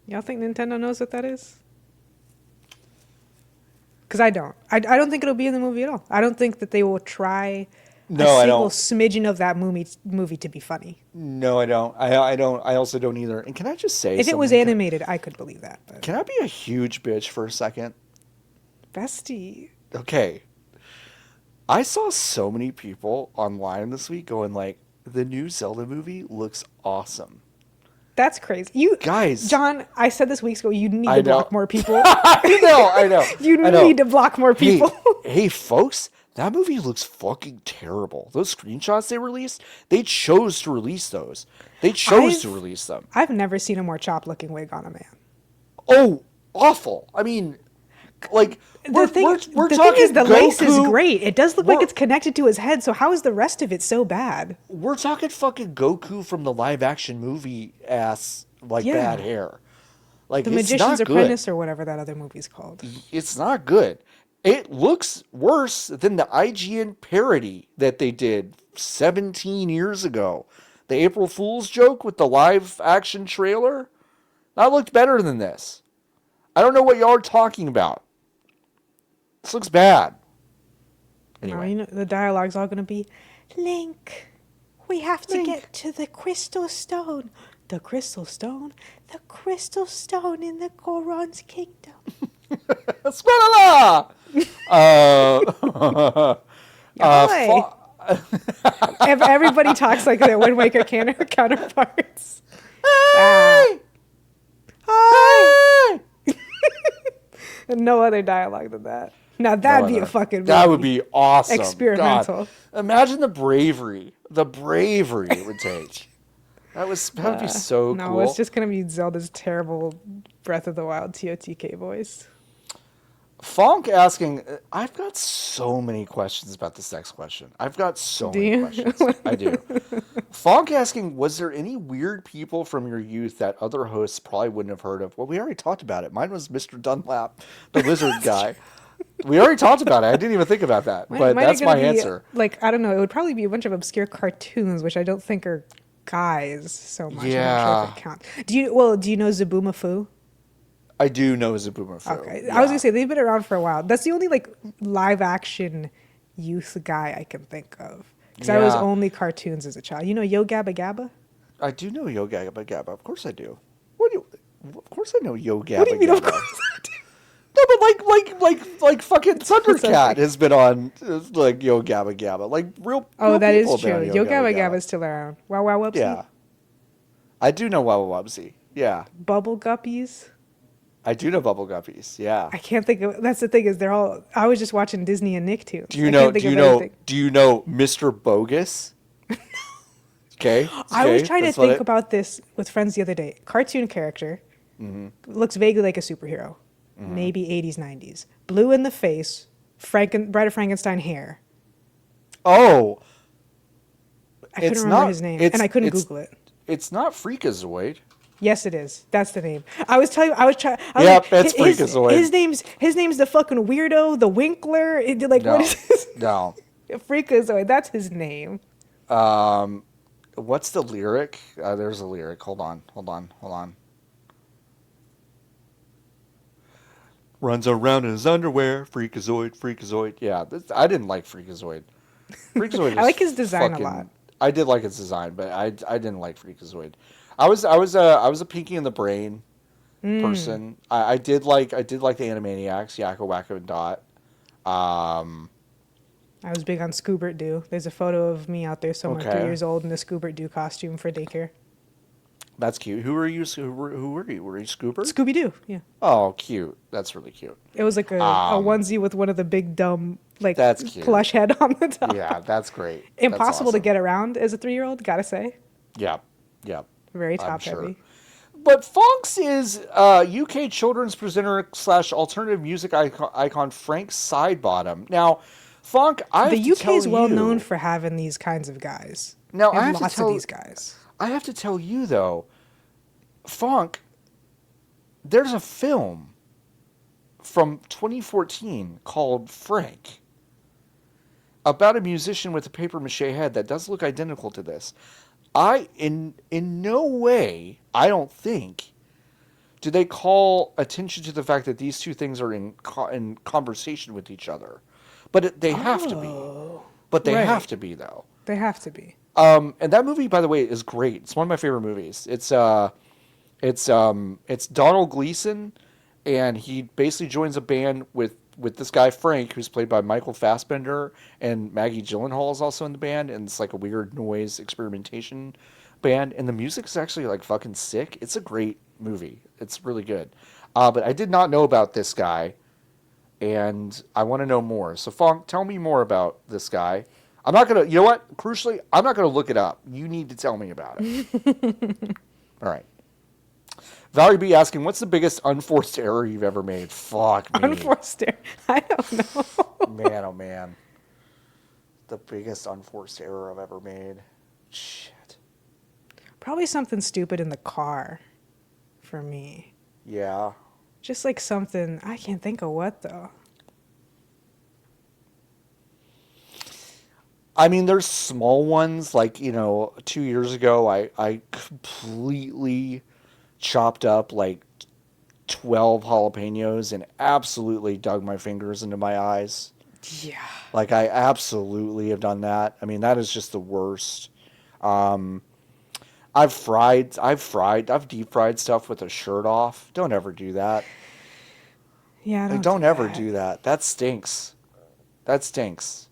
Y'all think Nintendo knows what that is? Because I don't. I don't think it'll be in the movie at all. I don't think that they will try No, a I single don't. smidgen of that movie to be funny. No, I don't. I don't. I also don't either. And can I just say If it was something? animated, I could believe that. But Can I be a huge bitch for a second? bestie. Okay. I saw so many people online this week going like, the new Zelda movie looks awesome. That's crazy. You Guys. John, I said this weeks ago, you need I to know. block more people. I know. You I know. need to block more people. Hey, folks, that movie looks fucking terrible. Those screenshots they released, they chose to release those. They chose to release them. I've never seen a more chopped looking wig on a man. Oh, awful. I mean, like, we're The thing talking is, the lace is Goku. great. It does look like We're- it's connected to his head. So how is the rest of it so bad? We're talking fucking Goku from the live action movie ass, like, Yeah. bad hair. Like, The it's Magician's not good. Apprentice or whatever that other movie's called. It's not good. It looks worse than the IGN parody that they did 17 years ago. The April Fool's joke with the live action trailer. That looked better than this. I don't know what y'all are talking about. This looks bad. No, Anyway. the dialogue's all going to be, Link, we have to Link. get to the crystal stone. The crystal stone? The crystal stone in the Goron's kingdom. Squalala! Everybody talks like their Wind Waker counterparts. Hey! Hey! And no other dialogue than that. Now that'd be a fucking movie. That would be awesome. Experimental. God. Imagine the bravery it would take. That would be so no, cool. No, it's just gonna be Zelda's terrible Breath of the Wild TOTK voice. Fonk asking, I've got so many questions about this next question. I've got so many questions. I do. Fonk asking, was there any weird people from your youth that other hosts probably wouldn't have heard of? Well, we already talked about it. Mine was Mr. Dunlap, the lizard guy. We already talked about it. I didn't even think about that, but that's my answer. Like, I don't know. It would probably be a bunch of obscure cartoons, which I don't think are guys so much. Yeah. I'm not sure if it counts. Do you know Zaboomafoo? I do know Zaboomafoo. Okay. Yeah. I was going to say, they've been around for a while. That's the only, like, live-action youth guy I can think of. Because I was only cartoons as a child. You know Yo Gabba Gabba? I do know Yo Gabba Gabba. Of course I do. Of course I know Yo Gabba What do you mean, Gabba. of course I do? No, but like fucking Thundercat has been on like Yo Gabba Gabba. Like real. Oh, real that people is have been on true. Yo Gabba Gabba is still around. Wow Wow Wubsy. Yeah. I do know Wow Wow Wubsy. Yeah. Bubble Guppies. I do know Bubble Guppies. Yeah. I can't think of. That's the thing is they're all. I was just watching Disney and Nicktoons. Do you know Mr. Bogus? Okay. I was trying to think about this with friends the other day. Cartoon character, looks vaguely like a superhero, maybe 80s, 90s. Blue in the face, Bride of Frankenstein hair. Oh. I couldn't remember his name, and I couldn't Google it. It's not Freakazoid. Yes, it is. That's the name. I was trying. Yep, that's Freakazoid. His name's the fucking weirdo, the Winkler. What is his? No. Freakazoid. That's his name. What's the lyric? There's a lyric. Hold on. Runs around in his underwear. Freakazoid. Yeah, I didn't like Freakazoid. Freakazoid. I like his design a lot. I did like his design, but I didn't like Freakazoid. I was a Pinky in the Brain person. I did like the Animaniacs, Yakko, Wacko, and Dot. I was big on Scoobert Doo. There's a photo of me out there somewhere, 3 years old in the Scoobert Doo costume for daycare. That's cute. Who were you? Who were you? Were you Scoober? Scooby Doo. Yeah. Oh, cute. That's really cute. It was like a onesie with one of the big dumb that's cute. plush head on the top. Yeah, that's great. Impossible to get around as a 3-year-old. Gotta say. Yep. Very top heavy. But Fonks is UK children's presenter / alternative music icon Frank Sidebottom. Now, Fonk, the UK is well known for having these kinds of guys. Now I have lots of these guys. I have to tell you though, Fonk, there's a film from 2014 called Frank about a musician with a paper mache head that does look identical to this. In no way, I don't think, do they call attention to the fact that these two things are in conversation with each other. But they have to be. But they have to be, though. They have to be. And that movie, by the way, is great. It's one of my favorite movies. It's Donald Gleason, and he basically joins a band with this guy Frank, who's played by Michael Fassbender, and Maggie Gyllenhaal is also in the band, and it's like a weird noise experimentation band, and the music's actually like fucking sick. It's a great movie. It's really good. But I did not know about this guy, and I want to know more. So Fonk, tell me more about this guy. I'm not gonna. You know what? Crucially, I'm not gonna look it up. You need to tell me about it. All right. Valerie B asking, what's the biggest unforced error you've ever made? Fuck me. Unforced error? I don't know. Man, oh man. The biggest unforced error I've ever made. Shit. Probably something stupid in the car for me. Yeah. Just like something, I can't think of what though. I mean, there's small ones like, 2 years ago, I completely chopped up like 12 jalapenos and absolutely dug my fingers into my eyes. Yeah. Like, I absolutely have done that. I mean, that is just the worst. Um, I've deep fried stuff with a shirt off. Don't ever do that. Yeah, Like, don't do don't ever that. do that. That stinks. That stinks.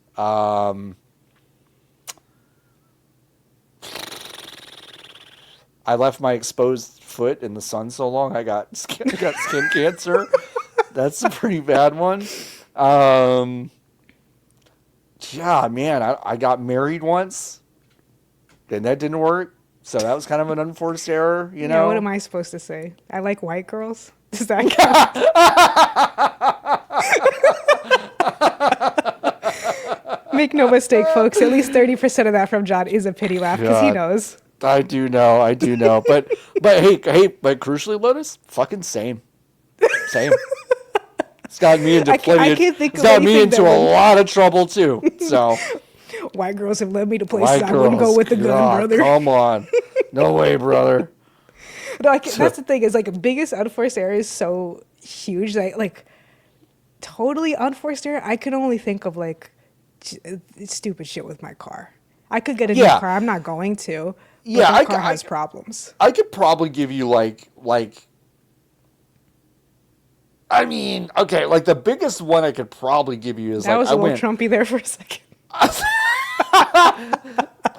I left my exposed foot in the sun so long I got skin cancer. That's a pretty bad one. Um, yeah, man, I got married once, and that didn't work. So that was kind of an unforced error, you Yeah, what am know? I supposed to say? I like white girls? Does that count? Make no mistake, folks. At least 30% of that from John is a pity laugh because he God, knows. I do know. But but crucially, Lotus, fucking same. Same. It's gotten me into I can't think it's of got me anything into that a would. lot of trouble too. So, White girls have led me to places white I wouldn't go girls, with a gun, God, brother. come on. No way, brother. No, that's the thing is like biggest unforced error is so huge. Like totally unforced error. I can only think of like stupid shit with my car. I could get a new Yeah. car. I'm not going to, but Yeah, that car has problems. I could probably give you like I mean, okay, like the biggest one I could probably give you is That like was I a little went Trumpy there for a second.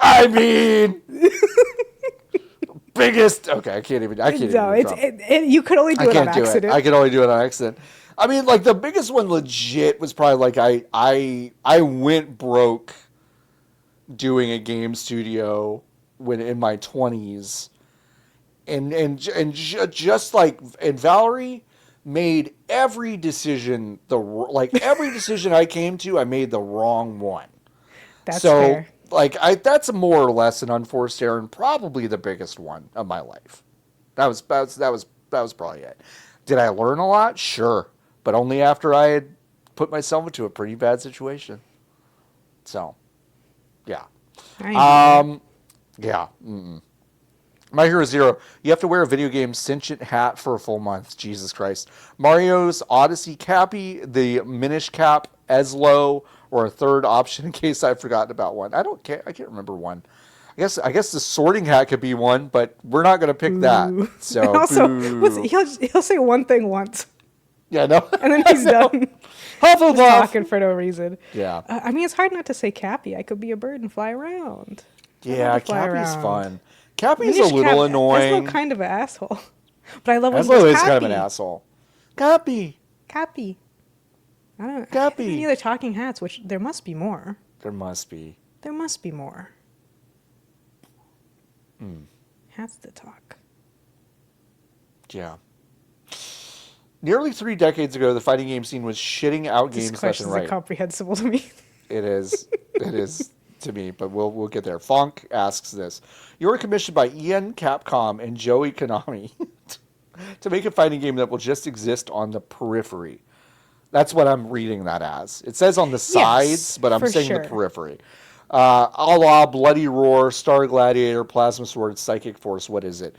I mean, biggest. Okay, I can't even No, do Trump. you could only I do it on can't do it. accident. I can only do it on accident. I mean, like the biggest one legit was probably like I went broke doing a game studio when in my 20s, just like, and Valerie made every decision every decision I came to, I made the wrong one. That's So fair. like that's more or less an unforced error and probably the biggest one of my life. That was probably it. Did I learn a lot? Sure, but only after I had put myself into a pretty bad situation. So, yeah. I ain't do that. Um, yeah. My Hero Zero. You have to wear a video game sentient hat for a full month. Jesus Christ. Mario's Odyssey Cappy, the Minish Cap, Eslo, or a third option in case I've forgotten about one. I don't care. I can't remember one. I guess the Sorting Hat could be one, but we're not going to pick that. Boo. And So also, boo. he'll say one thing once, Yeah, no. and then I he's know. done. Just talking Hufflepuff. for no reason. Yeah. I mean, it's hard not to say Cappy. I could be a bird and fly around. I love Yeah, to fly Cappy's around. fun. Cappy's a Minish little Cap, Eslo annoying. kind of an asshole. But I love when he goes, Eslo is kind of an Cappy, asshole. Cappy. Cappy. I can't think of any Cappy. other talking hats, which there must be more. There must be. There must be more. Hats that talk. Yeah. Nearly 3 decades ago, the fighting game scene was shitting out This games left and question is right. incomprehensible to me. It is. It is to me, but we'll get there. Fonk asks this. You were commissioned by Ian Capcom and Joey Konami to make a fighting game that will just exist on the periphery. That's what I'm reading that as. It says on the sides, Yes, but I'm for saying the sure. periphery. A la Bloody Roar, Star Gladiator, Plasma Sword, Psychic Force. What is it?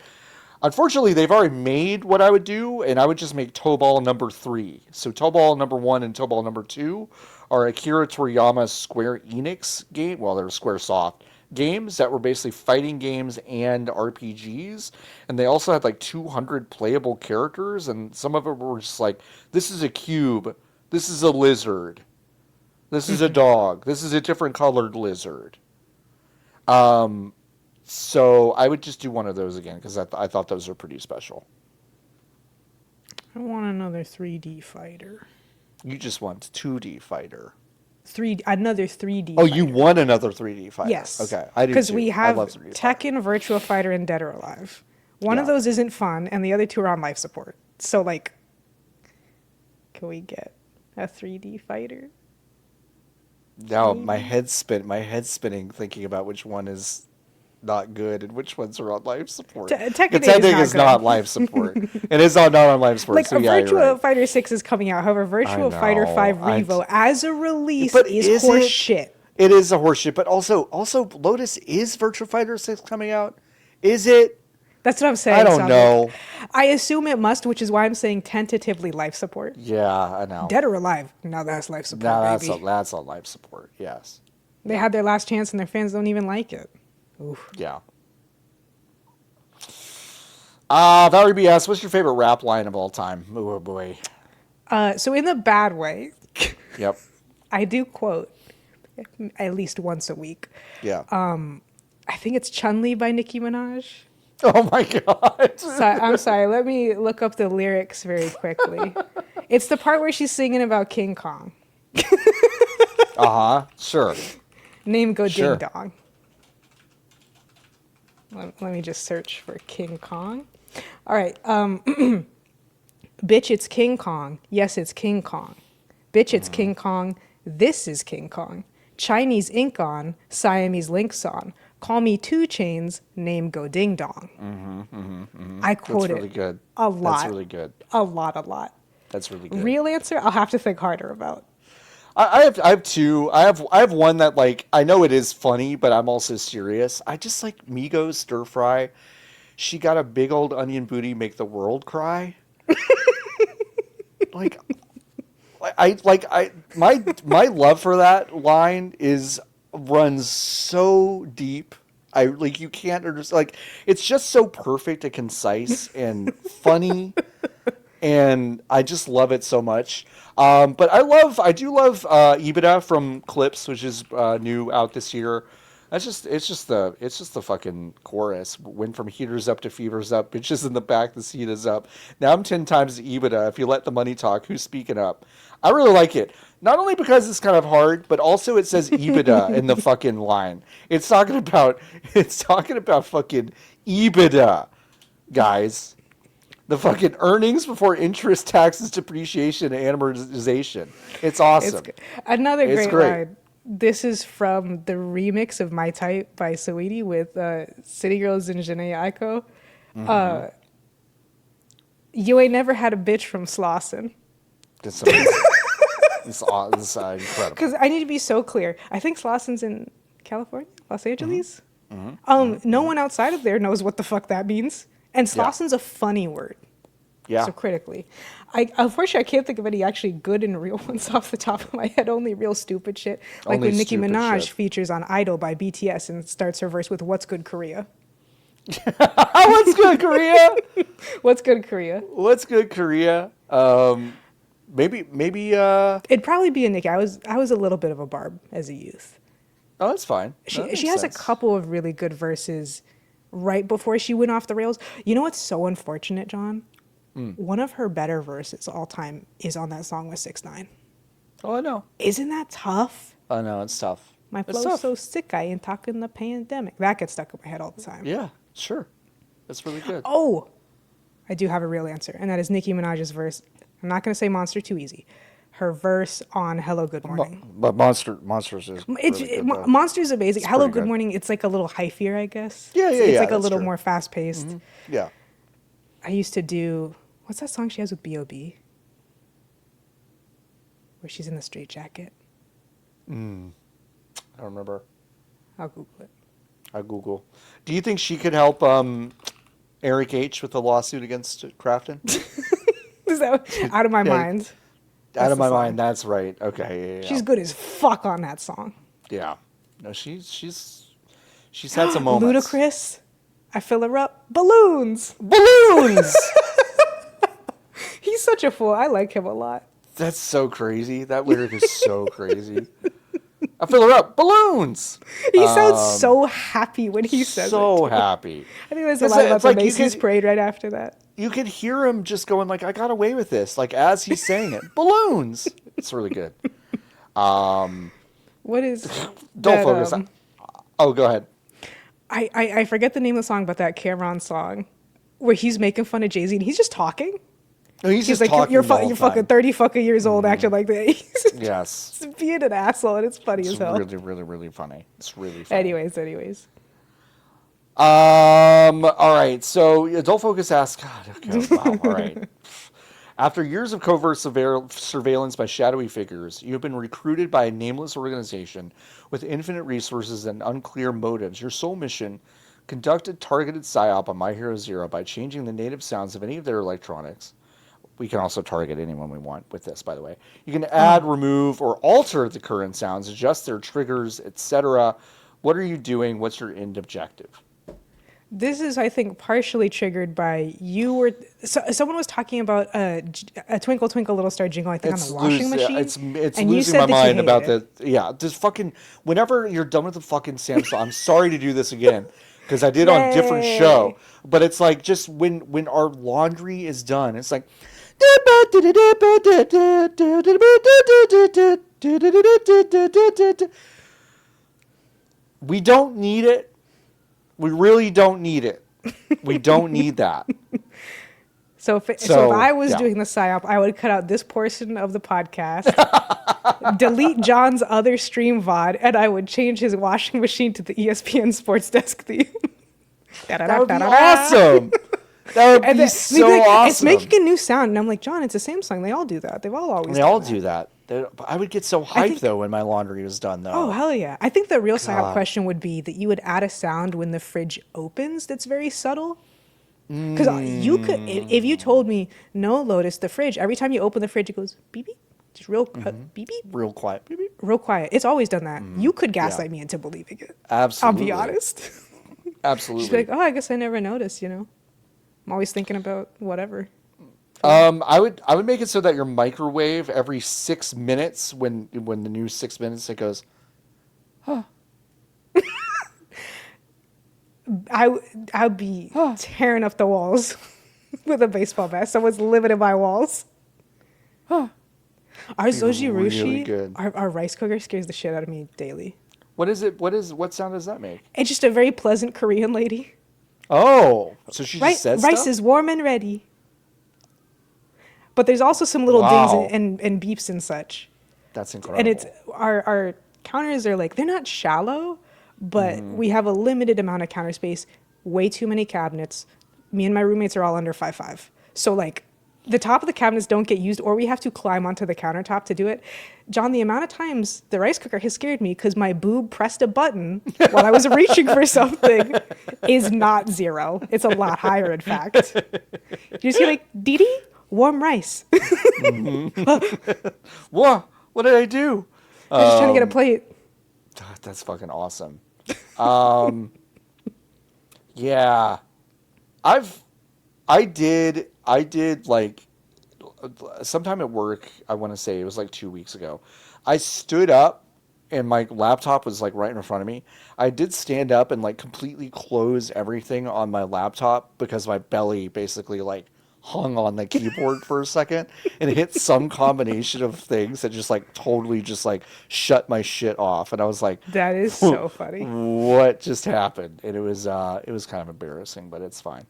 Unfortunately, they've already made what I would do, and I would just make Tobal number 3. So Tobal number 1 and Tobal number 2 are Akira Toriyama's Square Enix game. Well, they're Squaresoft games that were basically fighting games and RPGs. And they also had like 200 playable characters, and some of them were just like, this is a cube, this is a lizard, this is a dog, this is a different colored lizard. So I would just do one of those again because I thought those were pretty special. I want another 3D fighter. You just want 2D fighter. Another 3D Oh, fighter. you want another 3D fighter? Yes. Okay, I do too. Because we I have love 3D Tekken, fighter. Virtua Fighter, and Dead or Alive. One of Yeah. those isn't fun, and the other two are on life support. So, like, can we get a 3D fighter? Now my head's spinning thinking about which one is not good and which ones are on life support. Tekken is not life support. It is not on life support. Like, so yeah, Virtua Fighter 6 is coming out. However, Virtua Fighter 5 Revo as a release is horse shit. It is a horseshit, but also Lotus, is Virtua Fighter 6 coming out? Is it? That's what I'm saying. I don't know. I assume it must, which is why I'm saying tentatively life support. Yeah, I know. Dead or alive, now that's life support, baby. That's a life support, yes. They had their last chance and their fans don't even like it. Oof. Yeah. Valerie B asks, what's your favorite rap line of all time? Oh, boy. So in the bad way, yep. I do quote at least once a week. Yeah. I think it's Chun-Li by Nicki Minaj. Oh my God. I'm sorry. Let me look up the lyrics very quickly. It's the part where she's singing about King Kong. Sure. Name go ding dong. Let me just search for King Kong. All right. Bitch, it's King Kong. Yes, it's King Kong. Bitch, it's King Kong. This is King Kong. Chinese ink on, Siamese links on. Call me 2 Chains, name go ding dong. I quote really good. A lot. That's really good. A lot. That's really good. Real answer, I'll have to think harder about. I have two. I have one that, like, I know it is funny, but I'm also serious. I just like Migos stir fry. She got a big old onion booty, make the world cry. My love for that line runs so deep. You can't understand. Like, it's just so perfect and concise and funny, and I just love it so much. But I do love EBITDA from Clips, which is new out this year. It's just the fucking chorus. Went from heaters up to fevers up. Bitches in the back, the seat is up. Now I'm 10 times the EBITDA. If you let the money talk, who's speaking up? I really like it. Not only because it's kind of hard, but also it says EBITDA in the fucking line. It's talking about fucking EBITDA, guys. The fucking earnings before interest, taxes, depreciation, and amortization. It's awesome. Another great line. This is from the remix of My Type by Saweetie with City Girls and Janae Aiko. You ain't never had a bitch from Slauson. That's amazing. It's incredible. Because I need to be so clear. I think Slauson's in California, Los Angeles. No one outside of there knows what the fuck that means. And Slauson's a funny word. Yeah. So critically. Unfortunately, I can't think of any actually good and real ones off the top of my head. Only real stupid shit. Like when Nicki Minaj features on Idol by BTS and starts her verse with "What's good, Korea?" What's good, Korea? What's good, Korea? What's good, Korea? Maybe. It'd probably be a Nicki. I was a little bit of a barb as a youth. Oh, that's fine. She has a couple of really good verses right before she went off the rails. You know what's so unfortunate, John? One of her better verses all time is on that song with 6ix9ine. Oh, I know. Isn't that tough? I know, it's tough. My flow's so sick, I ain't talking the pandemic. That gets stuck in my head all the time. Yeah, sure. That's really good. Oh, I do have a real answer, and that is Nicki Minaj's verse. I'm not going to say Monster too easy. Her verse on Hello, Good Morning. But Monsters is really good, Monster's amazing. Hello, Good good. Morning, it's like a little hyphier, I guess. Yeah, It's like a that's little true. more fast-paced. Yeah. I used to do... What's that song she has with B.O.B.? Where she's in the straight jacket. I don't remember. I'll Google it. I'll Google. Do you think she could help Eric H. with the lawsuit against Krafton? Is that out of my mind? Out of my mind, that's right. Okay. Yeah. She's good as fuck on that song. Yeah. No, she's had some moments. Ludacris. I fill her up. Balloons. He's such a fool. I like him a lot. That's so crazy. That lyric is so crazy. I fill her up. Balloons. He sounds so happy when he says it. So happy. I think there's a line about the Macy's parade right after that. You could hear him just going like, I got away with this. Like, as he's saying it. Balloons. It's really good. What is... Don't focus on... Oh, go ahead. I forget the name of the song, but that Cameron song where he's making fun of Jay-Z and he's just talking. No, he's just like, talking you're fucking 30 fucking years old acting like that. He's yes. just being an asshole, and it's funny as hell. It's really, really, really funny. It's really funny. Anyways. All right. So Adult Focus asks, God, okay, wow, all right. After years of covert surveillance by shadowy figures, you have been recruited by a nameless organization with infinite resources and unclear motives. Your sole mission: conduct a targeted psyop on My Hero Zero by changing the native sounds of any of their electronics. We can also target anyone we want with this, by the way. You can add, remove, or alter the current sounds, adjust their triggers, etc. What are you doing? What's your end objective? This is, I think, partially triggered by someone was talking about a Twinkle Twinkle Little Star jingle, I think, on the washing machine. It's and losing my mind about that. Yeah, just fucking. Whenever you're done with the fucking Samsung, I'm sorry to do this again because I did on a different show. But it's like just when our laundry is done, it's like. We don't need it. We really don't need it. We don't need that. So if I was doing the psyop, I would cut out this portion of the podcast, delete John's other stream VOD, and I would change his washing machine to the ESPN Sports Desk theme. That would be awesome. That would be so awesome. It's making a new sound, and I'm like, John, it's a Samsung. They all do that. They've always. They all do that. I would get so hyped though when my laundry was done though. Oh hell yeah! I think the real psyop question would be that you would add a sound when the fridge opens that's very subtle. Because you could, if you told me, no, Lotus, the fridge, every time you open the fridge, it goes beep beep, just real beep beep, real quiet, beep beep, real quiet. It's always done that. You could gaslight me into believing it. Absolutely, I'll be honest. Absolutely. She's like, oh, I guess I never noticed. I'm always thinking about whatever. I would make it so that your microwave every 6 minutes when the new 6 minutes it goes, huh. I'd be tearing up the walls with a baseball bat. Someone's living in my walls. Our Zojirushi, really good. Our rice cooker scares the shit out of me daily. What is it? What sound does that make? It's just a very pleasant Korean lady. Oh, so she just says rice stuff? is warm and ready. But there's also some little dings and beeps and such. That's incredible. And it's our counters are like, they're not shallow, but we have a limited amount of counter space, way too many cabinets. Me and my roommates are all under 5'5". So like the top of the cabinets don't get used, or we have to climb onto the countertop to do it. John, the amount of times the rice cooker has scared me because my boob pressed a button while I was reaching for something is not 0. It's a lot higher, in fact. You just hear like, Didi, warm rice. What did I do? I was just trying to get a plate. That's fucking awesome. Yeah, I did like sometime at work. I want to say it was like 2 weeks ago. I stood up and my laptop was like right in front of me. I did stand up and like completely close everything on my laptop because my belly basically like hung on the keyboard for a second and hit some combination of things that just like totally just like shut my shit off. And I was like, that is so funny. What just happened? And it was kind of embarrassing, but it's fine.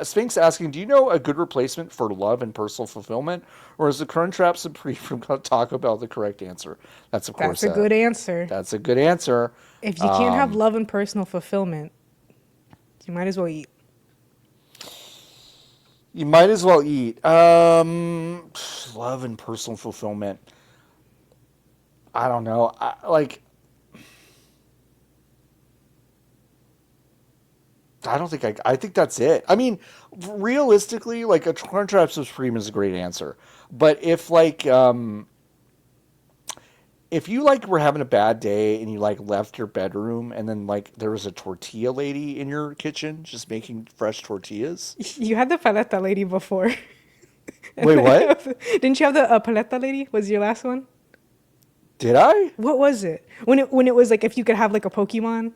Sphinx asking, do you know a good replacement for love and personal fulfillment, or is the Crunchwrap Supreme from Taco Bell the correct answer? That's of course that's a good answer. That's a good answer. If you can't have love and personal fulfillment, you might as well eat. You might as well eat. Love and personal fulfillment. I don't know. I don't think I think that's it. I mean, realistically, like a Crunchwrap Supreme is a great answer. But if if you like were having a bad day and you like left your bedroom and then like there was a tortilla lady in your kitchen just making fresh tortillas. You had the paleta lady before. Wait, what? Didn't you have the paleta lady? Was your last one? Did I? What was it? When it was like if you could have like a Pokemon.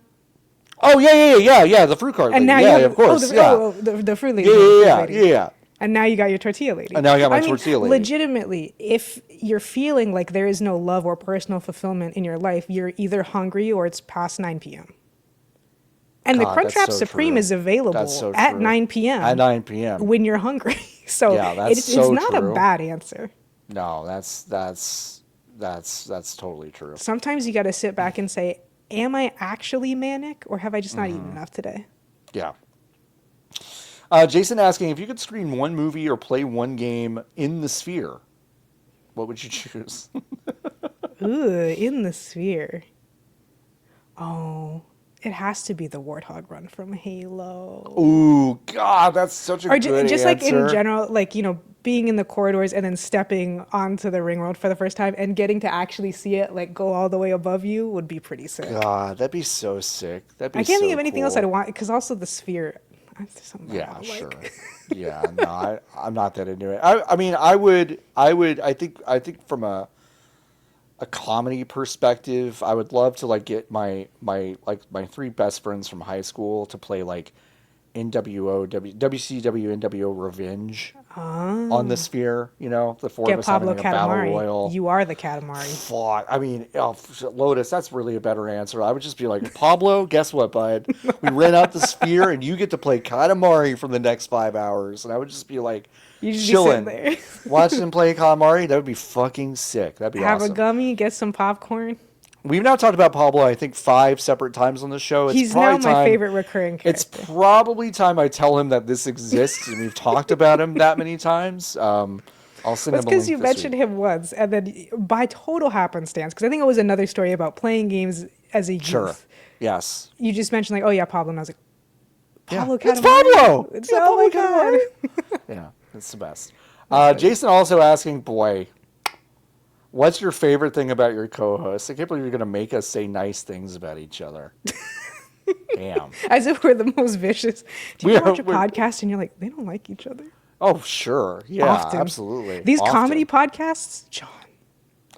Oh yeah, the fruit cart lady. And now you have, of course, the fruit lady. Yeah. And now you got your tortilla lady. And now I got my tortilla lady. Legitimately, if you're feeling like there is no love or personal fulfillment in your life, you're either hungry or it's past 9 p.m. And the Crunchwrap Supreme is available at 9 p.m. At 9 p.m. when you're hungry. So it's not a bad answer. No, that's totally true. Sometimes you got to sit back and say, am I actually manic or have I just not eaten enough today? Yeah. Jason asking, if you could screen one movie or play one game in the sphere, what would you choose? Ooh, in the sphere. Oh, it has to be the Warthog run from Halo. Ooh, God, that's such a Or good just like in answer. general, like, being in the corridors and then stepping onto the ring world for the first time and getting to actually see it like go all the way above you would be pretty sick. God, that'd be so sick. That'd be I can't think so of anything else I'd cool. want because also the sphere. That's something I Yeah, want to sure. like. Yeah, no, I'm not that into it. I mean, I think from a comedy perspective, I would love to like get my three best friends from high school to play like WCW NWO Revenge on the Oh, sphere. You know, the four of get us having Pablo like a battle Katamari. royal. You are the Katamari. Fuck. I mean, Lotus, that's really a better answer. I would just be like, Pablo, guess what, bud? We rent out the sphere and you get to play Katamari for the next 5 hours. And I would just be like, You just be sitting chilling, there. watching him play Katamari. That would be fucking sick. That'd be Have a awesome. gummy, get some popcorn. We've now talked about Pablo, I think, 5 separate times on the show. It's He's now probably my time. favorite recurring It's character. probably time I tell him that this exists and we've talked about him that many times. I'll send That's him a because link you this mentioned week. him once, and then by total happenstance, because I think it was another story about playing games as a Sure. youth. Yes. You just mentioned like, oh yeah, Pablo, and I was like, Yeah. Pablo It's Katamari. Pablo. It's Yeah, oh my Pablo god. Katamari. Yeah, it's the best. That's funny. Jason also asking, boy, what's your favorite thing about your co-host? I can't believe you're going to make us say nice things about each other. Damn. As if we're the most vicious. Do you We ever are, watch a podcast and you're like, they don't like each other? oh, sure. Yeah, Often. absolutely. These Often. comedy podcasts, John.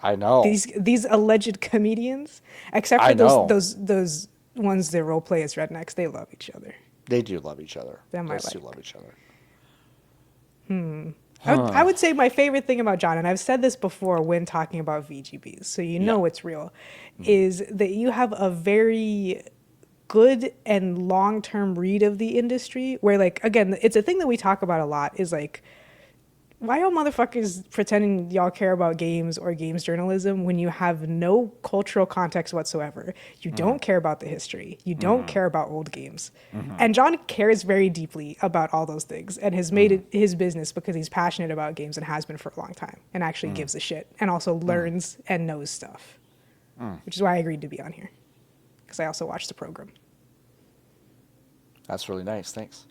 I know. These alleged comedians, except I for know. those ones that role play as rednecks, they love each other. They do love each other. Them I Those two like. love each other. I would say my favorite thing about John, and I've said this before when talking about VGBs, so you know it's real, is that you have a very good and long-term read of the industry where, like, again, it's a thing that we talk about a lot is like, why are motherfuckers pretending y'all care about games or games journalism when you have no cultural context whatsoever? You don't care about the history. You don't care about old games. And John cares very deeply about all those things and has made it his business because he's passionate about games and has been for a long time and actually gives a shit and also learns and knows stuff, which is why I agreed to be on here because I also watched the program. That's really nice. Thanks.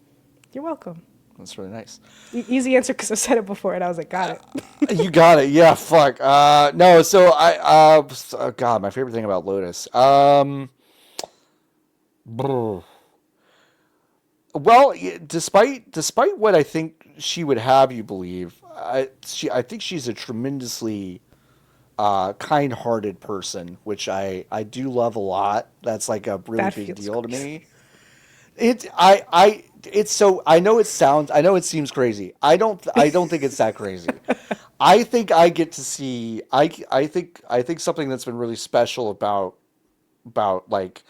You're welcome. That's really nice. Easy answer because I said it before and I was like, got it. You got it. Yeah, fuck. No, so oh God, my favorite thing about Lotus. Brr. Well, despite what I think she would have you believe, I think she's a tremendously kind-hearted person, which I do love a lot. That's like a really That big feels deal to crazy. me. It's so I know it seems crazy. I don't think it's that crazy. I think I get to see I think something that's been really special about like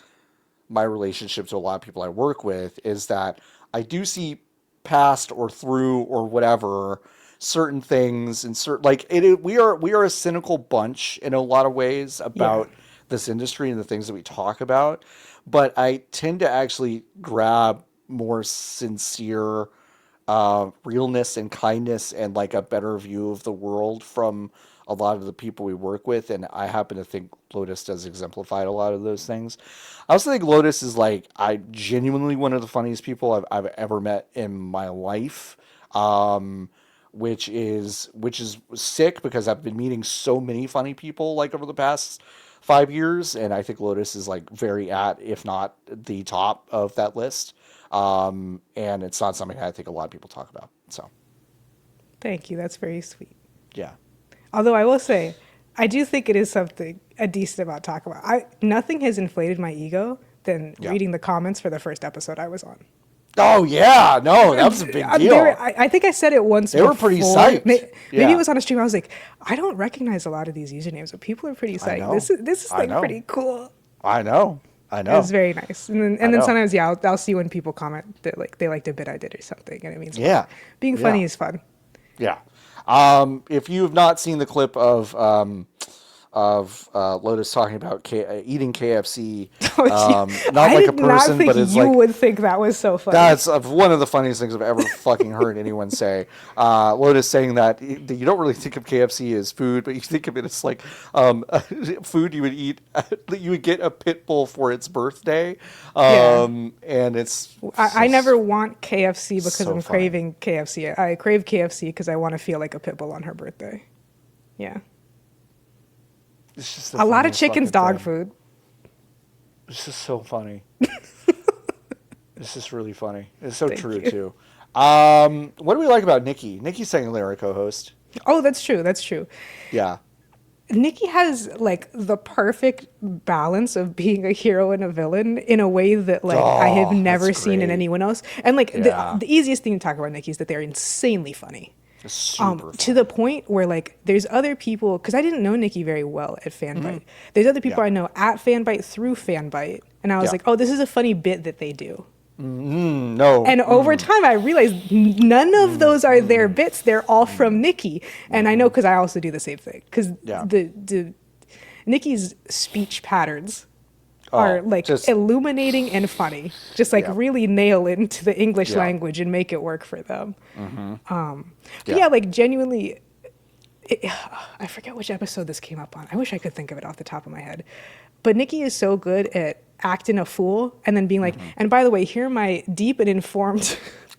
my relationship to a lot of people I work with is that I do see past or through or whatever certain things and certain like we are a cynical bunch in a lot of ways Yeah. about this industry and the things that we talk about, but I tend to actually grab more sincere realness and kindness and like a better view of the world from a lot of the people we work with. And I happen to think Lotus does exemplify a lot of those things. I also think Lotus is like, I genuinely one of the funniest people I've ever met in my life. Which is sick because I've been meeting so many funny people like over the past 5 years. And I think Lotus is like very if not the top of that list. And it's not something I think a lot of people talk about. So, Thank you. That's very sweet. yeah. Although I will say, I do think it is something a decent amount to talk about. Nothing has inflated my ego than Yeah. reading the comments for the first episode I was on. Oh, yeah. No, that was a big deal. I think I said it once. They were pretty psyched. Maybe Yeah. it was on a stream. I was like, I don't recognize a lot of these usernames, but people are pretty I psyched. know. This is I like know. pretty cool. I know. It's very nice. And then know. sometimes, yeah, I'll see when people comment that like they liked a bit I did or something, and it means a Yeah. lot. Being funny Yeah. is fun. Yeah. If you have not seen the clip of Lotus talking about eating KFC, Oh, not I like a did not person, think but it's you like would think that was so funny. that's one of the funniest things I've ever fucking heard anyone say. Lotus saying that you don't really think of KFC as food, but you think of it as like food you would eat. You would get a pit bull for its birthday, Yeah. and it's I never want KFC because so I'm funny. craving KFC. I crave KFC because I want to feel like a pit bull on her birthday. Yeah. It's just the A lot of funniest chicken's fucking dog thing. food. It's just so funny. It's just really funny. It's so Thank true you. too. What do we like about Nikki? Nikki's secondly our co-host. Oh, that's true. That's true. Yeah. Nikki has like the perfect balance of being a hero and a villain in a way that like I have Oh, that's never seen in great. anyone else. And like Yeah. the easiest thing to talk about Nikki is that they're insanely funny. It's super To the funny. point where like there's other people because I didn't know Nikki very well at Fanbite. There's other Yeah. people I know at Fanbite through Fanbite, and I was Yeah. like, oh, this is a funny bit that they do. No. And over time, I realized none of those are their bits. They're all from Nikki, and I know because I also do the same thing. Because Yeah. the Nikki's speech patterns are Oh, like just illuminating and funny. Just like yeah. really nail into the English Yeah. language and make it work for them. But Yeah. yeah, like genuinely, I forget which episode this came up on. I wish I could think of it off the top of my head. But Nikki is so good at acting a fool and then being like, and by the way, here are my deep and informed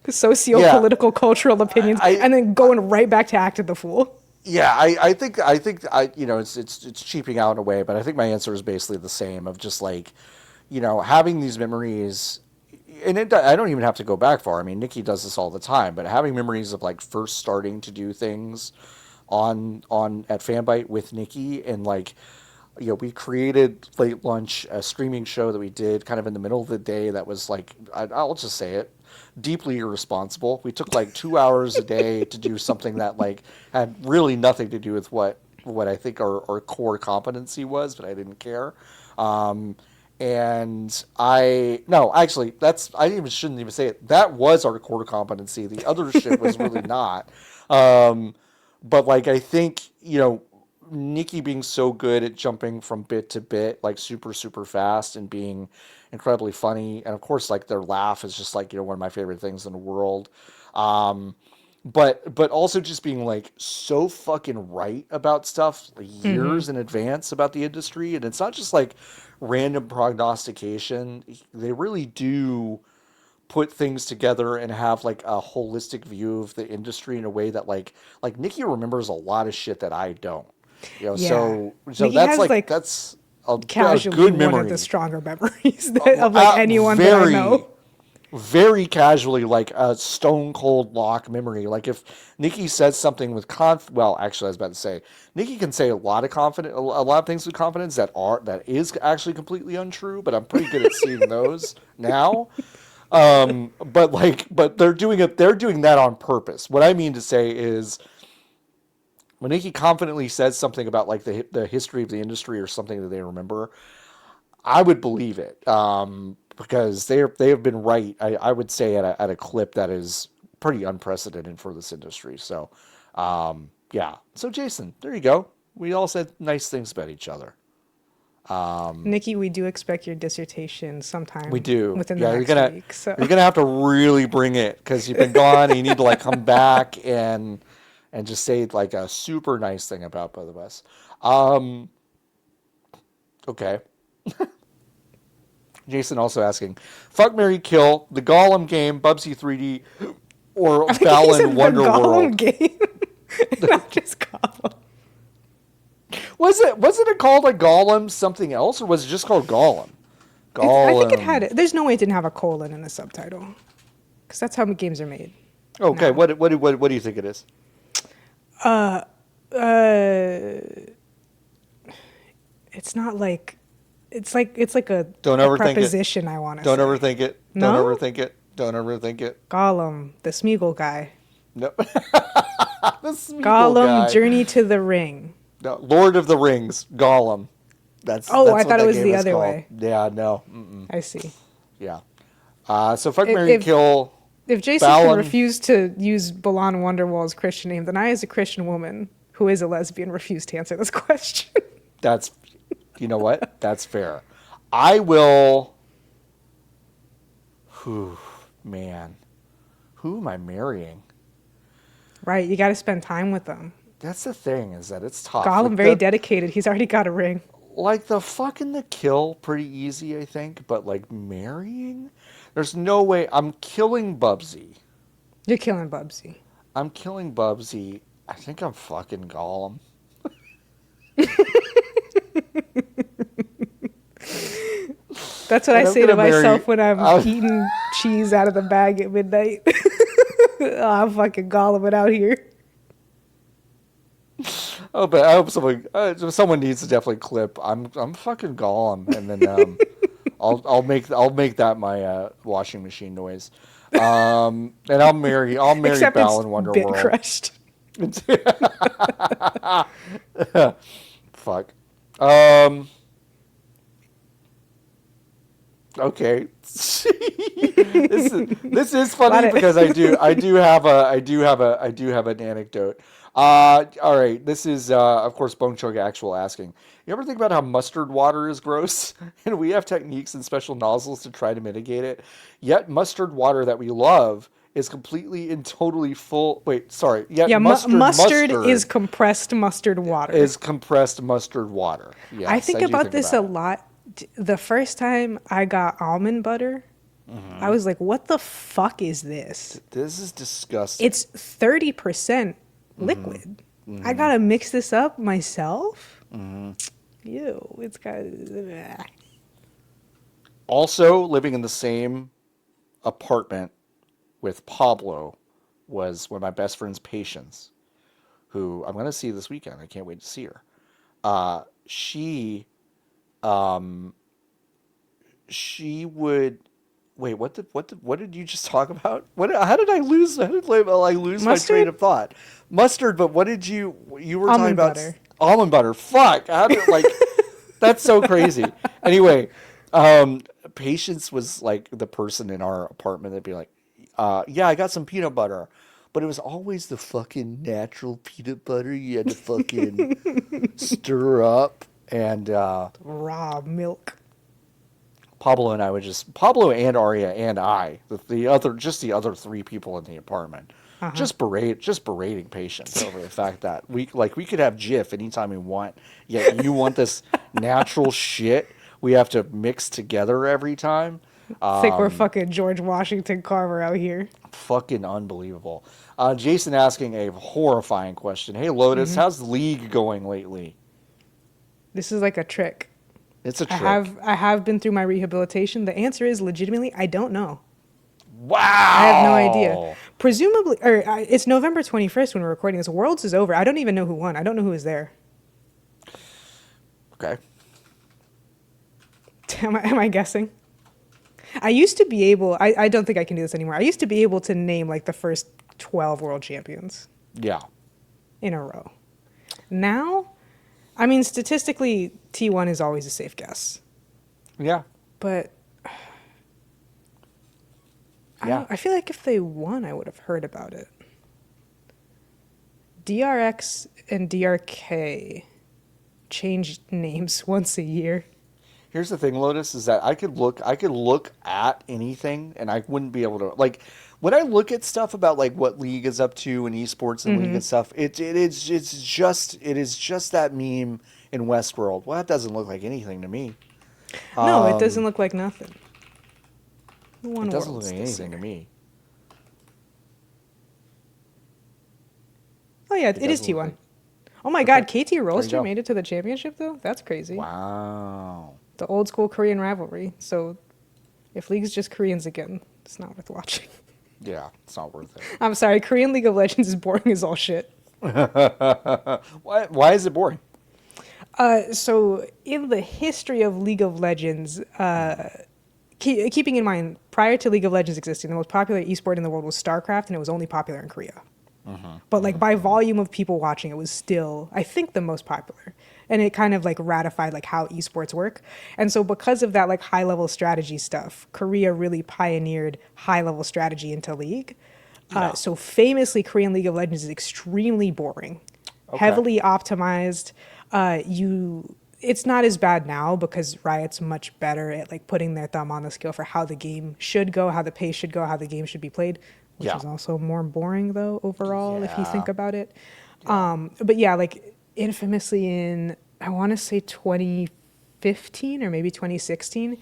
socio-political cultural opinions, and then going right back to acting the fool. Yeah, I think you know it's cheaping out in a way, but I think my answer is basically the same of just like, you know, having these memories, and I don't even have to go back far. I mean, Nikki does this all the time, but having memories of like first starting to do things on at Fanbite with Nikki, and like, you know, we created Late Lunch, a streaming show that we did kind of in the middle of the day that was like, I'll just say it, deeply irresponsible. We took like 2 hours a day to do something that like had really nothing to do with what I think our core competency was, but I didn't care. And no, actually, shouldn't even say it. That was our core competency. The other shit was really not. But like, I think, you know, Nikki being so good at jumping from bit to bit, like super, super fast, and being incredibly funny. And of course, like their laugh is just like, you know, one of my favorite things in the world. But also just being like so fucking right about stuff years in advance about the industry. And it's not just like random prognostication. They really do put things together and have like a holistic view of the industry in a way that like Nikki remembers a lot of shit that I don't. You know, Yeah. so Nikki that's has like like that's a casually good one of the memory. stronger memories of like anyone that I Very, know. very casually, like a stone cold lock memory. Like if Nikki says something with well, actually, I was about to say, Nikki can say a lot of things with confidence that is actually completely untrue. But I'm pretty good at seeing those now. But they're doing it. They're doing that on purpose. What I mean to say is, when Nikki confidently says something about like the history of the industry or something that they remember, I would believe it, because they have been right. I would say at a clip that is pretty unprecedented for this industry. So, yeah. So Jason, there you go. We all said nice things about each other. Nikki, we do expect your dissertation We sometime do. within the Yeah, next week. So you're gonna have to really bring it because you've been gone and you need to like come back and just say like a super nice thing about both of us. Um, okay. Jason also asking, fuck Mary Kill, the Gollum game, Bubsy 3D, or I think he Balan said the Wonder Gollum World. game, not just Gollum. Was it called a Gollum something else, or was it just called Gollum? I think it had Gollum. it. There's no way it didn't have a colon in the subtitle, because that's how games are made Okay, now. what do you think it is? Uh, it's not like it's like Don't a overthink it. preposition. I want to Don't say overthink it. Don't no. overthink it. Don't overthink it. Gollum, the Smeagol guy. No. The Smeagol Gollum, guy. Journey to the Ring. No, Lord of the Rings, Gollum. That's Oh, I what thought it that was game the is other called. way. Yeah, no. Mm-mm. I see. Yeah. So fuck If Mary if, Kill. if Jason can Balan. refuse to use Balan Wonderwall's Christian name, then I, as a Christian woman who is a lesbian, refuse to answer this question. That's, you know what? That's fair. I will. Whew, man, who am I marrying? Right, you got to spend time with them. That's the thing, is that it's tough. Gollum, very dedicated. He's already got a ring. Like the fucking the kill, pretty easy, I think. But like marrying, there's no way. I'm killing Bubsy. You're killing Bubsy. I'm killing Bubsy. I think I'm fucking Gollum. That's what I say to myself when I'm eating cheese out of the bag at midnight. Oh, I'm fucking Gollum out here. Oh, but I hope someone needs to definitely clip. I'm fucking Gollum, and then I'll make that my washing machine noise. And I'll marry Except Bal in Wonderworld. Bit crushed. Fuck. Okay. this is funny because I do have an anecdote. All right. This is of course Bone Chug Actual asking. You ever think about how mustard water is gross, and we have techniques and special nozzles to try to mitigate it? Yet mustard water that we love is completely and totally full. Wait, sorry. Yeah, mustard is compressed mustard water. Is compressed mustard water. Yes, I think about this a lot. The first time I got almond butter, I was like, what the fuck is this? This is disgusting. It's 30% liquid. I gotta mix this up myself? Ew, it's kind of... Also, living in the same apartment with Pablo was one of my best friend's patients, who I'm going to see this weekend. I can't wait to see her. She would wait. What did you just talk about? How did I lose my train of thought? Mustard. But what did you were talking about? Butter. Almond butter. Fuck. How did that's so crazy. Anyway, Patience was like the person in our apartment that'd be like, yeah, I got some peanut butter. But it was always the fucking natural peanut butter you had to fucking stir up and raw milk. Pablo and Aria and I, the other three people in the apartment, just berating Patience over the fact that we could have Jif anytime we want, yet you want this natural shit we have to mix together every time. Think we're fucking George Washington Carver out here. Fucking unbelievable. Jason asking a horrifying question. Hey, Lotus, how's the league going lately? This is like a trick. It's a trick. I have been through my rehabilitation. The answer is legitimately, I don't know. Wow. I have no idea. Presumably, it's November 21st when we're recording this. Worlds is over. I don't even know who won. I don't know who is there. Okay. Am I guessing? I used to be able, I don't think I can do this anymore. I used to be able to name like the first 12 world champions. Yeah. In a row. Now, I mean, statistically, T1 is always a safe guess. Yeah. But I feel like if they won, I would have heard about it. DRX and DRK change names once a year. Here's the thing, Lotus, is that I could look at anything and I wouldn't be able to, like, when I look at stuff about like what League is up to and esports and League and stuff, it is just that meme in Westworld. Well, that doesn't look like anything to me. No, it doesn't look like nothing. It doesn't look like anything to me. Oh yeah, it is T1. Oh my God, KT Rolster made it to the championship though? That's crazy. Wow. The old school Korean rivalry. So if League's just Koreans again, it's not worth watching. Yeah, it's not worth it. I'm sorry, Korean League of Legends is boring as all shit. Why is it boring? So in the history of League of Legends, keeping in mind, prior to League of Legends existing, the most popular esport in the world was StarCraft, and it was only popular in Korea. But like by volume of people watching, it was still, I think, the most popular. And it kind of like ratified like how esports work. And so because of that like high level strategy stuff, Korea really pioneered high level strategy into League. So famously, Korean League of Legends is extremely boring, heavily optimized. it's not as bad now because Riot's much better at like putting their thumb on the scale for how the game should go, how the pace should go, how the game should be played, which Yeah. is also more boring though overall if you think Yeah. about it. Yeah. But yeah, like infamously in I want to say 2015 or maybe 2016,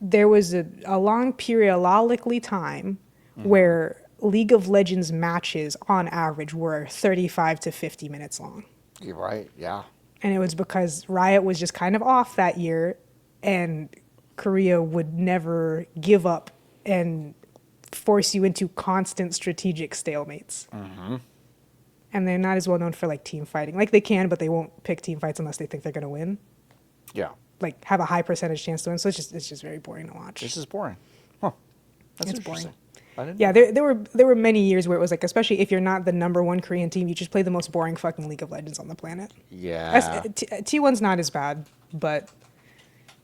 there was a long periodically time Mm-hmm. where League of Legends matches on average were 35 to 50 minutes long. You're right. Yeah. And it was because Riot was just kind of off that year, and Korea would never give up and force you into constant strategic stalemates. Mm-hmm. And they're not as well known for like team fighting. Like they can, but they won't pick team fights unless they think they're gonna win. Yeah. Like have a high percentage chance to win. So it's just very boring to watch. This is boring. Huh. That's It's interesting. boring. I didn't know Yeah, that. there were many years where it was like, especially if you're not the number one Korean team, you just play the most boring fucking League of Legends on the planet. Yeah. T1's not as bad, but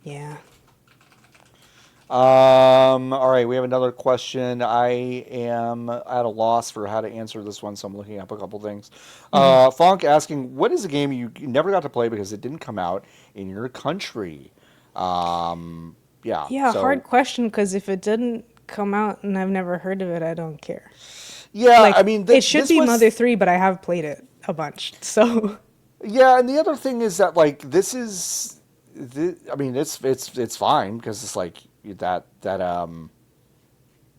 yeah. All right, we have another question. I am at a loss for how to answer this one, so I'm looking up a couple things. Fonk asking, what is a game you never got to play because it didn't come out in your country? Yeah, Yeah, hard so question because if it didn't come out and I've never heard of it, I don't care. yeah, I Like mean, it should this be was Mother 3, but I have played it a bunch. So yeah, and the other thing is that like this is, I mean, it's fine because it's like that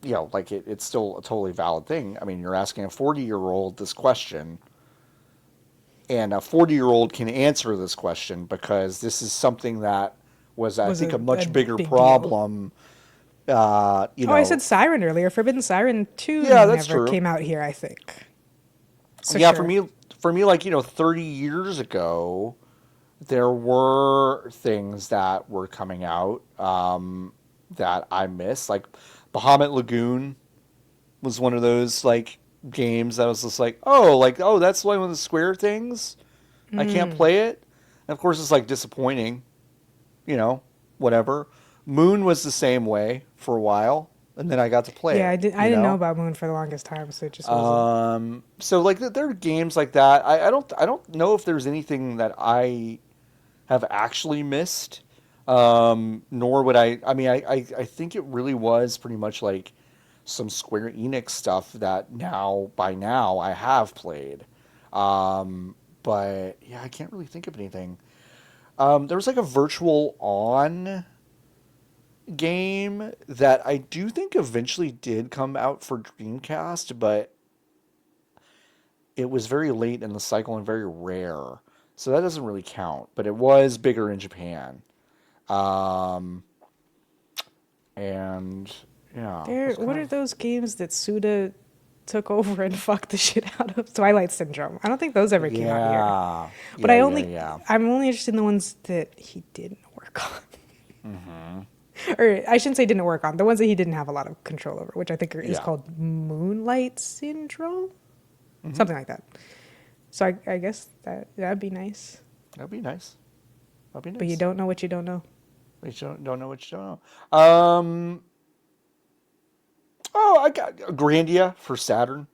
you know, like it's still a totally valid thing. I mean, you're asking a 40-year-old this question, and a 40-year-old can answer this question because this is something that was, I was think, a a much bigger big deal. problem. You Oh, I said know, Siren earlier. Forbidden Siren 2 yeah, that's never true. came out here, I think. So Yeah, sure. for me, like 30 years ago, there were things that were coming out that I missed. Like Bahamut Lagoon was one of those like games that was just like, oh, that's one of the Square things. I can't play it. And of course, it's like disappointing, you know, whatever. Moon was the same way for a while, and then I got to play Yeah, it, I you didn't know know. about Moon for the longest time, so it just wasn't. So like there are games like that. I don't know if there's anything that I have actually missed. Nor would I. I mean, I think it really was pretty much like some Square Enix stuff that by now I have played. But yeah, I can't really think of anything. There was like a virtual on game that I do think eventually did come out for Dreamcast, but it was very late in the cycle and very rare. So that doesn't really count, but it was bigger in Japan. Um, and yeah, it was What kind are of those games that Suda took over and fucked the shit out of? Twilight Syndrome. I don't think those ever came out here. yeah, But yeah. I'm only interested in the ones that he didn't work on. Mm-hmm. Or I shouldn't say didn't work on, the ones that he didn't have a lot of control over, which I think is Yeah. called Moonlight Syndrome, Mm-hmm. something like that. So I guess that'd be nice. That'd be nice. That'd be But you nice. don't know what you don't know. But you don't know what you don't know. Oh, I got Grandia for Saturn.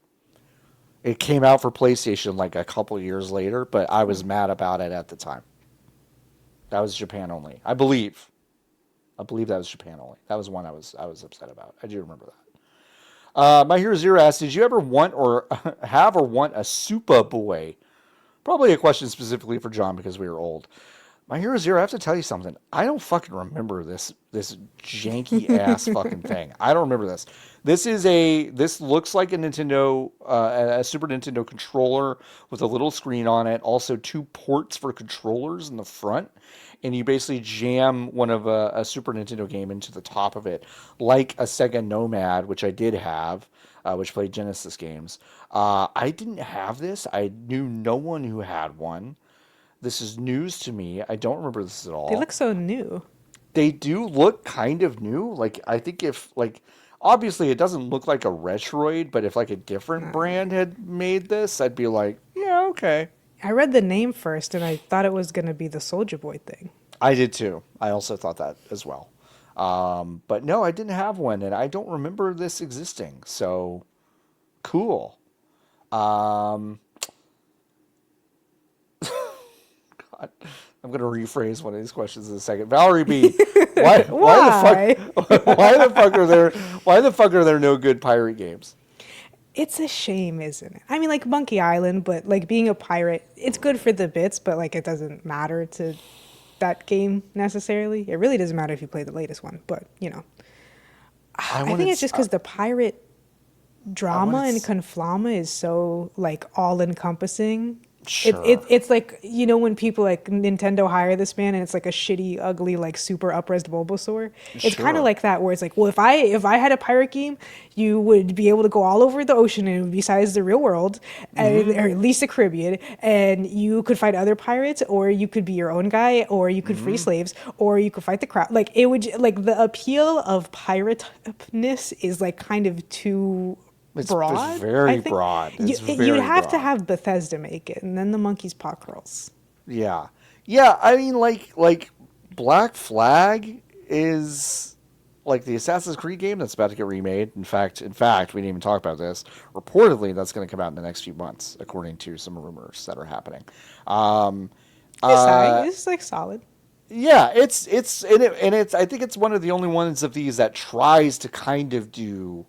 It came out for PlayStation like a couple years later, but I was mad about it at the time. That was Japan only, I believe. I believe that was Japan only. That was one I was upset about. I do remember that. My Hero Zero asked, "Did you ever want or have or want a Super Boy?" Probably a question specifically for John because we were old. My Hero Zero, I have to tell you something. I don't fucking remember this janky ass fucking thing. I don't remember this. This looks like a Nintendo a Super Nintendo controller with a little screen on it. Also two ports for controllers in the front, and you basically jam one of a Super Nintendo game into the top of it, like a Sega Nomad, which I did have, which played Genesis games. I didn't have this. I knew no one who had one. This is news to me. I don't remember this at They all. look so new. They do look kind of new. Like I think if like obviously it doesn't look like a Retroid, but if like a different brand had made this, I'd be like, yeah, okay. I read the name first and I thought it was going to be the Soldier Boy thing. I did too. I also thought that as well. But no, I didn't have one, and I don't remember this existing. So cool. Um, God, I'm going to rephrase one of these questions in a second. Valerie B, why the fuck are there no good pirate games? It's a shame, isn't it? I mean, like Monkey Island, but like being a pirate, it's good for the bits, but like it doesn't matter to that game necessarily. It really doesn't matter if you play the latest one, but you know, I think it's just because the pirate drama and conflama is so like all encompassing. Sure. It's like, you know, when people like Nintendo hire this man and it's like a shitty, ugly, like super up-res Bulbasaur. It's kind of like that, where it's like, well, if I had a pirate game, you would be able to go all over the ocean and besides the real world, and, or at least the Caribbean, and you could fight other pirates, or you could be your own guy, or you could free slaves, or you could fight the crowd. Like it would, like the appeal of pirateness is like kind of too broad. It's very broad. You'd have to have Bethesda make it, and then the monkey's paw curls. Yeah. I mean, like Black Flag is like the Assassin's Creed game that's about to get remade. In fact, we didn't even talk about this. Reportedly, that's going to come out in the next few months, according to some rumors that are happening. It's like solid. Yeah, it's I think it's one of the only ones of these that tries to kind of do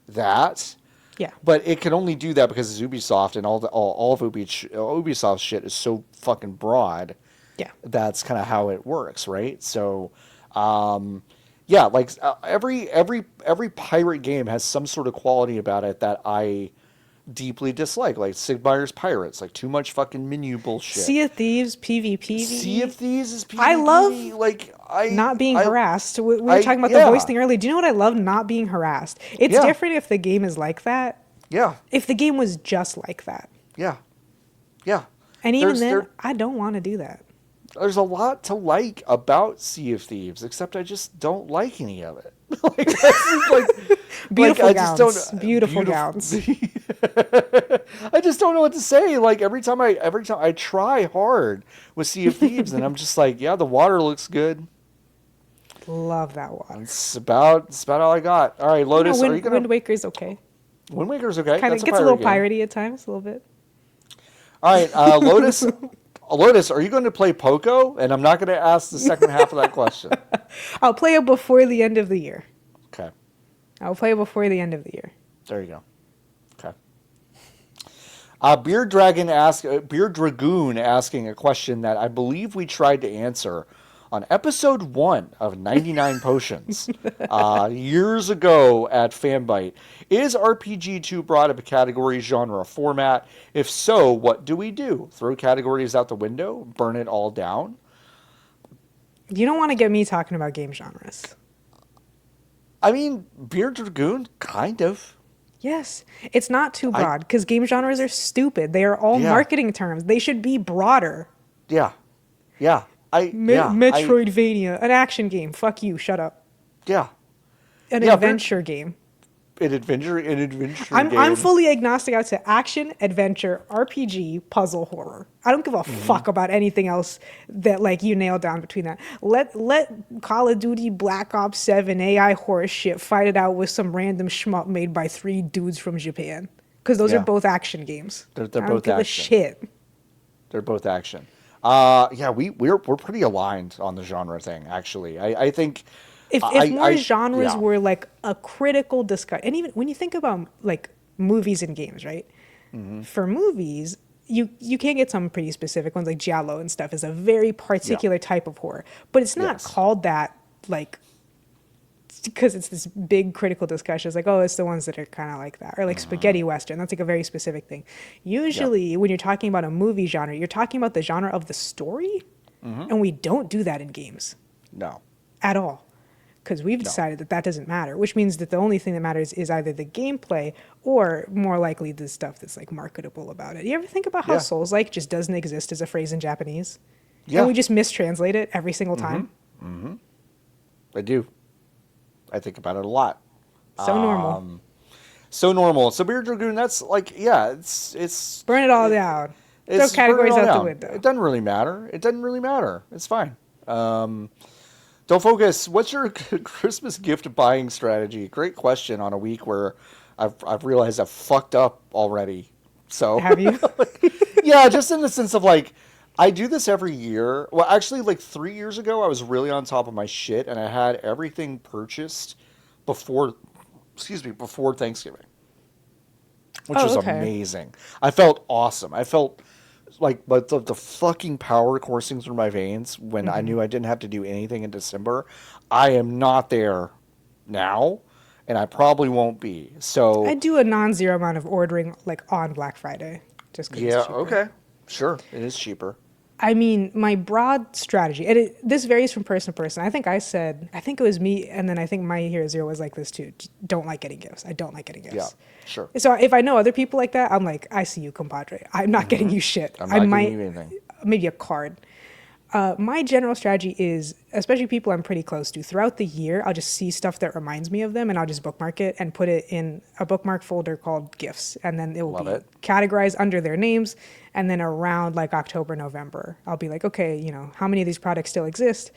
that. Yeah. But it can only do that because it's Ubisoft, and all of Ubisoft's shit is so fucking broad. Yeah. That's kind of how it works, right? So, yeah, like every pirate game has some sort of quality about it that I deeply dislike. Like Sid Meier's Pirates, like too much fucking menu bullshit. Sea of Thieves, PvP. Sea of Thieves is PvP. I love not being harassed. We were talking about the voice thing earlier. Do you know what I love? Not being harassed. It's different if the game is like that. Yeah. If the game was just like that. Yeah. Yeah. And even then, I don't want to do that. There's a lot to like about Sea of Thieves, except I just don't like any of it. Beautiful gowns. Beautiful gowns. I just don't know what to say. Like every time I try hard with Sea of Thieves, and I'm just like, yeah, the water looks good. Love that water. It's about all I got. All right, Lotus, are you gonna? Wind Waker's okay. Wind Waker's okay. Kind of gets a little piratey at times, a little bit. All right, Lotus. Lotus, are you going to play Poco? And I'm not going to ask the second half of that question. I'll play it before the end of the year. Okay. I'll play it before the end of the year. There you go. Okay. Beard Dragoon asking a question that I believe we tried to answer on episode 1 of 99 Potions years ago at Fanbyte. Is RPG too broad of a category, genre, format? If so, what do we do? Throw categories out the window? Burn it all down? You don't want to get me talking about game genres. I mean, Beard Dragoon, kind of. Yes. It's not too broad because game genres are stupid. They are all marketing terms. They should be broader. Yeah. Yeah. Metroidvania, an action game. Fuck you. Shut up. Yeah. An adventure game. An adventure game. I'm fully agnostic out to action, adventure, RPG, puzzle, horror. I don't give a fuck about anything else that like you nail down between that. Let Call of Duty Black Ops 7 AI horror shit fight it out with some random shmup made by 3 dudes from Japan. Because those are both action games. They're both both action. Shit. They're both action. We're pretty aligned on the genre thing, actually. I think if more genres were like a critical discussion, and even when you think about like movies and games, right? Mm-hmm. For movies, you can get some pretty specific ones, like Giallo and stuff is a very particular type of horror, but it's not called that like because it's this big critical discussion. It's like, oh, it's the ones that are kind of like that, or like spaghetti western. That's like a very specific thing. Usually, when you're talking about a movie genre, you're talking about the genre of the story, and we don't do that in games. No, at all, because we've decided that doesn't matter. Which means that the only thing that matters is either the gameplay or more likely the stuff that's like marketable about it. You ever think about how Souls-like just doesn't exist as a phrase in Japanese? Yeah, and we just mistranslate it every single time. Mm-hmm. I do. I think about it a lot. So normal. So Beard Dragoon, that's like, it's burn it all down. Throw categories out the window. It doesn't really matter. It's fine. Don't focus. What's your Christmas gift buying strategy? Great question on a week where I've realized I've fucked up already. So have you? Yeah, just in the sense of like, I do this every year. Well, actually, like 3 years ago, I was really on top of my shit, and I had everything purchased before, excuse me, before Thanksgiving, which Oh, was okay. amazing. I felt awesome. I felt like but the fucking power coursing through my veins when I Hmm. knew I didn't have to do anything in December. I am not there now, and I probably won't be. I So, do a non-zero amount of ordering like on Black Friday, just because it's yeah, cheaper. okay. Sure, it is cheaper. I mean, my broad strategy, and this varies from person to person. I think it was me, and then I think My Hero Zero was like this too. Don't like getting gifts. I don't like getting Yeah, gifts. sure. So if I know other people like that, I'm like, I see you, compadre. I'm not getting Hmm. you shit. I'm I not getting you might, anything. maybe a card. My general strategy is, especially people I'm pretty close to, throughout the year, I'll just see stuff that reminds me of them and I'll just bookmark it and put it in a bookmark folder called gifts. And then it will Love be it. categorized under their names. And then around like October, November, I'll be like, okay, how many of these products still exist?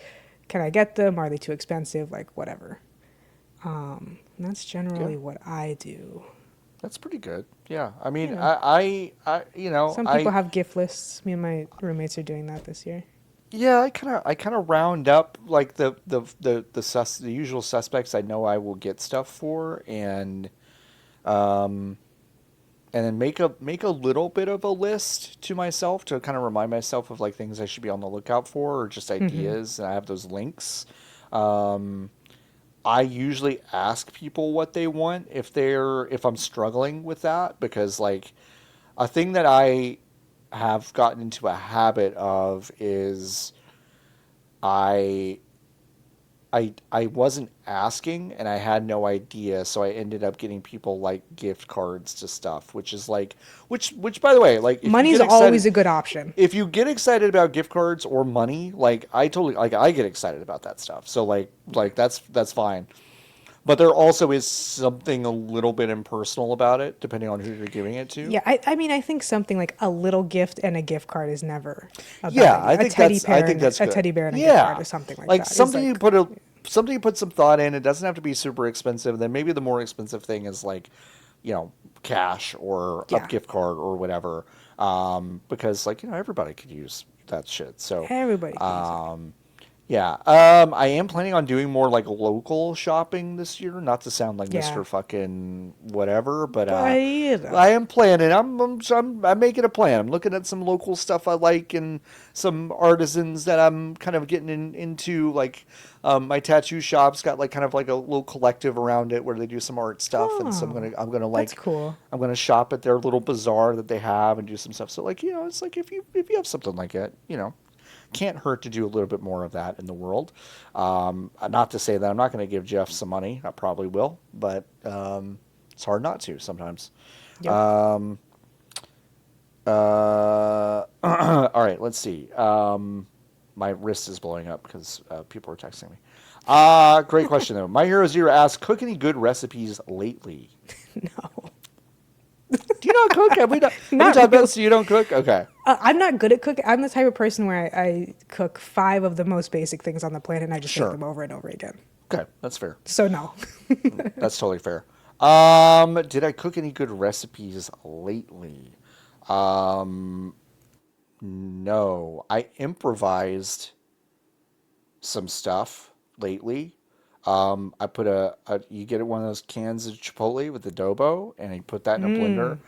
Can I get them? Are they too expensive? Like, whatever. And that's Yeah, generally what I do. that's pretty good. Yeah, I mean, Yeah. Some people have gift lists. Me and my roommates are doing that this year. yeah, I kind of round up like the usual suspects I know I will get stuff for, um, and then make a little bit of a list to myself to kind of remind myself of like things I should be on the lookout for or just Hmm. ideas. And I have those links. Um, I usually ask people what they want if I'm struggling with that because like a thing that I have gotten into a habit of is I I wasn't asking and I had no idea, so I ended up getting people like gift cards to stuff, which is like which by the way, like if you Money's get excited always a good option. if you get excited about gift cards or money, like I totally like I get excited about that stuff. So like that's fine. But there also is something a little bit impersonal about it, depending on who you're giving it to. Yeah, I mean, I think something like a little gift and a gift card is never a bad Yeah, idea. I think that's A good. teddy bear and a gift card Yeah, or something like like that is like, something you put some thought in. It doesn't have to be super expensive. Then maybe the more expensive thing is like, cash or a yeah, gift card or whatever. Because like everybody could use that shit. So, everybody could use it. um, yeah. I am planning on doing more like local shopping this year. Not to sound like Yeah, Mr. Fucking whatever, but but I am planning. I'm making a plan. I'm looking at some local stuff I like and some artisans that I'm kind of getting into. Like, my tattoo shop's got like kind of like a little collective around it where they do some art stuff, and so oh, that's like cool. I'm gonna shop at their little bazaar that they have and do some stuff. So like it's like if you have something like it, can't hurt to do a little bit more of that in the world. Not to say that I'm not going to give Jeff some money. I probably will, but it's hard not to sometimes. Yep. Um, all right, let's see. My wrist is blowing up because people are texting me. Great question though. My Hero Zero asks, cook any good recipes lately? No, Do you not cook? Have we not talked about really. this? So you don't cook? Okay, I'm not good at cooking. I'm the type of person where I cook five of the most basic things on the planet and I just make sure. them over and over again. Okay, that's fair. So no. That's totally fair. Did I cook any good recipes lately? Um, no. I improvised some stuff lately. I put you get one of those cans of Chipotle with adobo, and you put that in a blender, Mm,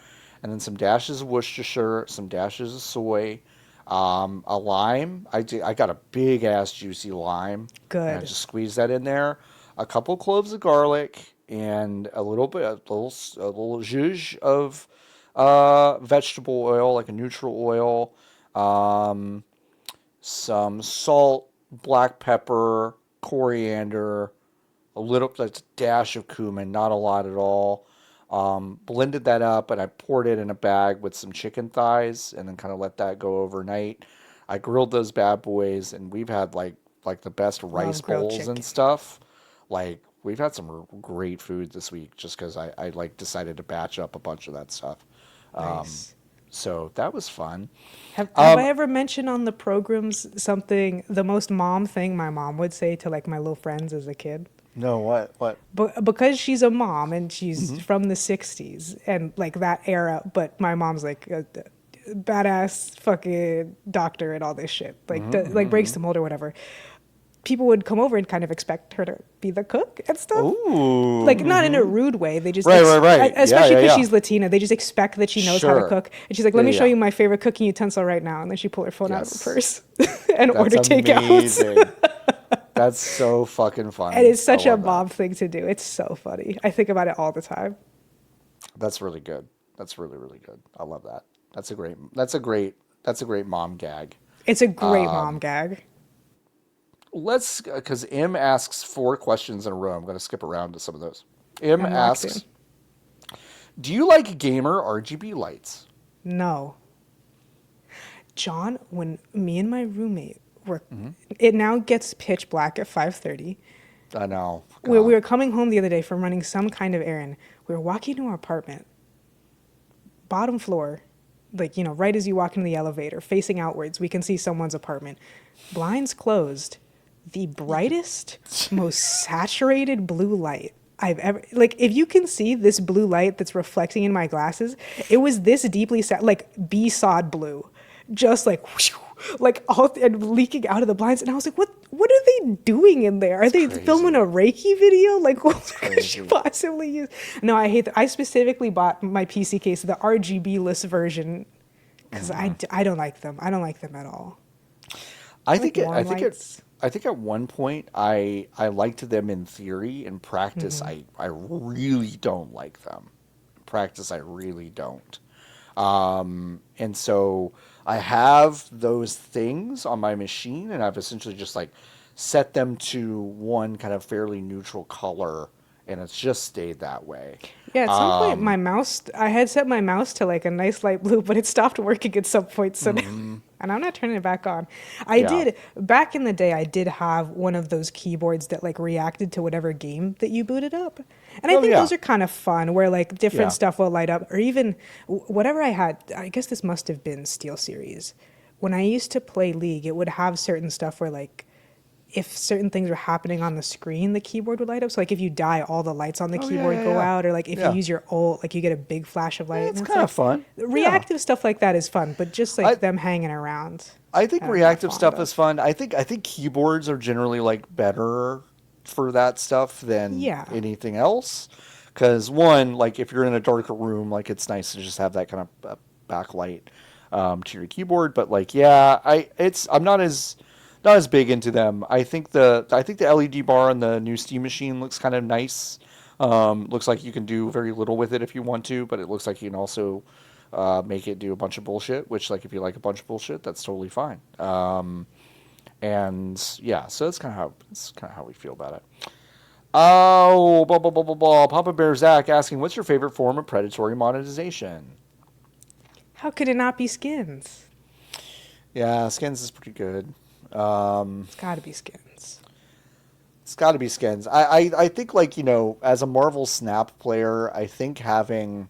and then some dashes of Worcestershire, some dashes of soy, a lime. I got a big ass juicy lime, and I good. just squeezed that in there. A couple cloves of garlic, and a little zhuzh of vegetable oil, like a neutral oil. Um, some salt, black pepper, coriander, a little like a dash of cumin, not a lot at all. Blended that up and I poured it in a bag with some chicken thighs and then kind of let that go overnight. I grilled those bad boys and we've had like the best rice Love grilled bowls and chicken. stuff. Like we've had some great food this week just because I like decided to batch up a bunch of that stuff. Um, Nice. so that was fun. Have I Um, ever mentioned on the programs something, the most mom thing my mom would say to like my little friends as a kid? no, what? But because she's a mom and she's Hmm. from the 60s and like that era, but my mom's like badass fucking doctor and all this shit, like like breaks the mold or whatever. People would come over and kind of expect her to be the cook and stuff. Ooh. Like not in a rude way. They just right. Especially because she's Latina, they just expect that she knows how to cook. And she's like, "Let me show you my favorite cooking utensil right now." And then she pulled her phone out of her purse and ordered takeout. That's so fucking funny. And it's such a mob thing to do. It's so funny. I think about it all the time. That's really good. That's really, really good. I love that. That's a great mom gag. It's a great mom gag. Because M asks 4 questions in a row. I'm going to skip around to some of those. M asks, do you like gamer RGB lights? No. John, when me and my roommate were, it now gets pitch black at 5:30. I know. We were coming home the other day from running some kind of errand. We were walking to our apartment, bottom floor, like, right as you walk into the elevator, facing outwards, we can see someone's apartment. Blinds closed. The brightest, most saturated blue light I've ever, like, if you can see this blue light that's reflecting in my glasses, it was this deeply like B-sod blue, just like whoosh, like all and leaking out of the blinds. And I was like, what are they doing in there? Are they filming a Reiki video? Like, what could you possibly use? No, I hate that. I specifically bought my PC case, the RGB-less version, because I don't like them. I don't like them at all. I think at one point I liked them in theory. In practice, I really don't like them. In practice, I really don't. And so I have those things on my machine, and I've essentially just like set them to one kind of fairly neutral color, and it's just stayed that way. Yeah, at some point my mouse, I had set my mouse to like a nice light blue, but it stopped working at some point. So and I'm not turning it back on. I did, back in the day, I did have one of those keyboards that like reacted to whatever game that you booted up. And I think those are kind of fun, where like different stuff will light up, or even whatever I had. I guess this must have been SteelSeries. When I used to play League, it would have certain stuff where like, if certain things were happening on the screen, the keyboard would light up. So like if you die, all the lights on the keyboard go out, or like if you use your ult, like you get a big flash of light. It's kind of fun. Reactive stuff like that is fun, but just like them hanging around. I think reactive stuff is fun. I think keyboards are generally like better for that stuff than anything else. Because one, like if you're in a darker room, like it's nice to just have that kind of backlight to your keyboard. But like, I'm not as big into them. I think the LED bar on the new Steam machine looks kind of nice. Looks like you can do very little with it if you want to, but it looks like you can also make it do a bunch of bullshit. Which, like, if you like a bunch of bullshit, that's totally fine. And yeah, so that's kind of how we feel about it. Oh, blah, blah, blah, blah, blah. Papa Bear Zach asking, what's your favorite form of predatory monetization? How could it not be skins? Yeah, skins is pretty good. It's got to be skins. It's got to be skins. I think, like, as a Marvel Snap player, I think having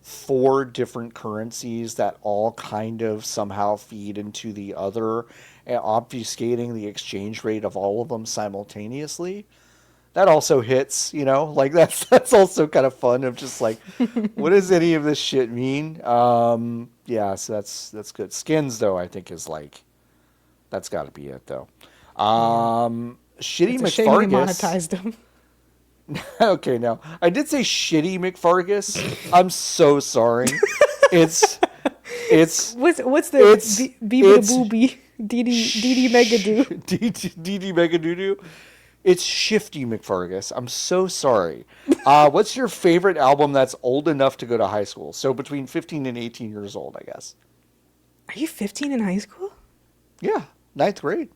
4 different currencies that all kind of somehow feed into the other and obfuscating the exchange rate of all of them simultaneously, that also hits, like that's also kind of fun of just like, what does any of this shit mean? Yeah, so that's good. Skins, though, I think is like, that's got to be it, though. Shitty it's a McFargus. Shame they monetized them. Okay, now I did say shitty McFargus. I'm so sorry. It's what's the Booby DD Megadoo DD Megadoo. It's Shifty McFargus. I'm so sorry. What's your favorite album that's old enough to go to high school? So between 15 and 18 years old, I guess. Are you 15 in high school? Yeah, 9th grade.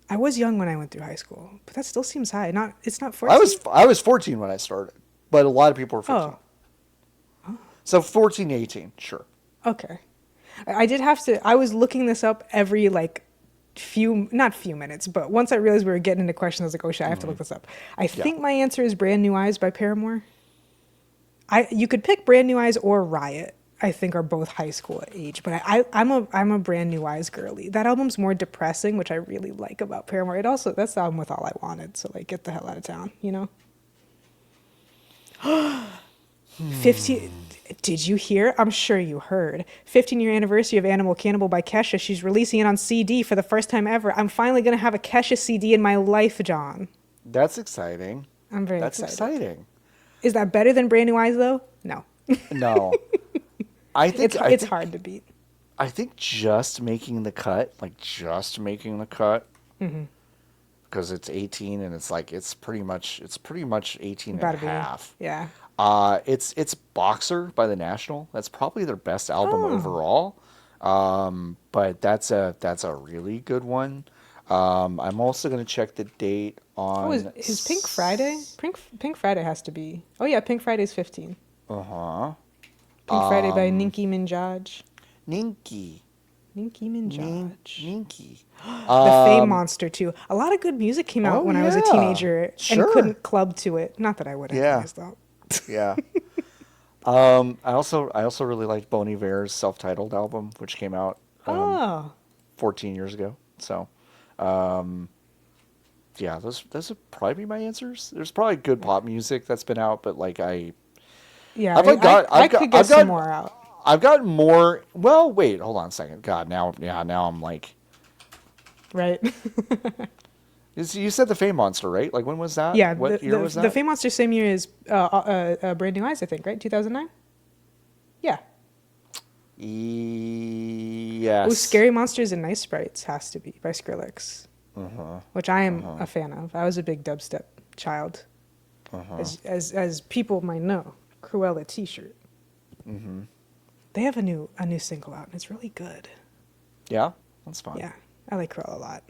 I was young when I went through high school, but that still seems high. It's not 14. I was 14 when I started, but a lot of people were 15. Oh. So 14, 18, sure. Okay. I did have to. I was looking this up every like not few minutes, but once I realized we were getting into questions, I was like, oh shit, I have to look this up. I think my answer is Brand New Eyes by Paramore. You could pick Brand New Eyes or Riot. I think are both high school age, but I'm a Brand New Eyes girly. That album's more depressing, which I really like about Paramore. That's the album with All I Wanted, so like get the hell out of town, 15. Did you hear? I'm sure you heard. 15-year anniversary of Animal Cannibal by Kesha. She's releasing it on CD for the first time ever. I'm finally going to have a Kesha CD in my life, John. That's exciting. I'm very excited. That's exciting. Is that better than Brand New Eyes, though? No. No. I think it's hard to beat. I think just making the cut, mm-hmm. because it's 18 and it's pretty much 18 About and a half. Yeah. It's Boxer by The National. That's probably their best album overall. But that's a really good one. I'm also going to check the date on... Oh, is Pink Friday? Pink Friday has to be... Oh, yeah, Pink Friday's 15. Uh-huh. Pink Friday by Nicki Minaj. Nicki Minaj. Nicki. The Fame Monster, too. A lot of good music came out when I was a teenager and couldn't club to it. Not that I would anyways, though. Yeah. I also really liked Bon Iver's self-titled album, which came out 14 years ago. So, yeah, those would probably be my answers. There's probably good pop music that's been out, but like I could get some more out. I've got more. Well, wait, hold on a second. God, now I'm like, right. You said the Fame Monster, right? Like when was that? Yeah, what year was that? The Fame Monster same year as Brand New Eyes, I think, right? 2009. Yeah. Yes. Oh, Scary Monsters and Nice Sprites has to be by Skrillex, which I am a fan of. I was a big dubstep child, as people might know. Cruella T-shirt. Mm-hmm. They have a new single out, and it's really good. Yeah, that's fun. Yeah, I like Cruella a lot.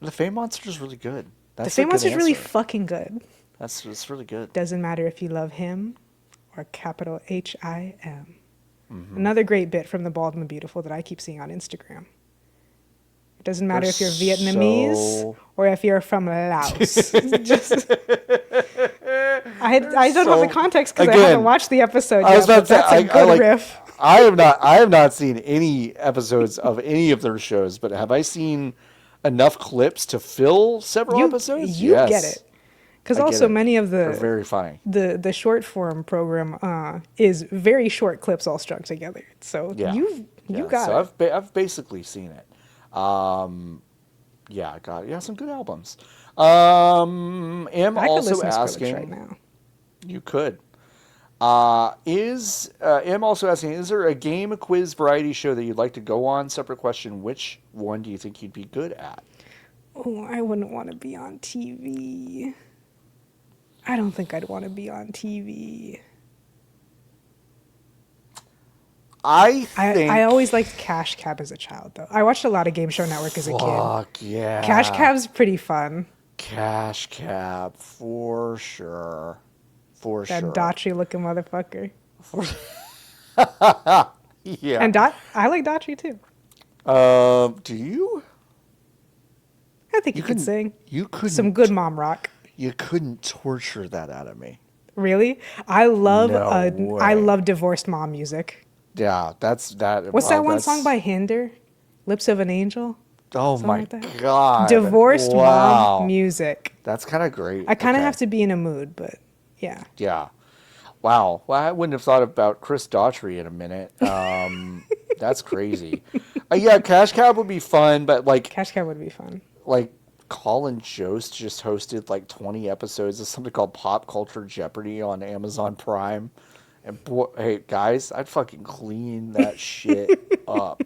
The Fame Monster is really good. The Fame Monster is really fucking good. It's really good. Doesn't matter if you love him or capital H-I-M. Mm-hmm. Another great bit from The Bald and the Beautiful that I keep seeing on Instagram. It doesn't matter if you're Vietnamese or if you're from Laos. I don't have the context because I haven't watched the episode yet. That's a good riff. I have not seen any episodes of any of their shows, but have I seen enough clips to fill several episodes? You get it. Because also many of They're very funny. The short form program is very short clips all strung together. So you got it. I've basically seen it. Some good albums. I could listen to Skrillex right now. You could. I'm also asking, is there a game, a quiz, variety show that you'd like to go on? Separate question, which one do you think you'd be good at? Oh, I wouldn't want to be on TV. I don't think I'd want to be on TV. I always liked Cash Cab as a child, though. I watched a lot of Game Show Network as a kid. Fuck yeah. Cash Cab's pretty fun. Cash Cab, for sure. That Dachi looking motherfucker. Yeah. And I like Dachi too. Do you? I think you could sing. You could some good mom rock. You couldn't torture that out of me. Really? I love divorced mom music. Yeah, that's that. What's that one song by Hinder? Lips of an Angel? Oh my God. Divorced mom music. That's kind of great. I kind of have to be in a mood, but yeah. Yeah. Wow. Well, I wouldn't have thought about Chris Daughtry in a minute. That's crazy. Yeah, Cash Cab would be fun, but like... Cash Cab would be fun. Like, Colin Jost just hosted like 20 episodes of something called Pop Culture Jeopardy on Amazon Prime. And boy, hey, guys, I'd fucking clean that shit up.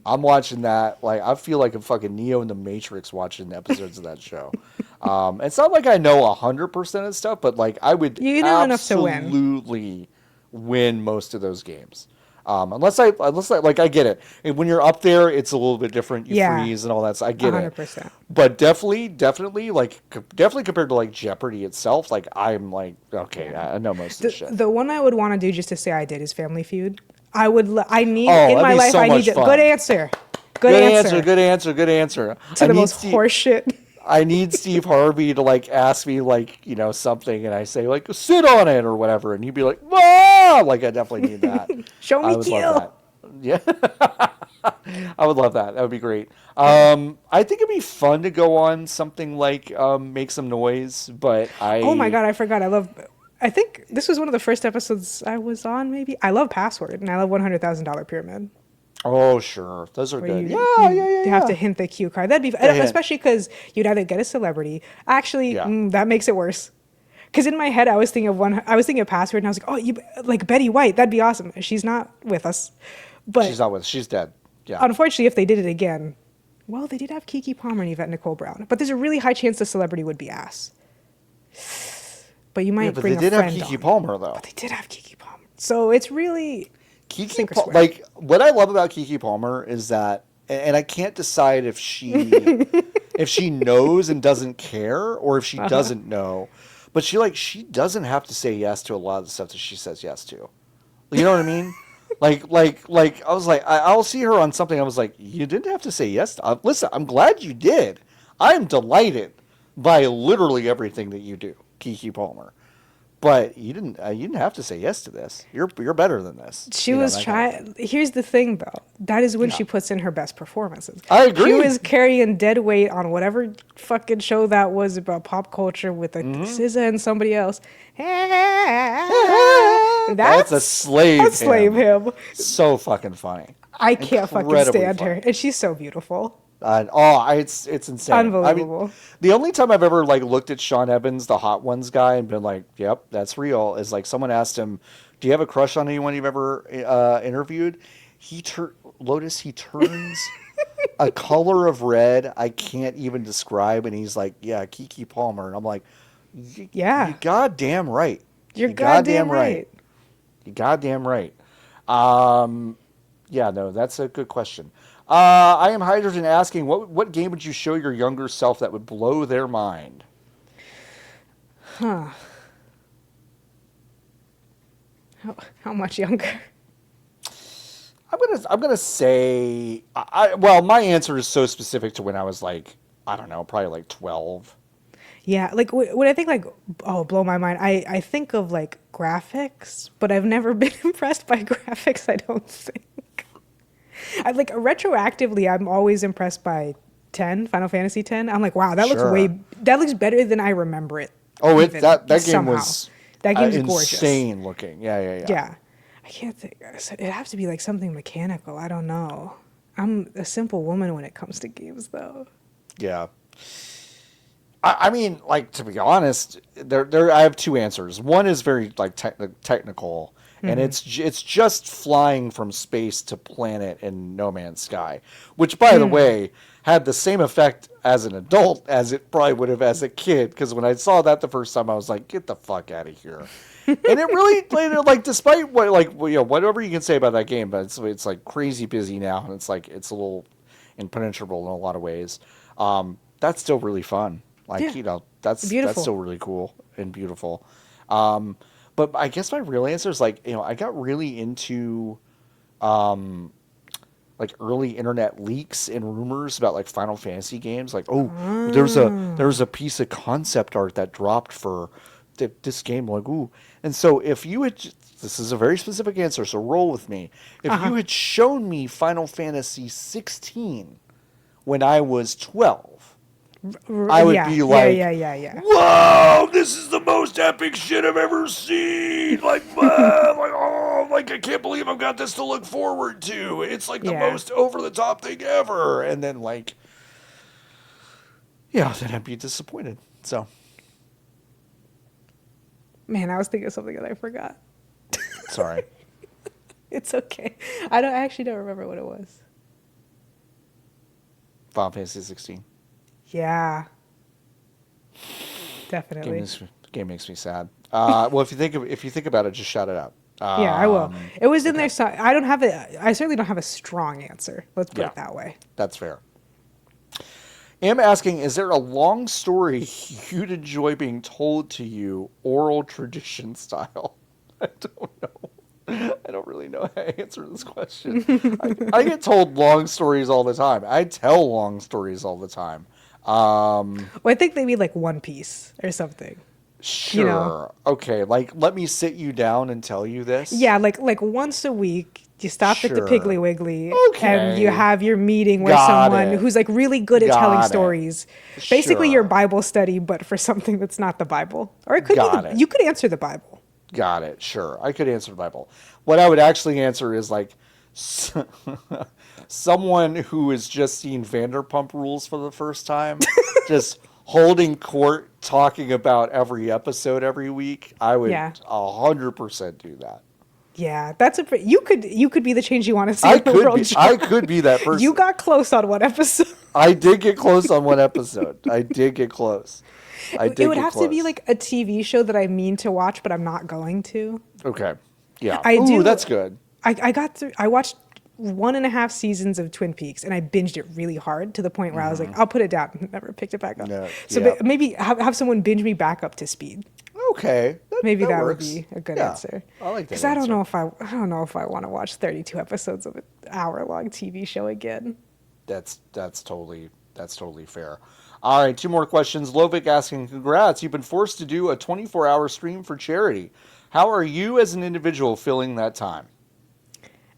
I'm watching that. Like, I feel like I'm fucking Neo in the Matrix watching episodes of that show. It's not like I know 100% of stuff, but like I would absolutely win most of those games. Unless I like, I get it. And when you're up there, it's a little bit different. You freeze and all that. So I get 100%. It. But definitely compared to like Jeopardy itself, like I'm like, okay, I know most of the shit. The one I would want to do just to say I did is Family Feud. In my life, I need good answer. Good answer. To the most horse shit. I need Steve Harvey to like ask me like, something, and I say like sit on it or whatever, and he'd be like, "Whoa!" Like I definitely need that. Show me kill. Yeah, I would love that. That would be great. I think it'd be fun to go on something like Make Some Noise, but Oh my God, I forgot. I love I think this was one of the first episodes I was on, maybe. I love Password, and I love $100,000 Pyramid. Oh, sure. Those are good. You have to hint the cue card. That'd be, especially because you'd either get a celebrity. Actually, that makes it worse. Because in my head, I was thinking of Password, and I was like, oh, you like Betty White. That'd be awesome. She's not with us. But she's not with us. She's dead. Yeah. Unfortunately, if they did it again, well, they did have Keke Palmer and Yvette Nicole Brown. But there's a really high chance the celebrity would be ass. But you might bring a friend on. They did have Keke Palmer, though. But they did have Keke Palmer. So it's really... Like, what I love about Keke Palmer is that, and I can't decide if she if she knows and doesn't care, or if she doesn't know, but she doesn't have to say yes to a lot of the stuff that she says yes to. You know what I mean? like I was like, I'll see her on something. I was like, you didn't have to say yes. Listen, I'm glad you did. I'm delighted by literally everything that you do, Keke Palmer. But you didn't have to say yes to this. You're better than this. She was trying. Here's the thing, though. That is when she puts in her best performances. I agree. She was carrying dead weight on whatever fucking show that was about pop culture with a SZA and somebody else. That's a slave. That's slave him. So fucking funny. I can't fucking stand her, and she's so beautiful. It's insane. Unbelievable. I mean, the only time I've ever like looked at Sean Evans, the Hot Ones guy, and been like, "Yep, that's real." Is like someone asked him, "Do you have a crush on anyone you've ever interviewed?" Lotus. He turns a color of red I can't even describe, and he's like, "Yeah, Keke Palmer," and I'm like, "Yeah, you goddamn right. You're goddamn right. You goddamn right." Yeah, no, that's a good question. I am Hydrogen asking, what game would you show your younger self that would blow their mind? Huh. How much younger? I'm gonna say, well, my answer is so specific to when I was like, I don't know, probably like 12. Yeah, like when I think like, oh, blow my mind, I think of like graphics, but I've never been impressed by graphics, I don't think. I like retroactively, I'm always impressed by Final Fantasy X. I'm like, wow, that looks better than I remember it. Oh, that game was gorgeous, insane looking. Yeah. Yeah, I can't think. It has to be like something mechanical. I don't know. I'm a simple woman when it comes to games, though. Yeah. I mean, like, to be honest, I have two answers. One is very like technical. And it's just flying from space to planet in No Man's Sky, which, by the way, had the same effect as an adult as it probably would have as a kid. Because when I saw that the first time, I was like, "Get the fuck out of here!" And it really, like, despite what, like, whatever you can say about that game, but it's like crazy busy now, and it's like it's a little impenetrable in a lot of ways. That's still really fun. Like, that's still really cool and beautiful. But I guess my real answer is like, I got really into like early internet leaks and rumors about like Final Fantasy games. Like, there's a piece of concept art that dropped for this game. Like, ooh. And so if you had, this is a very specific answer, so roll with me. If you had shown me Final Fantasy 16 when I was 12, I would be like, "Whoa, this is the most epic shit I've ever seen!" Like, like I can't believe I've got this to look forward to. It's like the most over the top thing ever. And then like, then I'd be disappointed. So, man, I was thinking of something that I forgot. Sorry. It's okay. I actually don't remember what it was. Final Fantasy 16. Yeah, definitely. Game makes me sad. Well, if you think about it, just shout it out. Yeah, I will. It was in there. So I don't have it. I certainly don't have a strong answer. Let's put it that way. That's fair. I'm asking, is there a long story you'd enjoy being told to you, oral tradition style? I don't know. I don't really know how to answer this question. I get told long stories all the time. I tell long stories all the time. Well, I think they mean like One Piece or something. Sure. Okay. Like, let me sit you down and tell you this. Yeah. Like once a week, You stop at the Sure. Piggly Wiggly and you Okay. have your meeting with Got someone it. who's like really good at telling Got it. stories. Basically your Sure. Bible study, but for something that's not the Bible. Or it could be Got it. you could answer the Bible. Got it. Sure. I could answer the Bible. What I would actually answer is like someone who has just seen Vanderpump Rules for the first time, just holding court, talking about every episode every week. I would Yeah. 100% do that. Yeah, that's you could be the change you want to see I in the could world, be. John. I could be that person. You got close on one episode. I did get close on one episode. I did get close. It would have to be like a TV show that I mean to watch, but I'm not going to. Okay. Yeah. I Ooh, do. that's good. I got through. I watched 1.5 seasons of Twin Peaks, and I binged it really hard to the point where I was like, I'll put it down. Never picked it back up. Yeah, So yeah. maybe have someone binge me back up to speed. Okay. Maybe that would works. be a good Yeah, answer. I like that Because I don't answer. know if I don't know if I want to watch 32 episodes of an hour-long TV show again. That's totally fair. All right, 2 more questions. Lovic asking, congrats. You've been forced to do a 24-hour stream for charity. How are you as an individual filling that time?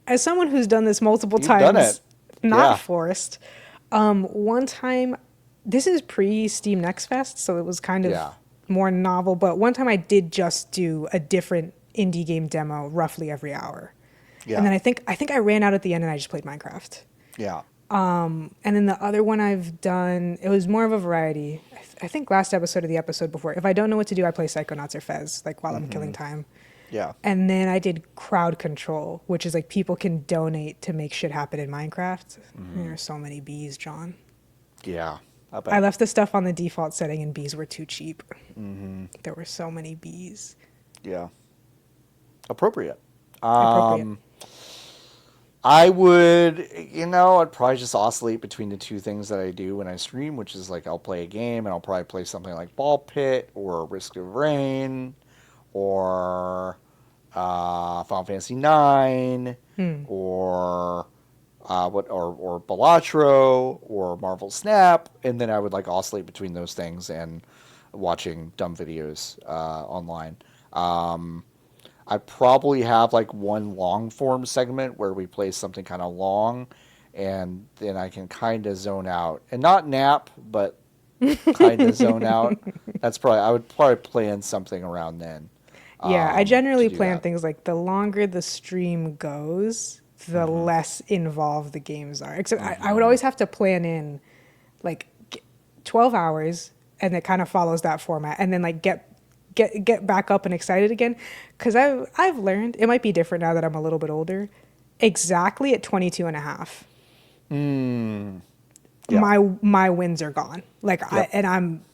As someone who's done this multiple You've done times, it. not Yeah. forced. One time, this is pre Steam Next Fest, so it was kind of Yeah. more novel. But one time I did just do a different indie game demo roughly every hour. Yeah. And then I think I ran out at the end and I just played Minecraft. Yeah. And then the other one I've done, it was more of a variety. I think last episode or the episode before, if I don't know what to do, I play Psychonauts or Fez, like while I'm killing time. Yeah. And then I did crowd control, which is like people can donate to make shit happen in Minecraft. There are so many bees, John. Yeah. I bet. I left the stuff on the default setting and bees were too cheap. There were so many bees. Yeah. Appropriate. Appropriate. I would, I'd probably just oscillate between the 2 things that I do when I stream, which is like I'll play a game and I'll probably play something like Ball Pit or Risk of Rain or Final Fantasy 9 or or Balatro or Marvel Snap, and then I would like oscillate between those things and watching dumb videos online. I probably have like one long form segment where we play something kind of long, and then I can kind of zone out and not nap, but kind of zone out. I would probably plan something around then. Yeah, I generally to do plan that. things like the longer the stream goes, the less involved the games are. Except I would always have to plan in like 12 hours, and it kind of follows that format, and then like get back up and excited again. Because I've learned, it might be different now that I'm a little bit older, exactly at 22 and a half. Yeah. My wins are gone. Like Yep.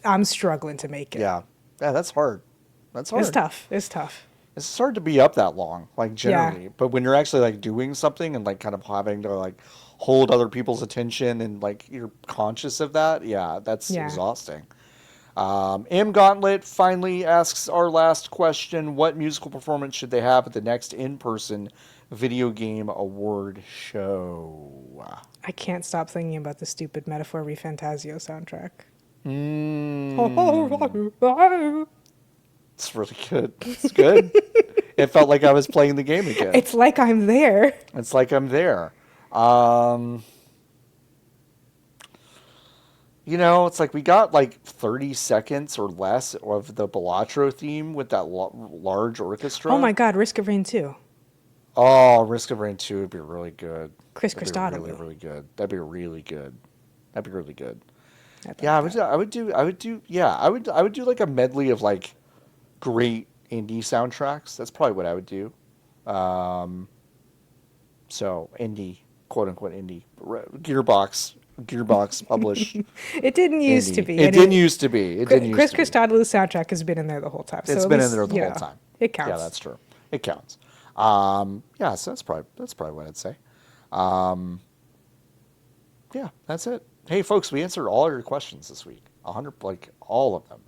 I'm struggling to make it. Yeah, that's hard. That's hard. It's tough. It's tough. It's hard to be up that long, like generally. But when you're actually like doing something and like kind of having to like hold other people's attention and like you're conscious of that, that's exhausting. M Gauntlet finally asks our last question: what musical performance should they have at the next in-person video game award show? I can't stop thinking about the stupid Metaphor Refantasio soundtrack. It's really good. It's good. It felt like I was playing the game again. It's like I'm there. It's like I'm there. It's like we got like 30 seconds or less of the Balatro theme with that large orchestra. Oh my God, Risk of Rain 2. Oh, Risk of Rain 2 would be really good. Chris That'd Christodoulou. be really, really good. That'd be really good. That'd be really good. I would do like a medley of like great indie soundtracks. That's probably what I would do. So indie, quote unquote indie. Gearbox published. It didn't used to be. It didn't used to be. Chris Christodoulou's soundtrack has been in there the whole time. So It's been in there the whole time. It counts. Yeah, that's true. It counts. So that's probably what I'd say. Yeah, that's it. Hey, folks, we answered all your questions this week. 100, like all of them.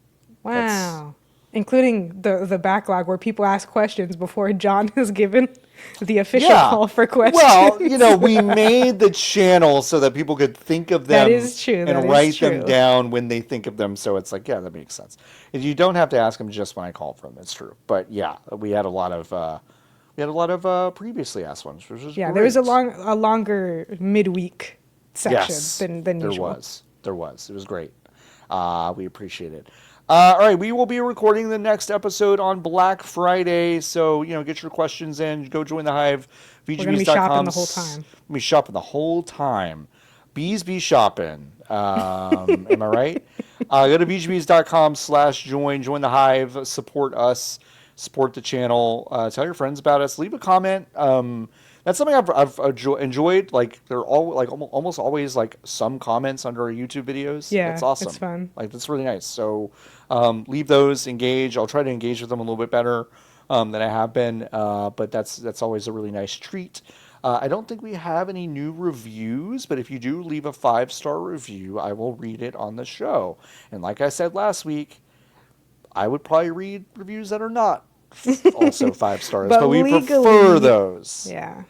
Wow. Including the backlog where people ask questions before John has given the official call for questions. Well, we made the channel so that people could think of them That is true. and write them down when they think of them. So it's like, yeah, that makes sense. And you don't have to ask them just when I call for them. It's true. But yeah, we had a lot of We had a lot of previously asked ones, which was great. There was a longer midweek section than usual. There was. It was great. We appreciate it. All right, we will be recording the next episode on Black Friday, so get your questions in. Go join the Hive. VGBees.com. We're gonna be shopping the whole time. We'll be shopping the whole time. Bees be shopping. Am I right? Go to VGBees.com/join. Join the Hive. Support us. Support the channel. Tell your friends about us. Leave a comment. That's something I've enjoyed. Like they're all like almost always like some comments under our YouTube videos. Yeah, that's awesome. It's fun. Like that's really nice. So leave those. Engage. I'll try to engage with them a little bit better than I have been. But that's always a really nice treat. I don't think we have any new reviews, but if you do leave a 5-star review, I will read it on the show. And like I said last week, I would probably read reviews that are not also 5 stars, but we prefer those. Yeah.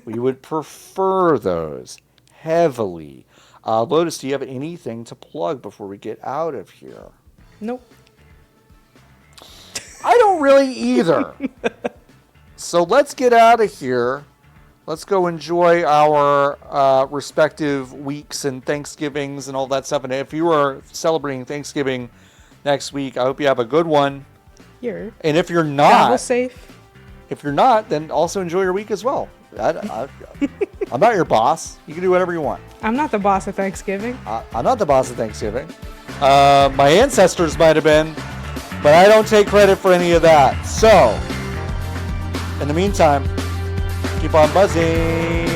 We would prefer those heavily. Lotus, do you have anything to plug before we get out of here? Nope. I don't really either. So let's get out of here. Let's go enjoy our respective weeks and Thanksgivings and all that stuff. And if you are celebrating Thanksgiving next week, I hope you have a good one. And if you're not, travel safe. If you're not, then also enjoy your week as well. I'm not your boss. You can do whatever you want. I'm not the boss of Thanksgiving. I'm not the boss of Thanksgiving. My ancestors might have been, but I don't take credit for any of that. So, in the meantime, keep on buzzing.